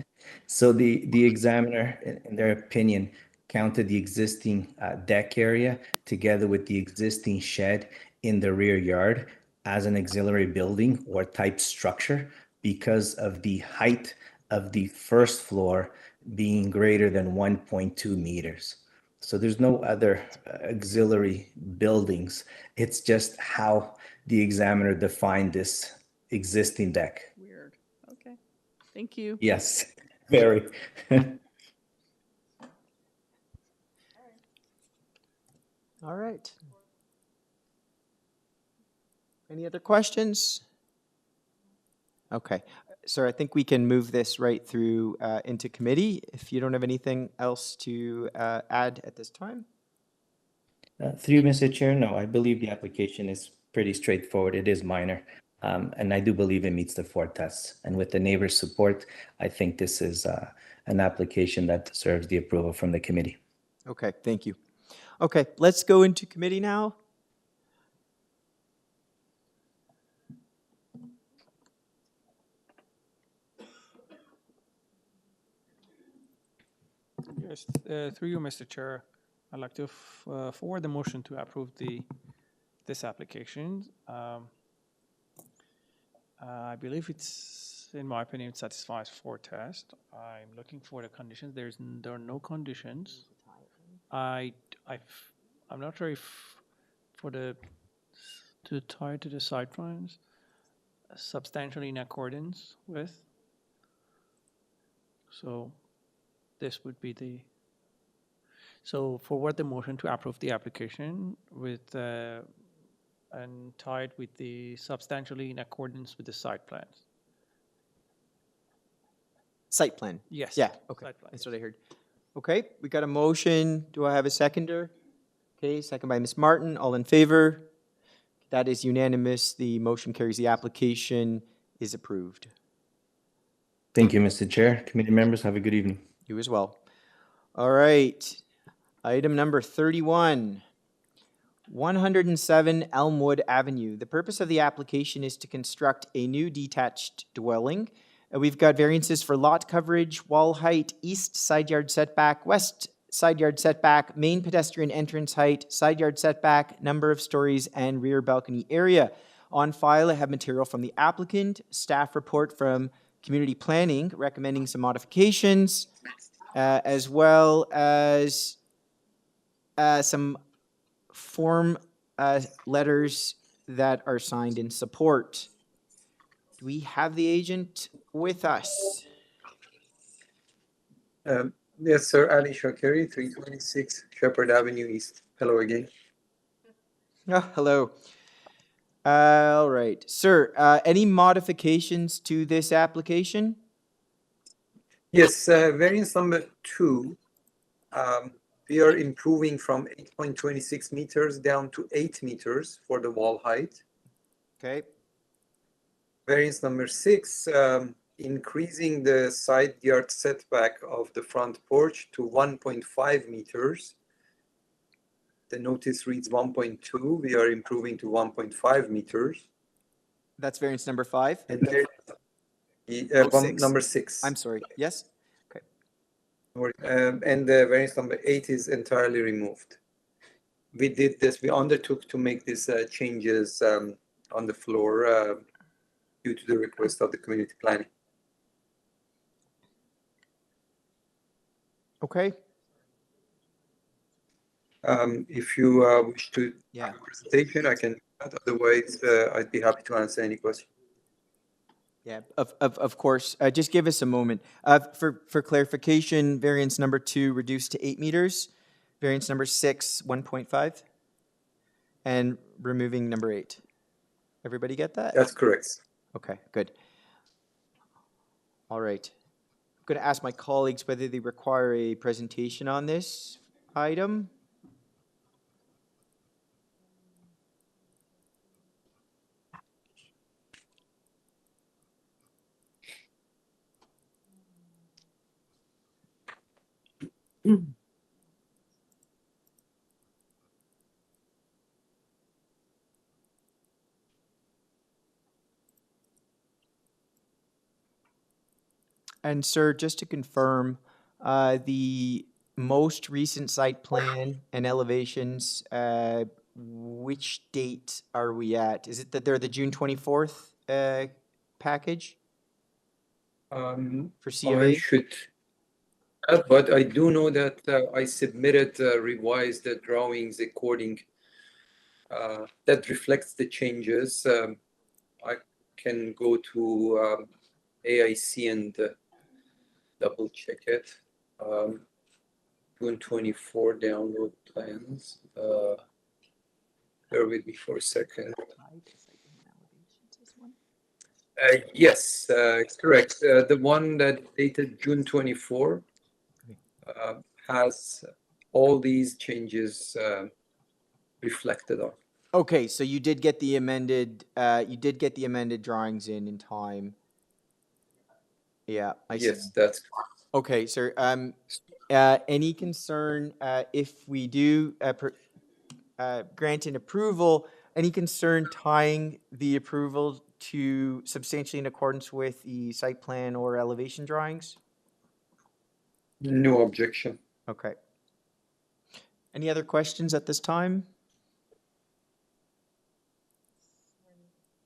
So the examiner, in their opinion, counted the existing deck area together with the existing shed in the rear yard as an auxiliary building or type structure because of the height of the first floor being greater than 1.2 meters. So there's no other auxiliary buildings. It's just how the examiner defined this existing deck. Weird. Okay. Thank you. Yes, very. All right. Any other questions? Okay. Sir, I think we can move this right through into committee if you don't have anything else to add at this time. Through Mr. Chair, no, I believe the application is pretty straightforward. It is minor. And I do believe it meets the 4 tests. And with the neighbors' support, I think this is an application that deserves the approval from the committee. Okay, thank you. Okay, let's go into committee now. Yes, through you, Mr. Chair, I'd like to forward the motion to approve this application. I believe it's, in my opinion, it satisfies 4 tests. I'm looking for the conditions. There are no conditions. I'm not sure if to tie to the site plans, substantially in accordance with. So this would be so forward the motion to approve the application with and tied with the substantially in accordance with the site plans. Site plan. Yes. Yeah, okay, Site plan, that's what I heard. Okay, we got a motion. Do I have a seconder? Okay, second by Ms. Martin. All in favor? That is unanimous. The motion carries. The application is approved. Thank you, Mr. Chair. Committee members, have a good evening. You as well. All right. Item number 31, 107 Elmwood Avenue. The purpose of the application is to construct a new detached dwelling. We've got variances for lot coverage, wall height, east side yard setback, west side yard setback, main pedestrian entrance height, side yard setback, number of stories, and rear balcony area. On file, I have material from the applicant, staff report from community planning recommending some modifications, as well as some form letters that are signed in support. Do we have the agent with us? Yes, sir. Ali Shakiri, 326 Shepherd Avenue East. Hello again. Oh, hello. All right. Sir, any modifications to this application? Yes, variance number 2. We are improving from 8.26 meters down to 8 meters for the wall height. Okay. Variance number 6, increasing the side yard setback of the front porch to 1.5 meters. The notice reads 1.2. We are improving to 1.5 meters. That's variance number 5? And there, number 6. I'm sorry. Yes? Okay. And the variance number 8 is entirely removed. We did this, we undertook to make these changes on the floor due to the request of the community planning. Okay. If you wish to have a presentation, I can. Otherwise, I'd be happy to answer any question. Yeah, of course. Just give us a moment. For clarification, variance number 2 reduced to 8 meters. Variance number 6, 1.5. And removing number 8. Everybody get that? That's correct. Okay, good. All right. I'm going to ask my colleagues whether they require a presentation on this item. And sir, just to confirm, the most recent site plan and elevations, which date are we at? Is it that they're the June 24th package for COA? I should, but I do know that I submitted revised drawings according that reflects the changes. I can go to AIC and double check it. June 24 download plans. Bear with me for a second. Yes, correct. The one that dated June 24 has all these changes reflected on. Okay, so you did get the amended drawings in time. Yeah, I see. Yes, that's okay, sir. Any concern if we do grant an approval, any concern tying the approval to substantially in accordance with the site plan or elevation drawings? No objection. Okay. Any other questions at this time?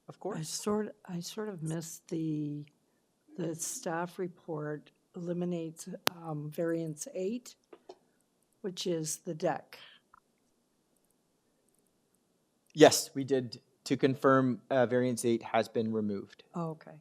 Of course. I sort of missed the staff report eliminates variance 8, which is the deck. Yes, we did, to confirm variance 8 has been removed. Oh, okay.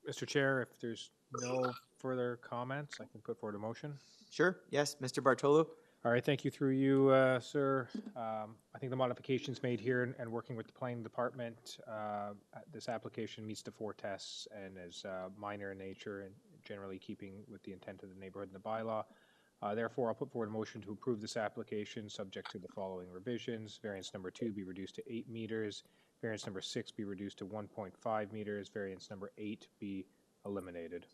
Mr. Chair, if there's no further comments, I can put forward a motion. Sure, yes, Mr. Bartolo. All right, thank you through you, sir. I think the modifications made here and working with the planning department, this application meets the 4 tests and is minor in nature and generally keeping with the intent of the neighborhood and the bylaw. Therefore, I'll put forward a motion to approve this application subject to the following revisions. Variance number 2 be reduced to 8 meters. Variance number 6 be reduced to 1.5 meters. Variance number 8 be eliminated.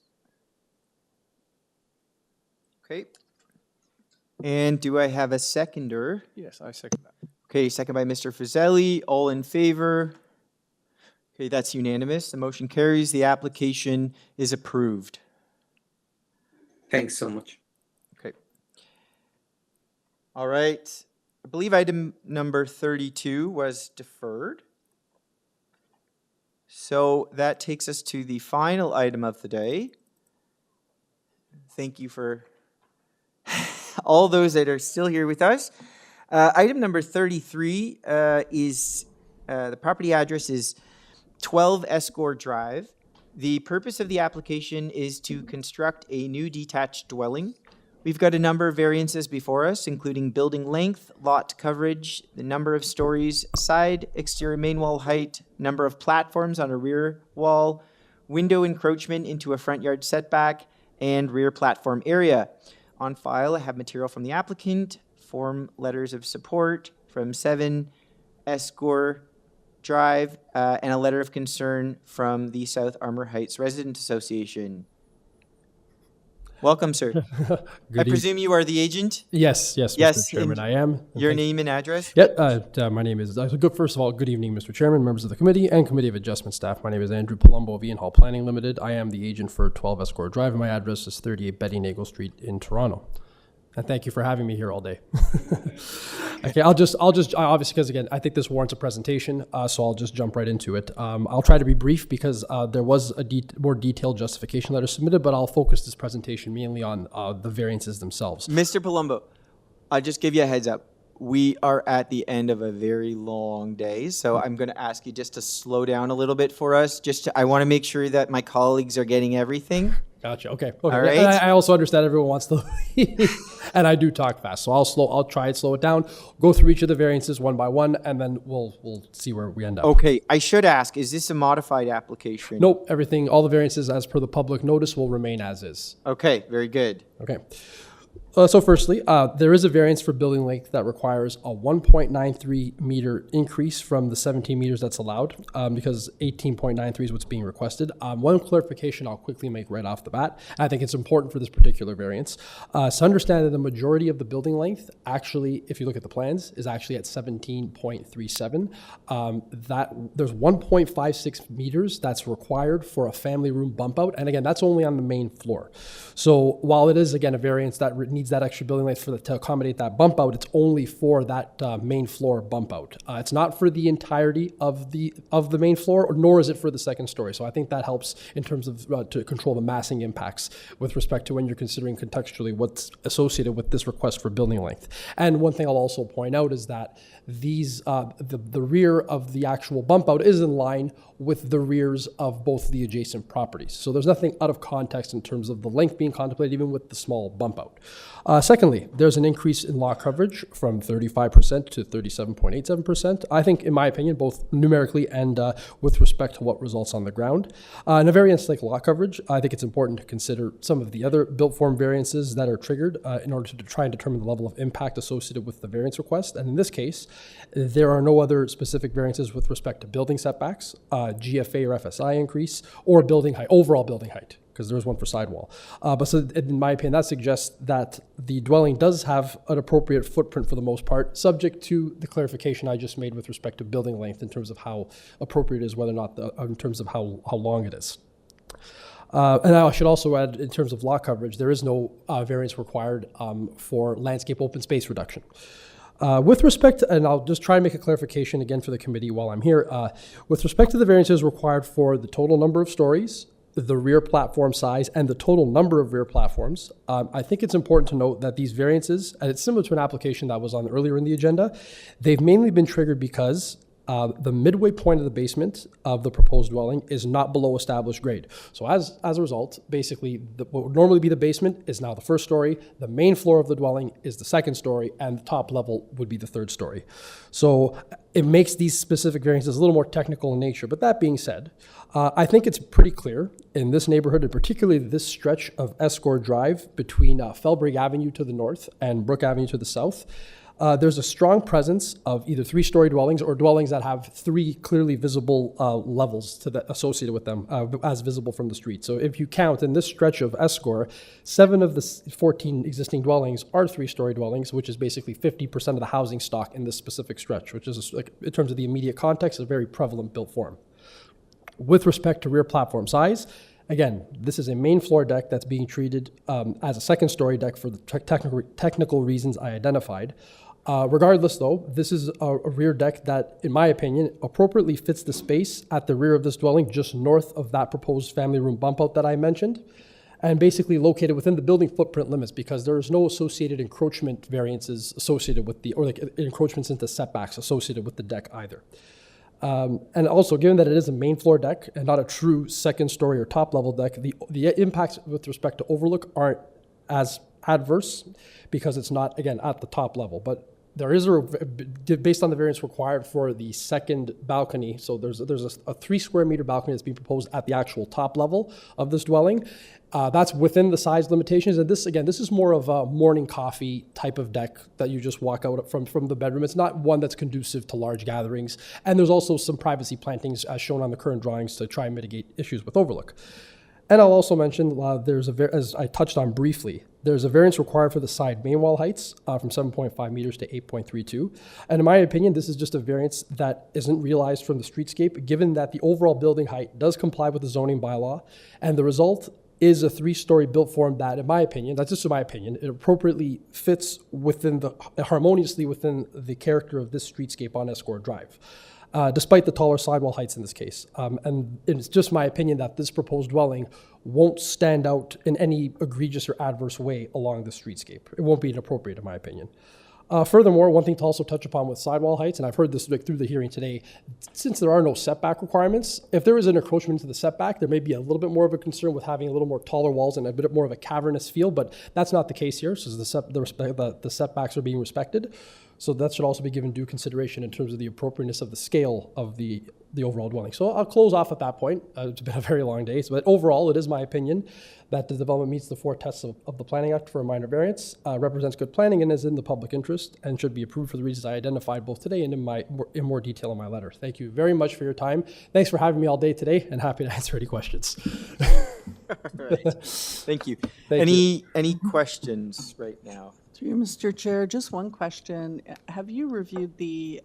Okay. And do I have a seconder? Yes, I second that. Okay, second by Mr. Fazeli. All in favor? Okay, that's unanimous. The motion carries. The application is approved. Thanks so much. Okay. All right. I believe item number 32 was deferred. So that takes us to the final item of the day. Thank you for all those that are still here with us. Item number 33 is the property address is 12 ESGORE Drive. The purpose of the application is to construct a new detached dwelling. We've got a number of variances before us, including building length, lot coverage, the number of stories, side, exterior main wall height, number of platforms on a rear wall, window encroachment into a front yard setback, and rear platform area. On file, I have material from the applicant, form letters of support from 7 ESGORE Drive, and a letter of concern from the South Armor Heights Resident Association. Welcome, sir. I presume you are the agent? Yes, Mr. Chairman, I am. Your name and address? My name is, first of all, good evening, Mr. Chairman, members of the committee and Committee of Adjustment staff. My name is Andrew Palumbo of Ian Hall Planning Limited. I am the agent for 12 ESGORE Drive, and my address is 38 Betty Nagle Street in Toronto. And thank you for having me here all day. Okay, I'll just obviously, because again, I think this warrants a presentation, so I'll just jump right into it. I'll try to be brief because there was a more detailed justification letter submitted, but I'll focus this presentation mainly on the variances themselves. Mr. Palumbo, I'll just give you a heads up. We are at the end of a very long day, so I'm going to ask you just to slow down a little bit for us. I want to make sure that my colleagues are getting everything. Gotcha. Okay. All right. And I also understand everyone wants to, and I do talk fast, so I'll try and slow it down. Go through each of the variances one by one, and then we'll see where we end up. Okay. I should ask: is this a modified application? Nope. All the variances as per the public notice will remain as is. Okay. Very good. Okay. So firstly, there is a variance for building length that requires a 1.93 meter increase from the 17 meters that's allowed, because 18.93 is what's being requested. One clarification I'll quickly make right off the bat. I think it's important for this particular variance. So understand that the majority of the building length, actually, if you look at the plans, is actually at 17.37. There's 1.56 meters that's required for a family room bump out. And again, that's only on the main floor. So while it is, again, a variance that needs that extra building length to accommodate that bump out, it's only for that main floor bump out. It's not for the entirety of the main floor, nor is it for the second story. So I think that helps in terms of to control the massing impacts with respect to when you're considering contextually what's associated with this request for building length. And one thing I'll also point out is that these the rear of the actual bump out is in line with the rears of both the adjacent properties. So there's nothing out of context in terms of the length being contemplated, even with the small bump out. Secondly, there's an increase in lot coverage from 35% to 37.87%. I think, in my opinion, both numerically and with respect to what results on the ground. In a variance like lot coverage, I think it's important to consider some of the other built form variances that are triggered in order to try and determine the level of impact associated with the variance request. And in this case, there are no other specific variances with respect to building setbacks, GFA or FSI increase, or building height, overall building height, because there's one for sidewall. But so in my opinion, that suggests that the dwelling does have an appropriate footprint for the most part, subject to the clarification I just made with respect to building length in terms of how appropriate it is, whether or not, in terms of how long it is. And I should also add, in terms of lot coverage, there is no variance required for landscape open space reduction. With respect to, and I'll just try and make a clarification again for the committee while I'm here, with respect to the variances required for the total number of stories, the rear platform size, and the total number of rear platforms, I think it's important to note that these variances, and it's similar to an application that was on earlier in the agenda, they've mainly been triggered because the midway point of the basement of the proposed dwelling is not below established grade. So as a result, basically, what would normally be the basement is now the first story, the main floor of the dwelling is the second story, and the top level would be the third story. So it makes these specific variances a little more technical in nature. But that being said, I think it's pretty clear in this neighborhood, and particularly this stretch of ESGORE Drive between Felbrigg Avenue to the north and Brooke Avenue to the south, there's a strong presence of either three-story dwellings or dwellings that have three clearly visible levels associated with them, as visible from the street. So if you count in this stretch of ESGORE, 7 of the 14 existing dwellings are three-story dwellings, which is basically 50% of the housing stock in this specific stretch, which is, like, in terms of the immediate context, a very prevalent built form. With respect to rear platform size, again, this is a main floor deck that's being treated as a second-story deck for the technical reasons I identified. Regardless, though, this is a rear deck that, in my opinion, appropriately fits the space at the rear of this dwelling, just north of that proposed family room bump out that I mentioned, and basically located within the building footprint limits, because there is no associated encroachment variances associated with or like encroachments into setbacks associated with the deck either. And also, given that it is a main floor deck and not a true second story or top level deck, the impacts with respect to overlook aren't as adverse because it's not, again, at the top level. But there is based on the variance required for the second balcony, so there's a 3 square meter balcony that's being proposed at the actual top level of this dwelling. That's within the size limitations. And this is more of a morning coffee type of deck that you just walk out from the bedroom. It's not one that's conducive to large gatherings. And there's also some privacy plantings as shown on the current drawings to try and mitigate issues with overlook. And I'll also mention, as I touched on briefly, there's a variance required for the side main wall heights from 7.5 meters to 8.32. And in my opinion, this is just a variance that isn't realized from the streetscape, given that the overall building height does comply with the zoning bylaw. And the result is a 3-story built form that, in my opinion, that's just in my opinion, it appropriately fits harmoniously within the character of this streetscape on ESGORE Drive. Despite the taller sidewall heights in this case. And it's just my opinion that this proposed dwelling won't stand out in any egregious or adverse way along the streetscape. It won't be inappropriate, in my opinion. Furthermore, one thing to also touch upon with sidewall heights, and I've heard this through the hearing today, since there are no setback requirements, if there is an encroachment into the setback, there may be a little bit more of a concern with having a little more taller walls and a bit more of a cavernous feel, but that's not the case here, so the setbacks are being respected. So that should also be given due consideration in terms of the appropriateness of the scale of the overall dwelling. So I'll close off at that point. It's been a very long day, but overall, it is my opinion that the development meets the 4 tests of the Planning Act for a minor variance, represents good planning and is in the public interest, and should be approved for the reasons I identified both today and in more detail in my letter. Thank you very much for your time. Thanks for having me all day today, and happy to answer any questions. All right. Thank you. Any questions right now? Through you, Mr. Chair, just one question. Have you reviewed the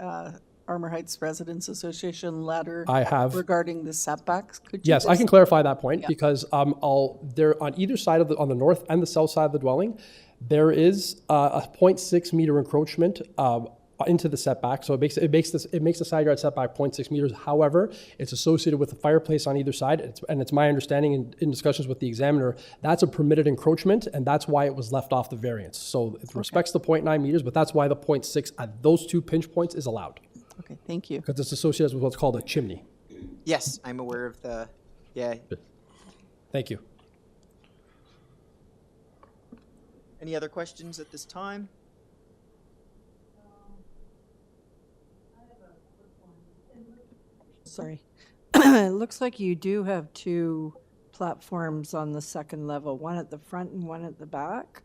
Armour Heights Residents Association letter? I have. Regarding the setbacks? Could you Yes, I can clarify that point, Yeah. because there on either side of on the north and the south side of the dwelling, there is a 0.6 meter encroachment into the setback. So it makes the side yard setback 0.6 meters. However, it's associated with a fireplace on either side. And it's my understanding in discussions with the examiner, that's a permitted encroachment, and that's why it was left off the variance. So it respects the 0.9 meters, but that's why the 0.6 at those 2 pinch points is allowed. Okay, thank you. Because it's associated with what's called a chimney. Yes, I'm aware of Thank you. Any other questions at this time? Sorry. It looks like you do have two platforms on the second level, one at the front and one at the back.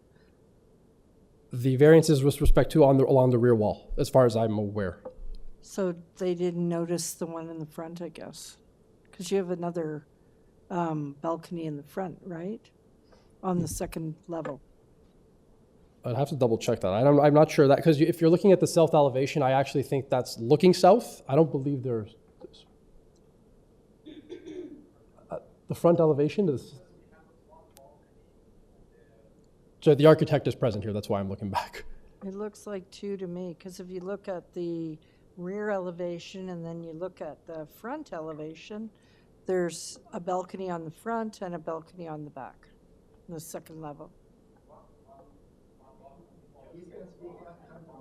The variance is with respect to along the rear wall, as far as I'm aware. So they didn't notice the one in the front, I guess, because you have another balcony in the front, right? On the second level. I'd have to double check that. I'm not sure that, because if you're looking at the south elevation, I actually think that's looking south. I don't believe there's the front elevation is. So the architect is present here. That's why I'm looking back. It looks like two to me, because if you look at the rear elevation and then you look at the front elevation, there's a balcony on the front and a balcony on the back, the second level.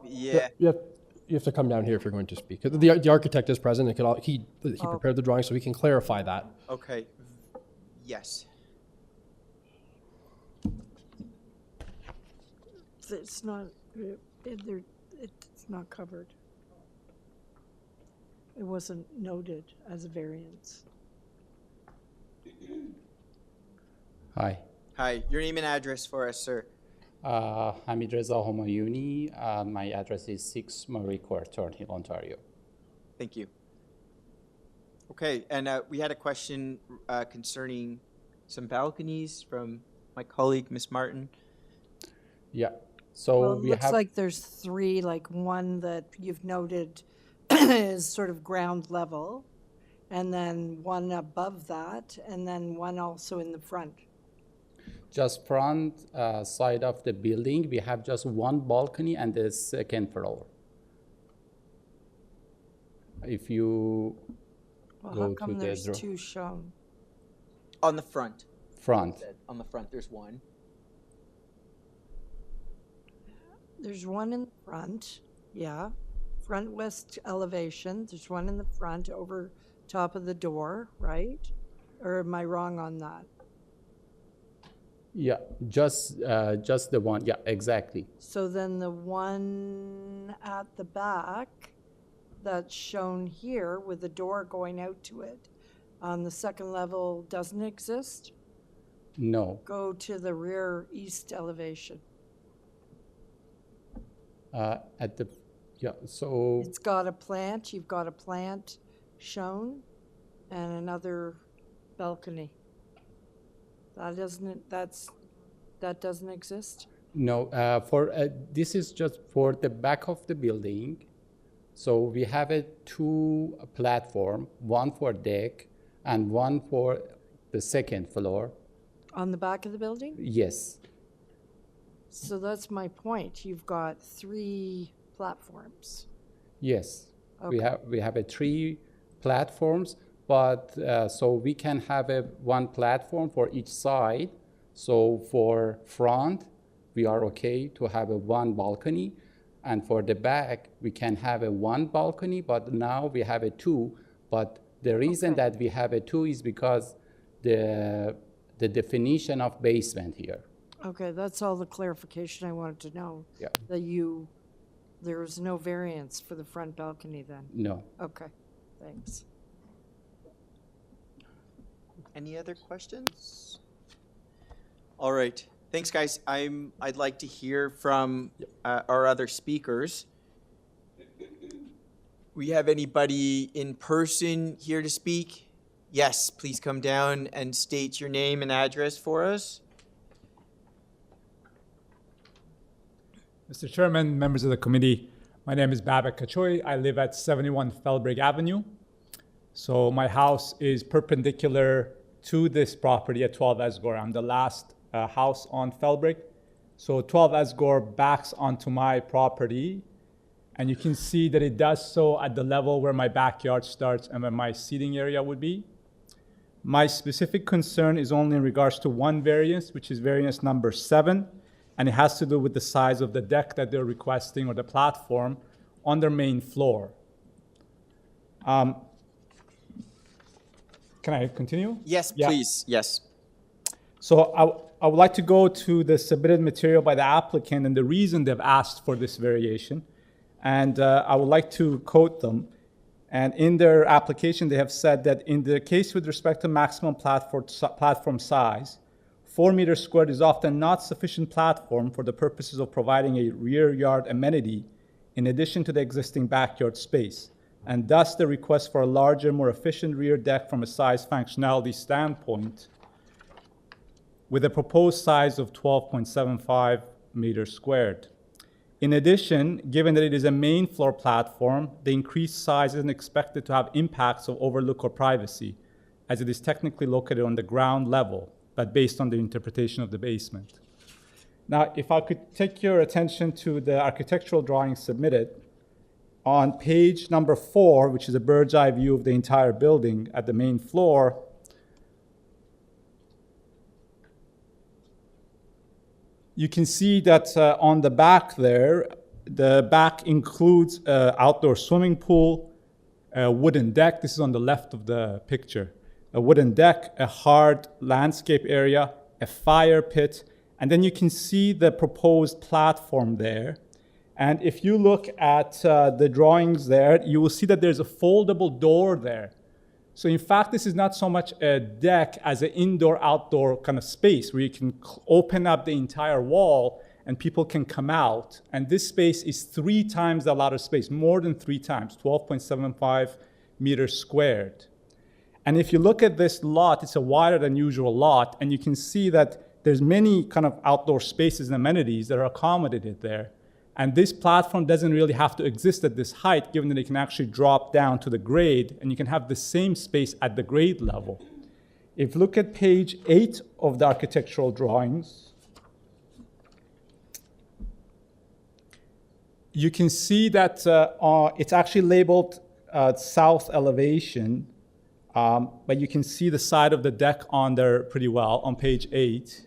Yeah. You have to come down here if you're going to speak. The architect is present. He prepared the drawing, so we can clarify that. Okay. Yes. It's not, it's not covered. It wasn't noted as a variance. Hi. Hi. Your name and address for us, sir. Hamid Reza Homayuni. My address is 6 Marie Court, Thornhill, Ontario. Thank you. Okay, and we had a question concerning some balconies from my colleague, Ms. Martin. Yeah. So Well, it we looks have like there's three, like one that you've noted is sort of ground level, and then one above that, and then one also in the front. just front side of the building. We have just one balcony and the second floor. If you Well, go how to come the there's two shown? On the front. front. On the front, there's one. There's one in the front, yeah. Front west elevation, there's one in the front over top of the door, right? Or am I wrong on that? Yeah, just the one. Yeah, exactly. So then the one at the back that's shown here with the door going out to it on the second level doesn't exist? No. Go to the rear east elevation. At the so It's got a plant, you've got a plant shown and another balcony. That doesn't exist? no, for this is just for the back of the building. So we have a two platform, one for deck and one for the second floor. On the back of the building? Yes. So that's my point. You've got three platforms. Yes. Okay. We have a three platforms, but so we can have a one platform for each side. So for front, we are okay to have a one balcony, and for the back, we can have a one balcony. But now we have a two. But the reason that we have a two is because the definition of basement here. Okay, that's all the clarification I wanted to know. Yeah. That there was no variance for the front balcony then? No. Okay, thanks. Any other questions? All right. Thanks, guys. I'd like to hear from our other speakers. We have anybody in person here to speak? Yes, please come down and state your name and address for us. Mr. Chairman, members of the committee, my name is Babak Kachoy. I live at 71 Felbrigg Avenue. So my house is perpendicular to this property at 12 ESGORE. I'm the last house on Felbrigg. So 12 ESGORE backs onto my property, and you can see that it does so at the level where my backyard starts and where my seating area would be. My specific concern is only in regards to one variance, which is variance number 7, and it has to do with the size of the deck that they're requesting, or the platform, on their main floor. Can I continue? Yes, Yeah. please. Yes. So I would like to go to the submitted material by the applicant and the reason they've asked for this variation. And I would like to quote them. And in their application, they have said that in the case with respect to maximum platform size, 4 meters squared is often not sufficient platform for the purposes of providing a rear yard amenity in addition to the existing backyard space. And thus the request for a larger, more efficient rear deck from a size functionality standpoint with a proposed size of 12.75 meters squared. In addition, given that it is a main floor platform, the increased size isn't expected to have impacts of overlook or privacy, as it is technically located on the ground level, but based on the interpretation of the basement. Now, if I could take your attention to the architectural drawing submitted, on page number 4, which is a bird's eye view of the entire building at the main floor, you can see that on the back there, the back includes an outdoor swimming pool, a wooden deck. This is on the left of the picture. A wooden deck, a hard landscape area, a fire pit, and then you can see the proposed platform there. And if you look at the drawings there, you will see that there's a foldable door there. So in fact, this is not so much a deck as an indoor-outdoor kind of space where you can open up the entire wall and people can come out. And this space is 3 times the allotted space, more than 3 times, 12.75 meters squared. And if you look at this lot, it's a wider than usual lot, and you can see that there's many kind of outdoor spaces and amenities that are accommodated there. And this platform doesn't really have to exist at this height, given that it can actually drop down to the grade, and you can have the same space at the grade level. If you look at page 8 of the architectural drawings, you can see that it's actually labeled south elevation, but you can see the side of the deck on there pretty well on page 8.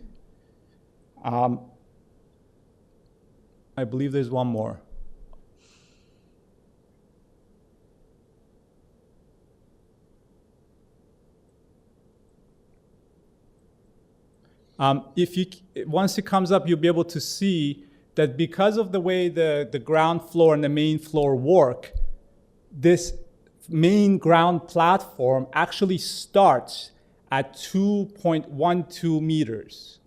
I believe there's one more. Once it comes up, you'll be able to see that because of the way the ground floor and the main floor work, this main ground platform actually starts at 2.12 meters.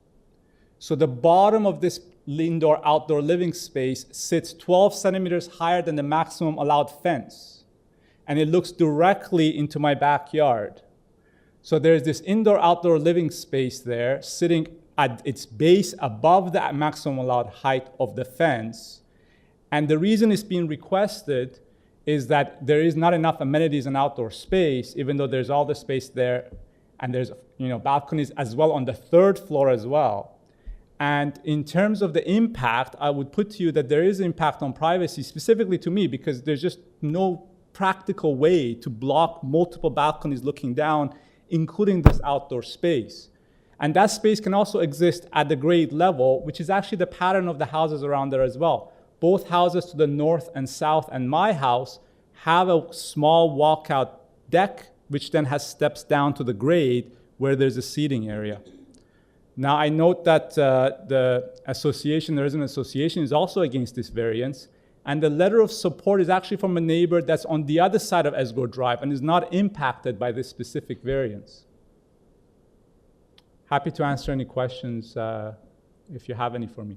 So the bottom of this indoor-outdoor living space sits 12 centimeters higher than the maximum allowed fence. And it looks directly into my backyard. So there's this indoor-outdoor living space there sitting at its base above the maximum allowed height of the fence. And the reason it's being requested is that there is not enough amenities and outdoor space, even though there's all the space there, and there's balconies as well on the 3rd floor as well. And in terms of the impact, I would put to you that there is impact on privacy, specifically to me, because there's just no practical way to block multiple balconies looking down, including this outdoor space. And that space can also exist at the grade level, which is actually the pattern of the houses around there as well. Both houses to the north and south and my house have a small walkout deck, which then has steps down to the grade where there's a seating area. Now, I note that the resident association is also against this variance, and the letter of support is actually from a neighbor that's on the other side of ESGORE Drive and is not impacted by this specific variance. Happy to answer any questions if you have any for me.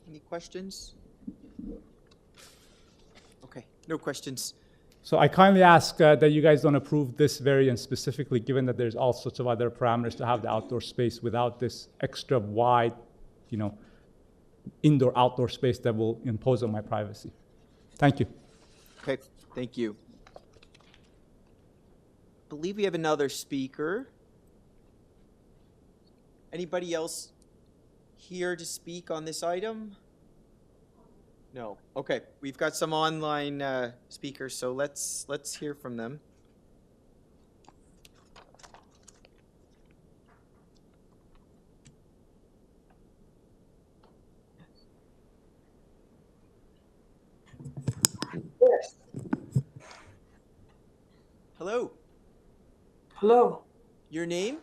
Any questions? Okay, no questions. So I kindly ask that you guys don't approve this variance specifically, given that there's all sorts of other parameters to have the outdoor space without this extra wide, indoor-outdoor space that will impose on my privacy. Thank you. Okay, thank you. I believe we have another speaker. Anybody else here to speak on this item? No. Okay, we've got some online speakers, so let's hear from them. Hello. Your name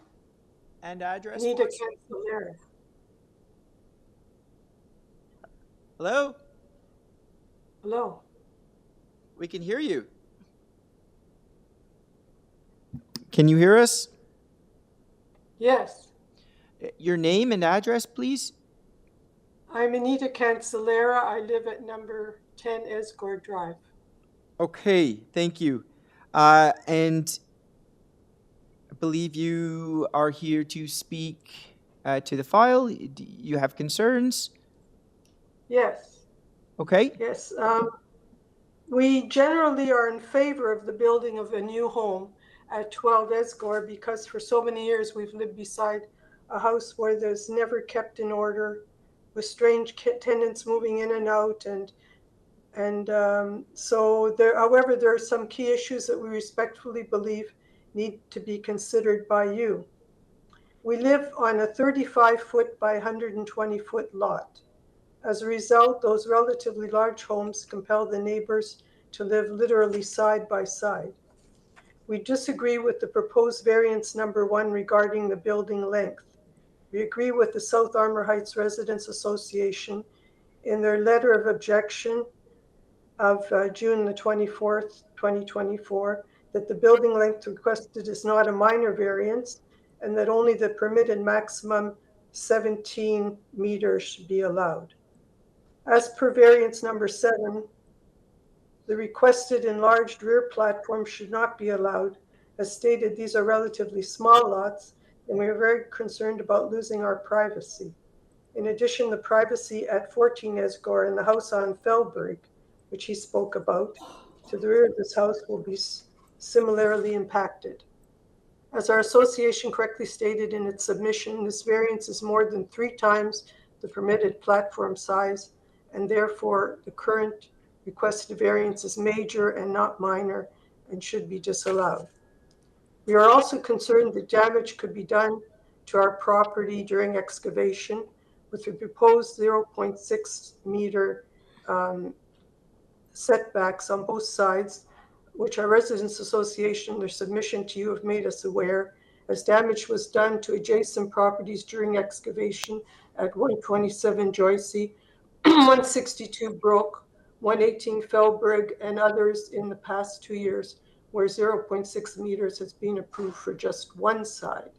and address, Anita please? Cancelera. Hello? Hello. We can hear you. Can you hear us? Yes, Your name and address, please? I'm Anita Cancelera. I live at number 10 ESGORE Drive. Okay, thank you. And I believe you are here to speak to the file. Do you have concerns? Yes, Okay. yes. We generally are in favor of the building of a new home at 12 ESGORE because for so many years we've lived beside a house where there's never kept in order, with strange tenants moving in and out, so there. However, there are some key issues that we respectfully believe need to be considered by you. We live on a 35-foot by 120-foot lot. As a result, those relatively large homes compel the neighbors to live literally side by side. We disagree with the proposed variance number 1 regarding the building length. We agree with the South Armor Heights Residents Association in their letter of objection of June the 24th, 2024, that the building length requested is not a minor variance and that only the permitted maximum 17 meters should be allowed. As per variance number 7, the requested enlarged rear platform should not be allowed. As stated, these are relatively small lots, and we are very concerned about losing our privacy. In addition, the privacy at 14 ESGORE and the house on Fellbrig, which he spoke about, to the rear of this house will be similarly impacted. As our association correctly stated in its submission, this variance is more than 3 times the permitted platform size, and therefore the current requested variance is major and not minor and should be disallowed. We are also concerned that damage could be done to our property during excavation with the proposed 0.6 meter setbacks on both sides, which our Residents Association, their submission to you, have made us aware, as damage was done to adjacent properties during excavation at 127 Joycey, 162 Brooke, 118 Fellbrig, and others in the past 2 years, where 0.6 meters has been approved for just one side.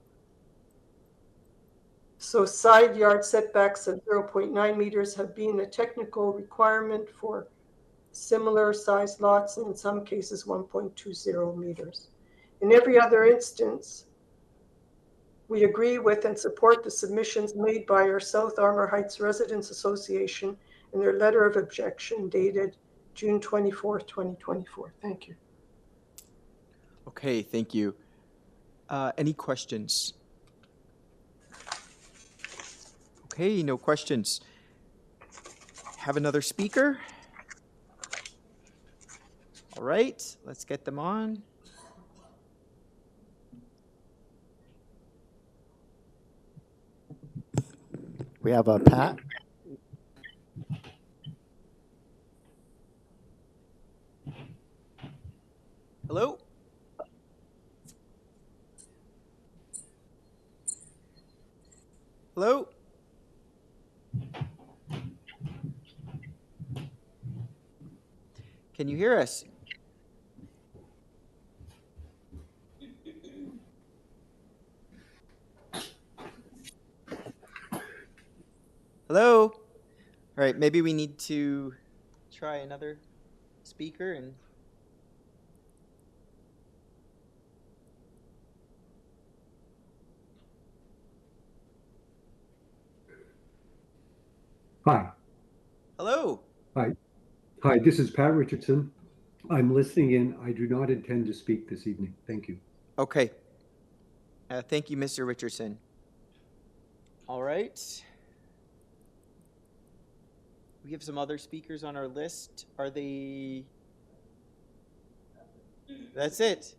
So side yard setbacks of 0.9 meters have been a technical requirement for similar sized lots, and in some cases 1.20 meters. In every other instance, we agree with and support the submissions made by our South Armor Heights Residents Association in their letter of objection dated June 24th, 2024. Thank you. Okay, thank you. Any questions? Okay, no questions. Have another speaker? All right, let's get them on. We have a Pat. Hello? Hello? Can you hear us? Hello? All right, maybe we need to try another speaker and Hi. hello. Hi. Hi, this is Pat Richardson. I'm listening in. I do not intend to speak this evening. Thank you. Okay. Thank you, Mr. Richardson. All right. We have some other speakers on our list. Are they? That's it.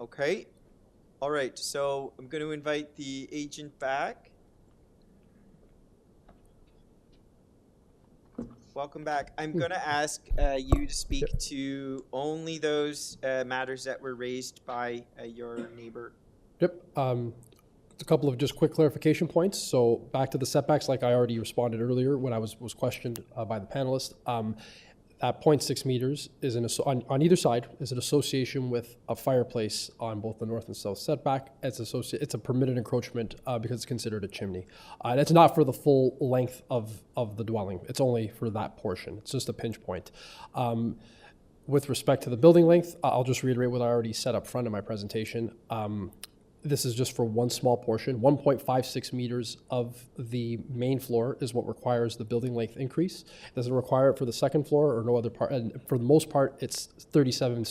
Okay. All right. So I'm going to invite the agent back. Welcome back. I'm going to ask you to speak to only those matters that were raised by your neighbor. Yep. A couple of just quick clarification points. So back to the setbacks, like I already responded earlier when I was questioned by the panelist. At 0.6 meters is on either side is an association with a fireplace on both the north and south setback. It's a permitted encroachment because it's considered a chimney. And it's not for the full length of the dwelling. It's only for that portion. It's just a pinch point. With respect to the building length, I'll just reiterate what I already said up front in my presentation. This is just for one small portion. 1.56 meters of the main floor is what requires the building length increase. It doesn't require it for the second floor or no other part. And for the most part, it's 37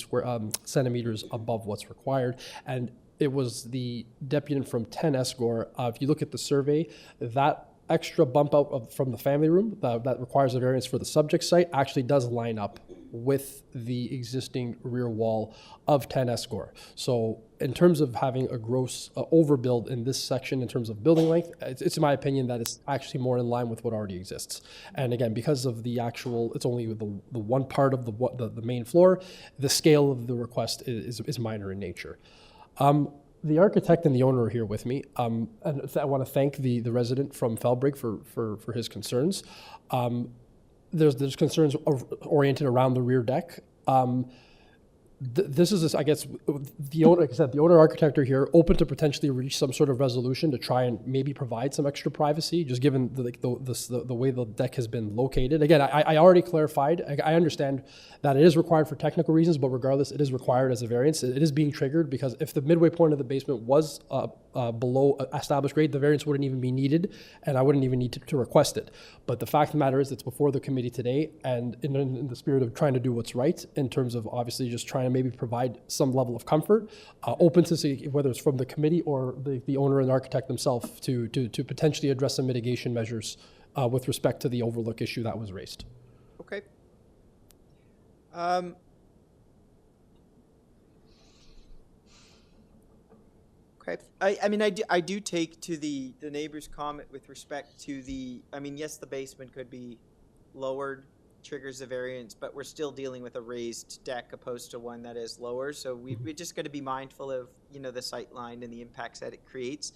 centimeters above what's required. And it was the deputant from 10 ESGORE. If you look at the survey, that extra bump out from the family room that requires a variance for the subject site actually does line up with the existing rear wall of 10 ESGORE. So in terms of having a gross overbuild in this section in terms of building length, it's in my opinion that it's actually more in line with what already exists. And again, because of the actual, it's only the one part of the main floor, the scale of the request is minor in nature. The architect and the owner are here with me, and I want to thank the resident from Felbrigg for his concerns. There's concerns oriented around the rear deck. This is, I guess, the owner, like I said, the owner architect are here, open to potentially reach some sort of resolution to try and maybe provide some extra privacy, just given the way the deck has been located. Again, I already clarified. I understand that it is required for technical reasons, but regardless, it is required as a variance. It is being triggered because if the midway point of the basement was below established grade, the variance wouldn't even be needed, and I wouldn't even need to request it. But the fact of the matter is, it's before the committee today, and in the spirit of trying to do what's right, in terms of obviously just trying to maybe provide some level of comfort, open to see whether it's from the committee or the owner and architect themselves to potentially address some mitigation measures with respect to the overlook issue that was raised. Okay. Okay. I mean, I do take to the neighbor's comment with respect to yes, the basement could be lowered, triggers the variance, but we're still dealing with a raised deck opposed to one that is lower. So we're just going to be mindful of, the sight line and the impacts that it creates.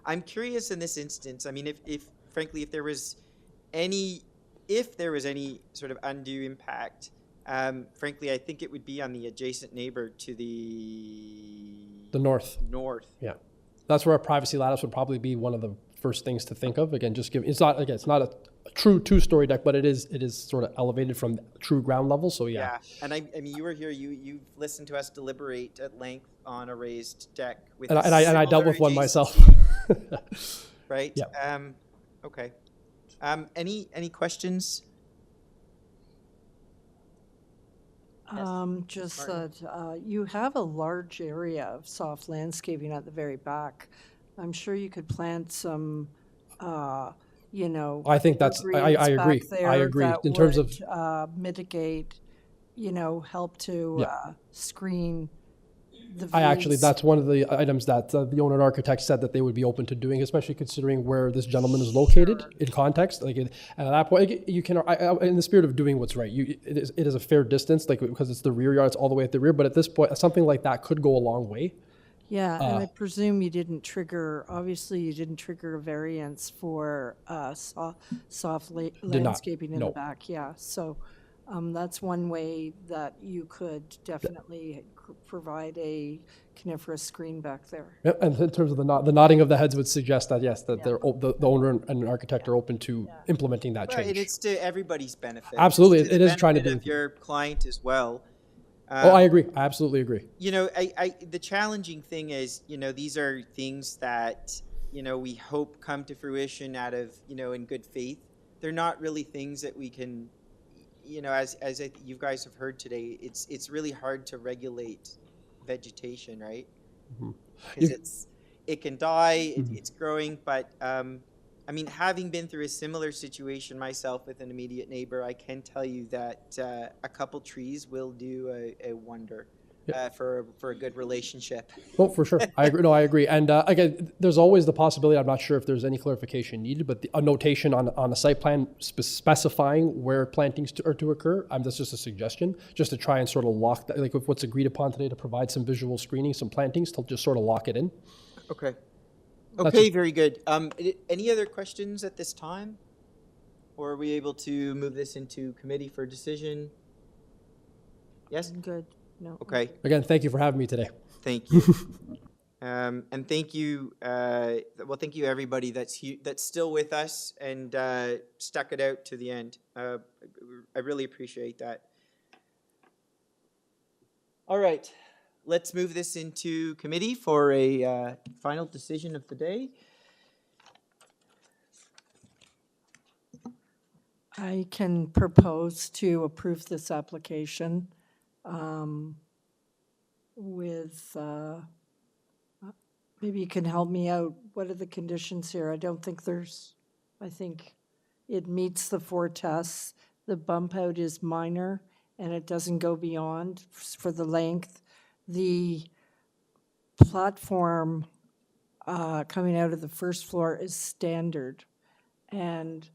I'm curious in this instance, I mean, if frankly, if there was any sort of undue impact, frankly, I think it would be on the adjacent neighbor to the north. Yeah. That's where a privacy lattice would probably be one of the first things to think of. Again, just it's not a true two-story deck, but it is sort of elevated from true ground level. So yeah. And I mean, you were here. You've listened to us deliberate at length on a raised deck with. And I dealt with one myself. Right. Yeah. Okay. Any questions? Just that you have a large area of soft landscaping at the very back. I'm sure you could plant some, I think that's, I agree. I agree. In terms of mitigate, help to screen the views. That's one of the items that the owner and architect said that they would be open to doing, especially considering where this gentleman is located in context. And at that point, you can, in the spirit of doing what's right, it is a fair distance, because it's the rear yard, it's all the way at the rear. But at this point, something like that could go a long way. Yeah, and I presume you didn't trigger a variance for soft landscaping in the back. Yeah, so that's one way that you could definitely provide a coniferous screen back there. Yep, and in terms of the nodding of the heads would suggest that yes, that the owner and architect are open to implementing that change. Right, it's to everybody's benefit. Absolutely, it is trying to do of your client as well. I agree. I absolutely agree. The challenging thing is, these are things that, we hope come to fruition out of, in good faith. They're not really things that we can, as you guys have heard today, it's really hard to regulate vegetation, right? Because it can die, it's growing, but I mean, having been through a similar situation myself with an immediate neighbor, I can tell you that a couple trees will do a wonder. for a good relationship. Oh, for sure. I agree. No, I agree. And again, there's always the possibility, I'm not sure if there's any clarification needed, but a notation on a site plan specifying where plantings are to occur, that's just a suggestion, just to try and sort of lock that, like what's agreed upon today, to provide some visual screening, some plantings to just sort of lock it in. Okay. That's Okay, it. very good. Any other questions at this time? Or are we able to move this into committee for decision? Yes? Good. No. Okay. Again, thank you for having me today. Thank you. And thank you, thank you everybody that's still with us and stuck it out to the end. I really appreciate that. All right, let's move this into committee for a final decision of the day. I can propose to approve this application with, maybe you can help me out. What are the conditions here? I think it meets the 4 tests. The bump out is minor and it doesn't go beyond for the length. The platform coming out of the first floor is standard. And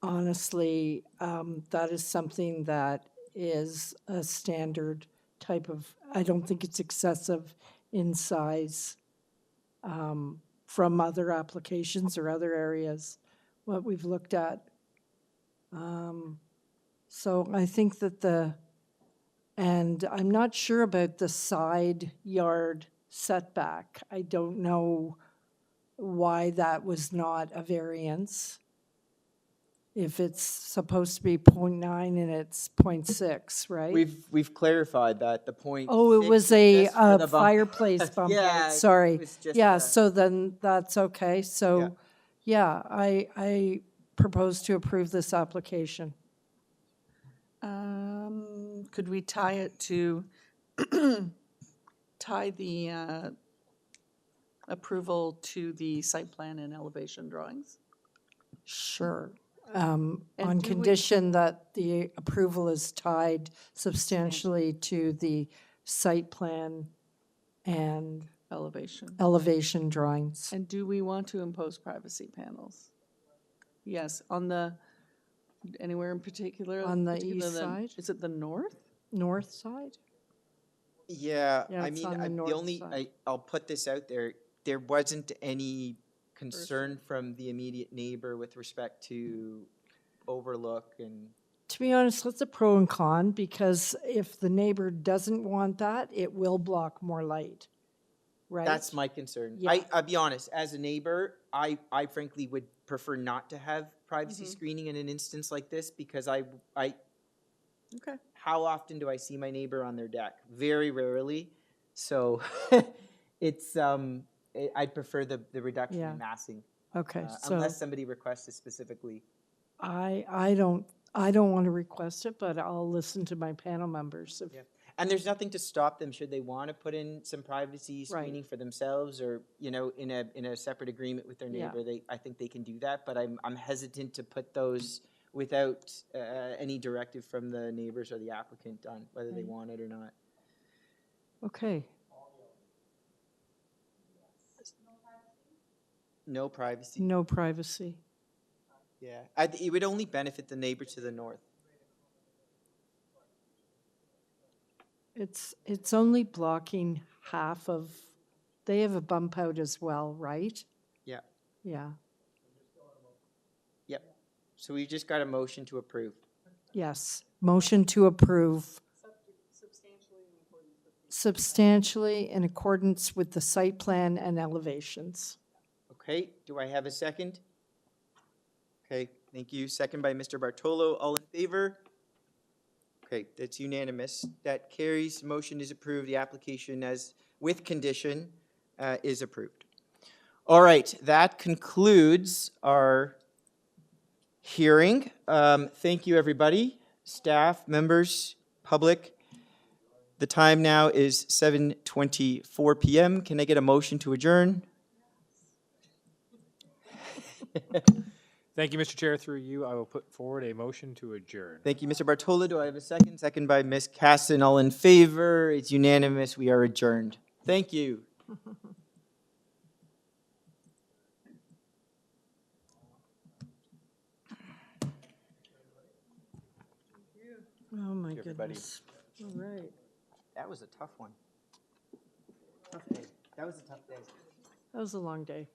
honestly, that is something that is a standard type of, I don't think it's excessive in size from other applications or other areas, what we've looked at. So I think that and I'm not sure about the side yard setback. I don't know why that was not a variance. If it's supposed to be 0.9 and it's 0.6, right? We've clarified that the point. Oh, it was a just for the bump. fireplace bump Yeah, out, sorry. it was just Yeah, a- so then that's okay. So, yeah, I propose to approve this application. Could we tie it to, tie the approval to the site plan and elevation drawings? Sure. And On do we- condition that the approval is tied substantially to the site plan and elevation drawings. And do we want to impose privacy panels? Yes, anywhere in particular? On the particular east side? Is it the north? North side? Yeah, Yeah, I it's mean, on the the north only, side. I'll put this out there, there wasn't any concern from the immediate neighbor with respect to overlook and. To be honest, that's a pro and con, because if the neighbor doesn't want that, it will block more light, right? That's my concern. Yeah. I'll be honest, as a neighbor, I frankly would prefer not to have privacy screening in an instance like this, because Okay. how often do I see my neighbor on their deck? Very rarely. So it's, I'd prefer the reduction Yeah. in massing. Okay, so Unless somebody requests it specifically. I don't want to request it, but I'll listen to my panel members. If, And there's nothing to stop them should they want to put in some privacy screening for themselves, or, you know, in a separate agreement with their Yeah. neighbor. I think they can do that, but I'm hesitant to put those without any directive from the neighbors or the applicant on whether they want it or not. Okay, No privacy. no privacy. Yeah, it would only benefit the neighbor to the north. It's only blocking half of, they have a bump out as well, right? Yeah. Yeah, Yep. So we just got a motion to approve. yes. Motion to approve. Substantially in accordance with the site plan and elevations. Okay, do I have a second? Okay, thank you. Second by Mr. Bartolo. All in favor? Okay, that's unanimous. That carries. Motion is approved. The application as with condition is approved. All right, that concludes our hearing. Thank you, everybody, staff, members, public. The time now is 7:24 p.m. Can I get a motion to adjourn? Thank you, Mr. Chair. Through you, I will put forward a motion to adjourn. Thank you, Mr. Bartola. Do I have a second? Second by Ms. Casson. All in favor? It's unanimous. We are adjourned. Thank you. Oh, my Thank you, everybody. goodness. All right. That was a tough one. Tough day. That was a tough day. That was a long day.